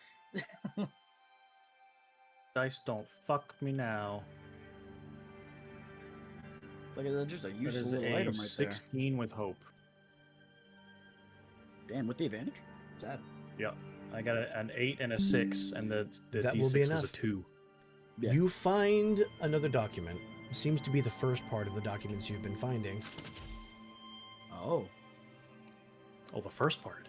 Dice don't fuck me now. Like just a That useful is little a item right 16 with hope. there. Damn, with the advantage? Sad. Yeah, I got an 8 and a 6, and the That D6 will be was a enough. 2. Yeah. You find another document. Seems to be the first part of the documents you've been finding. Oh. Oh, the first part.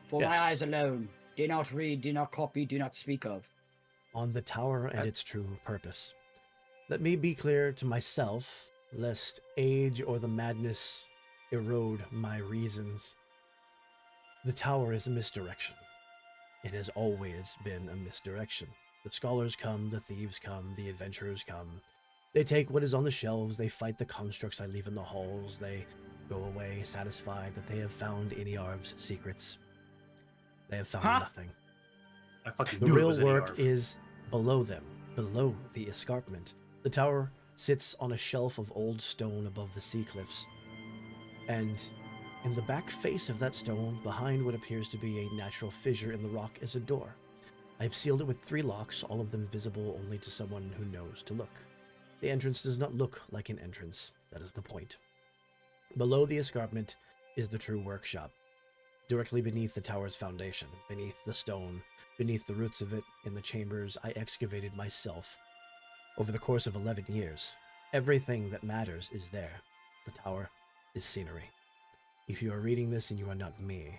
For Yes. my eyes alone, do not read, do not copy, do not speak of. On the tower and its true purpose. Let me be clear to myself, lest age or the madness erode my reasons. The tower is a misdirection. It has always been a misdirection. The scholars come, the thieves come, the adventurers come. They take what is on the shelves, they fight the constructs I leave in the halls, they go away satisfied that they have found Iniarv's secrets. They have found Huh? nothing. I fucking The knew it real was work Iniarv. is below them, below the escarpment. The tower sits on a shelf of old stone above the sea cliffs. And in the back face of that stone, behind what appears to be a natural fissure in the rock, is a door. I've sealed it with 3 locks, all of them visible only to someone who knows to look. The entrance does not look like an entrance. That is the point. Below the escarpment is the true workshop. Directly beneath the tower's foundation, beneath the stone, beneath the roots of it, in the chambers I excavated myself. Over the course of 11 years, everything that matters is there. The tower is scenery. If you are reading this and you are not me,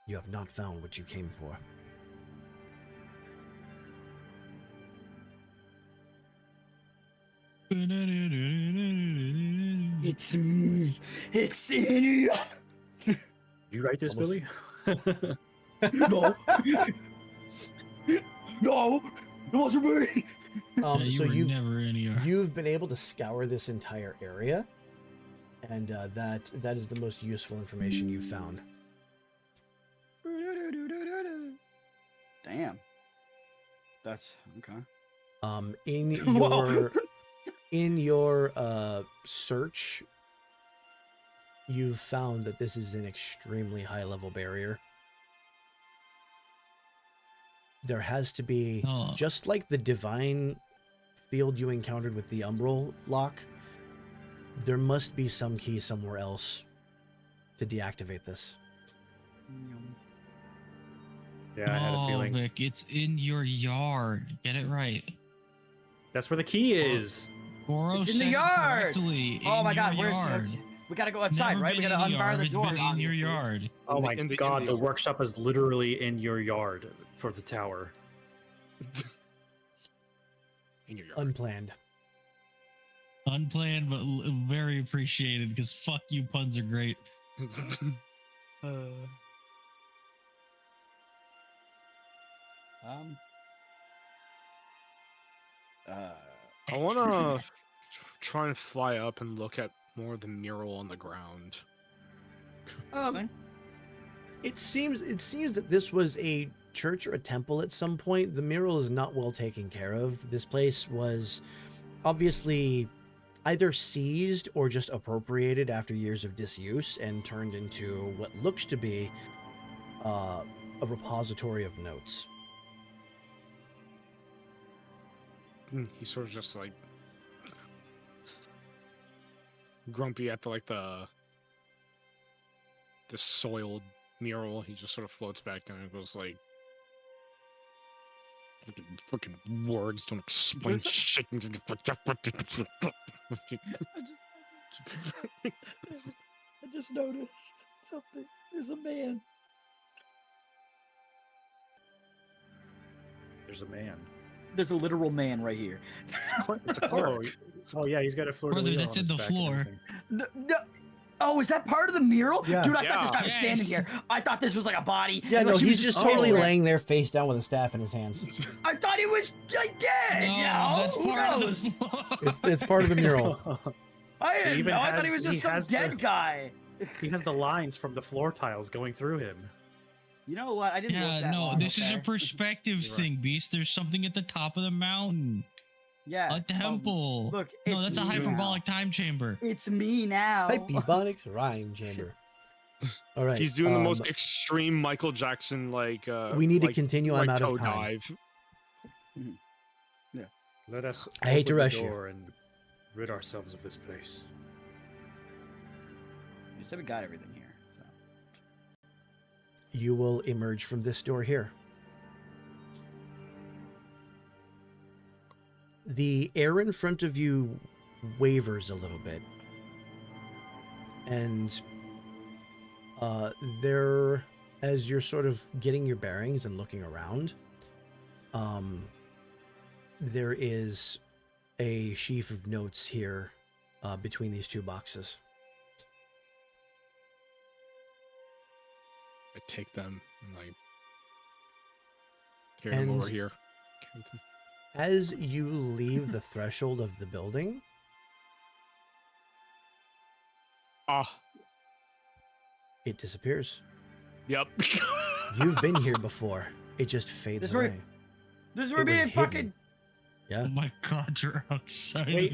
you have not found what you came for. It's me. It's Inu. You write this, Almost- Billy? No. No. It wasn't me. Yeah, you So were you've never in here. you've been able to scour this entire area, and that is the most useful information you've found. Damn. That's okay. In Whoa. your search, you've found that this is an extremely high level barrier. There has to be, Oh. just like the divine field you encountered with the umbral lock, there must be some key somewhere else to deactivate this. Yeah, I had a feeling. Vic, it's in your yard. Get it right. That's where the key is. Goro It's in the said it yard! correctly. Oh in my god, your where's yard. that? We gotta go outside, Never right? We been gotta in unbar the it's door. been in your obviously. yard. Oh my in the god, the yard. workshop is literally in your yard for the tower. In your yard. Unplanned. Unplanned, but very appreciated because fuck you, puns are great. Um. I want to try and fly up and look at more of the mural on the ground. This thing? It seems that this was a church or a temple at some point. The mural is not well taken care of. This place was obviously either seized or just appropriated after years of disuse and turned into what looks to be a repository of notes. He's sort of just like grumpy at the soiled mural. He just sort of floats back down and goes like, "Fucking words don't explain shit." I just noticed something. There's a man. There's a man. There's a literal man right here. It's a clerk. Oh yeah, he's got a fleur de Brother, lis that's on in his the back and floor. everything. No. Oh, is that part of the mural? Yeah. Dude, I thought this guy was standing Yes. here. I thought this was like a body. Yeah, and, no, like, he he's was just standing totally there. laying there face down with a staff in his hands. I thought he was like dead. No, you know? that's Who part of knows? the floor. It's part of the mural. I didn't even know. I thought he has- was he just some has dead the- guy. He has the lines from the floor tiles going through him. You know what? I didn't look Yeah, that no, long, this is a okay? perspective You're right. thing, Beast. There's something at the top of the mountain. Yeah. A temple. Look, no, it's that's a me hyperbolic time chamber. now. It's me now. Hypebonics rhyme chamber. All right. He's doing the most extreme Michael Jackson we need to like, continue. I'm out of toe time. dive. Let us. I hate to open the rush you. door and rid ourselves of this place. You said we got everything here. So. You will emerge from this door here. The air in front of you wavers a little bit. And there, as you're sort of getting your bearings and looking around, there is a sheaf of notes here between these two boxes. I take them and like carry them And- over here. As you leave the threshold of the building, Ah, it disappears. yep. You've been here before. It just fades This is where- away. This is It where was me and hidden. fucking. Yeah. Oh my god, you're outside. Wait.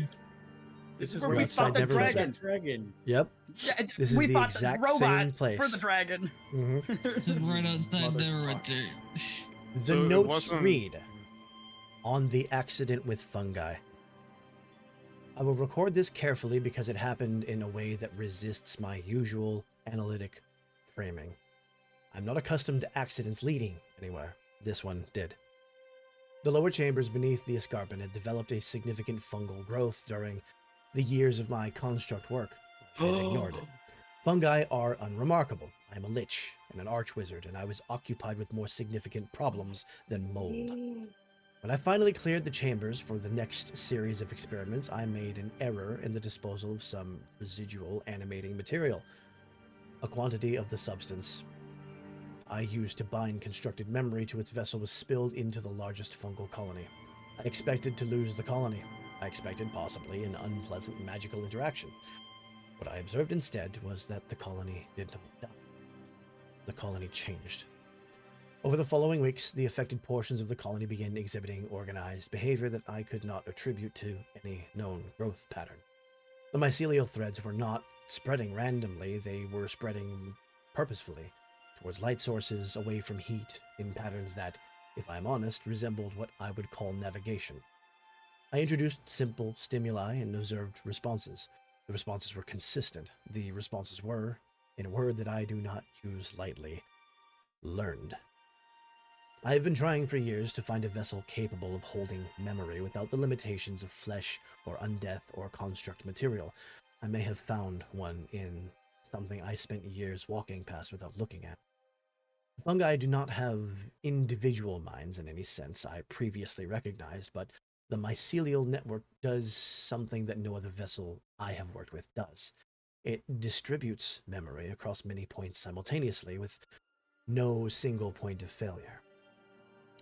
This is where where we we fought the never dragon. Dragon. Yep. Yeah, This is we the fought exact the robot same place. for the dragon. Mhm. This is right outside Motherfucker. Neverwinter. The So it notes wasn't- read, on the accident with fungi. I will record this carefully because it happened in a way that resists my usual analytic framing. I'm not accustomed to accidents leading anywhere. This one did. The lower chambers beneath the escarpment had developed a significant fungal growth during the years of my construct work. I had ignored it. Fungi are unremarkable. I am a lich and an archwizard, and I was occupied with more significant problems than mold. When I finally cleared the chambers for the next series of experiments, I made an error in the disposal of some residual animating material. A quantity of the substance I used to bind constructed memory to its vessel was spilled into the largest fungal colony. I expected to lose the colony. I expected possibly an unpleasant magical interaction. What I observed instead was that the colony did not die. The colony changed. Over the following weeks, the affected portions of the colony began exhibiting organized behavior that I could not attribute to any known growth pattern. The mycelial threads were not spreading randomly, they were spreading purposefully towards light sources, away from heat, in patterns that, if I'm honest, resembled what I would call navigation. I introduced simple stimuli and observed responses. The responses were consistent. The responses were, in a word that I do not use lightly, learned. I have been trying for years to find a vessel capable of holding memory without the limitations of flesh or undeath or construct material. I may have found one in something I spent years walking past without looking at. Fungi do not have individual minds in any sense I previously recognized, but the mycelial network does something that no other vessel I have worked with does. It distributes memory across many points simultaneously with no single point of failure.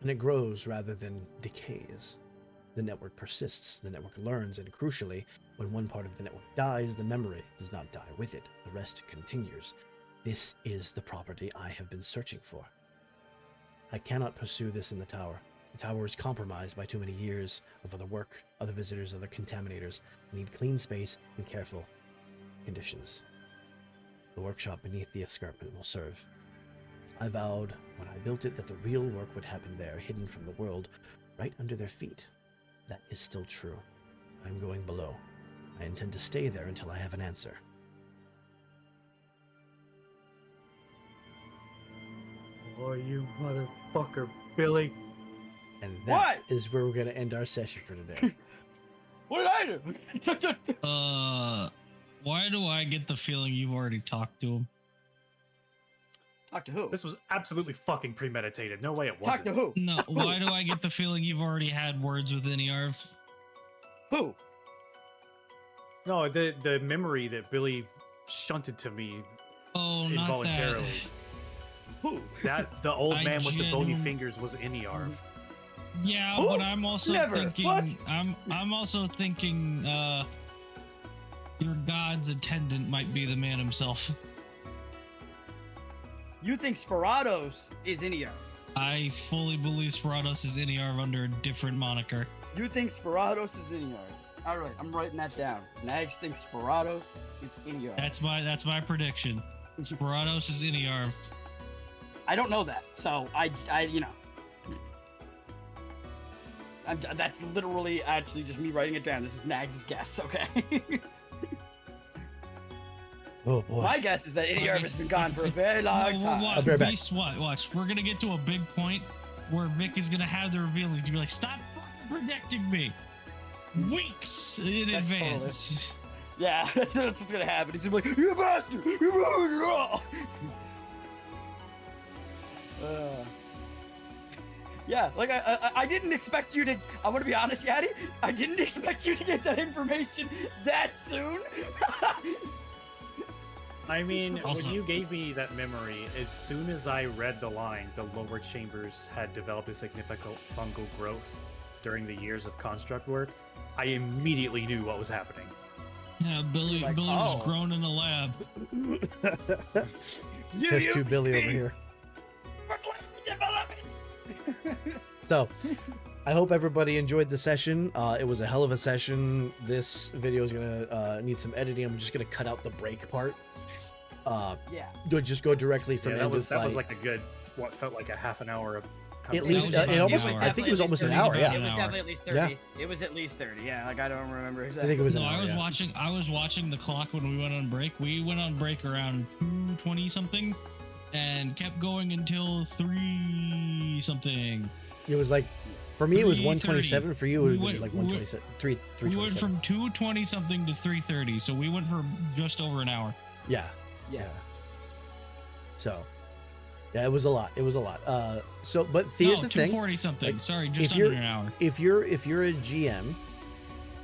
And it grows rather than decays. The network persists, the network learns, and crucially, when one part of the network dies, the memory does not die with it. The rest continues. This is the property I have been searching for. I cannot pursue this in the tower. The tower is compromised by too many years of other work, other visitors, other contaminators. I need clean space and careful conditions. The workshop beneath the escarpment will serve. I vowed when I built it that the real work would happen there, hidden from the world, right under their feet. That is still true. I'm going below. I intend to stay there until I have an answer. Oh, you motherfucker, Billy. And that What? is where we're going to end our session for today. What did I do? Why do I get the feeling you've already talked to him? Talk to who? This was absolutely fucking premeditated. No way it Talk wasn't. to who? No, why do I get the feeling you've already had words with Inyarv? Who? No, the memory that Billy shunted to me Oh, not that. involuntarily. Who? That the old I man with the bony genuine- fingers was Inyarv. Yeah, Who? but I'm also Never. thinking. What? I'm also thinking. Your god's attendant might be the man himself. You think Sperados is in here? I fully believe Sperados is Inyarv under a different moniker. You think Sperados is in here? All right, I'm writing that down. Nags thinks Sperados is in here. That's my prediction. Sperados is Inyarv. I don't know that, so I you know. That's literally actually just me writing it down. This is Nags' guess, okay? Oh boy. My guess is that Idiarv has been gone for a very long time. I'll be right back. Watch. We're gonna get to a big point where Vic is gonna have the reveal. He's gonna be like, "Stop predicting me." Weeks in That's advance. Yeah, that's what's gonna happen. He's gonna be like, "You bastard! You ruined it all!" Yeah, like I didn't expect you to. I'm gonna be honest, Yaddy. I didn't expect you to get that information that soon. I mean, Also- when you gave me that memory, as soon as I read the line, the lower chambers had developed a significant fungal growth during the years of construct work, I immediately knew what was happening. Yeah, Billy Like, was oh. grown in the lab. Test tube Billy over here. So, I hope everybody enjoyed the session. It was a hell of a session. This video is gonna need some editing. I'm just gonna cut out the break part. Yeah. Just go directly from Yeah, end that was of fight. like a good, what felt like a half an hour of At least was about it an almost. hour. I think it was almost an hour. It Yeah. It was hour. definitely at least 30. It was at least 30. Yeah, like I don't remember exactly. I think it was No, an hour. I was Yeah. watching. I was watching the clock when we went on break. We went on break around 2:20 something, and kept going until 3 something. It was like, for me, it was 3:30. 127. For you, it would We be went- like we- 127. We went 327. from 2:20 something to 3:30, so we went for just over an hour. Yeah. Yeah. So, yeah, it was a lot. It was a lot. So, but here's no, the thing: 2:40 something. Like, Sorry, if just you're- under an hour. if you're a GM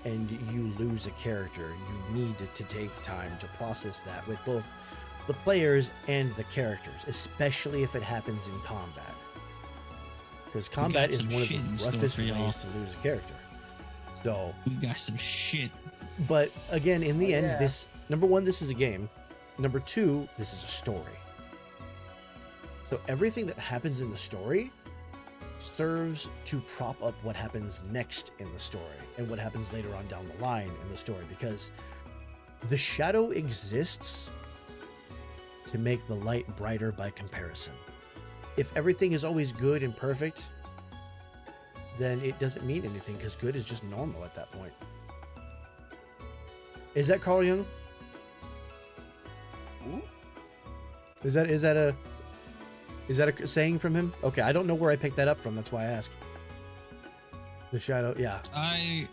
and you lose a character, you need to take time to process that with both the players and the characters, especially if it happens in combat. Because combat is some one of shit the in store roughest for y'all. ways to lose a character. So, We got some shit. but again, in the Oh, end, yeah. this number one, this is a game. Number two, this is a story. So everything that happens in the story serves to prop up what happens next in the story and what happens later on down the line in the story, because the shadow exists to make the light brighter by comparison. If everything is always good and perfect, then it doesn't mean anything, because good is just normal at that point. Is that Carl Jung? Ooh. Is that a saying from him? Okay, I don't know where I picked that up from. That's why I ask. The shadow, yeah. I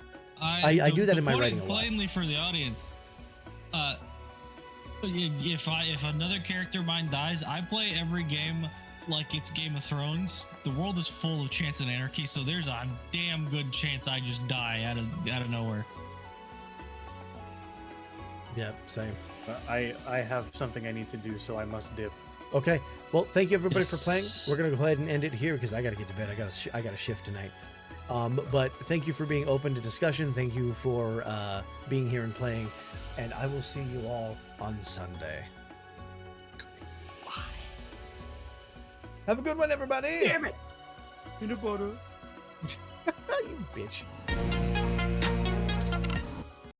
do that to in my put it writing a lot. plainly for the audience. If another character of mine dies, I play every game like it's Game of Thrones. The world is full of chance and anarchy, so there's a damn good chance I just die out of nowhere. Yeah, same. I have something I need to do, so I must dip. Okay. Well, thank you everybody for playing. Yes. We're gonna go ahead and end it here because I gotta get to bed. I got a shift tonight. But thank you for being open to discussion. Thank you for being here and playing, and I will see you all on Sunday. Bye. Have a good one, everybody. Damn it! Peanut butter. You bitch.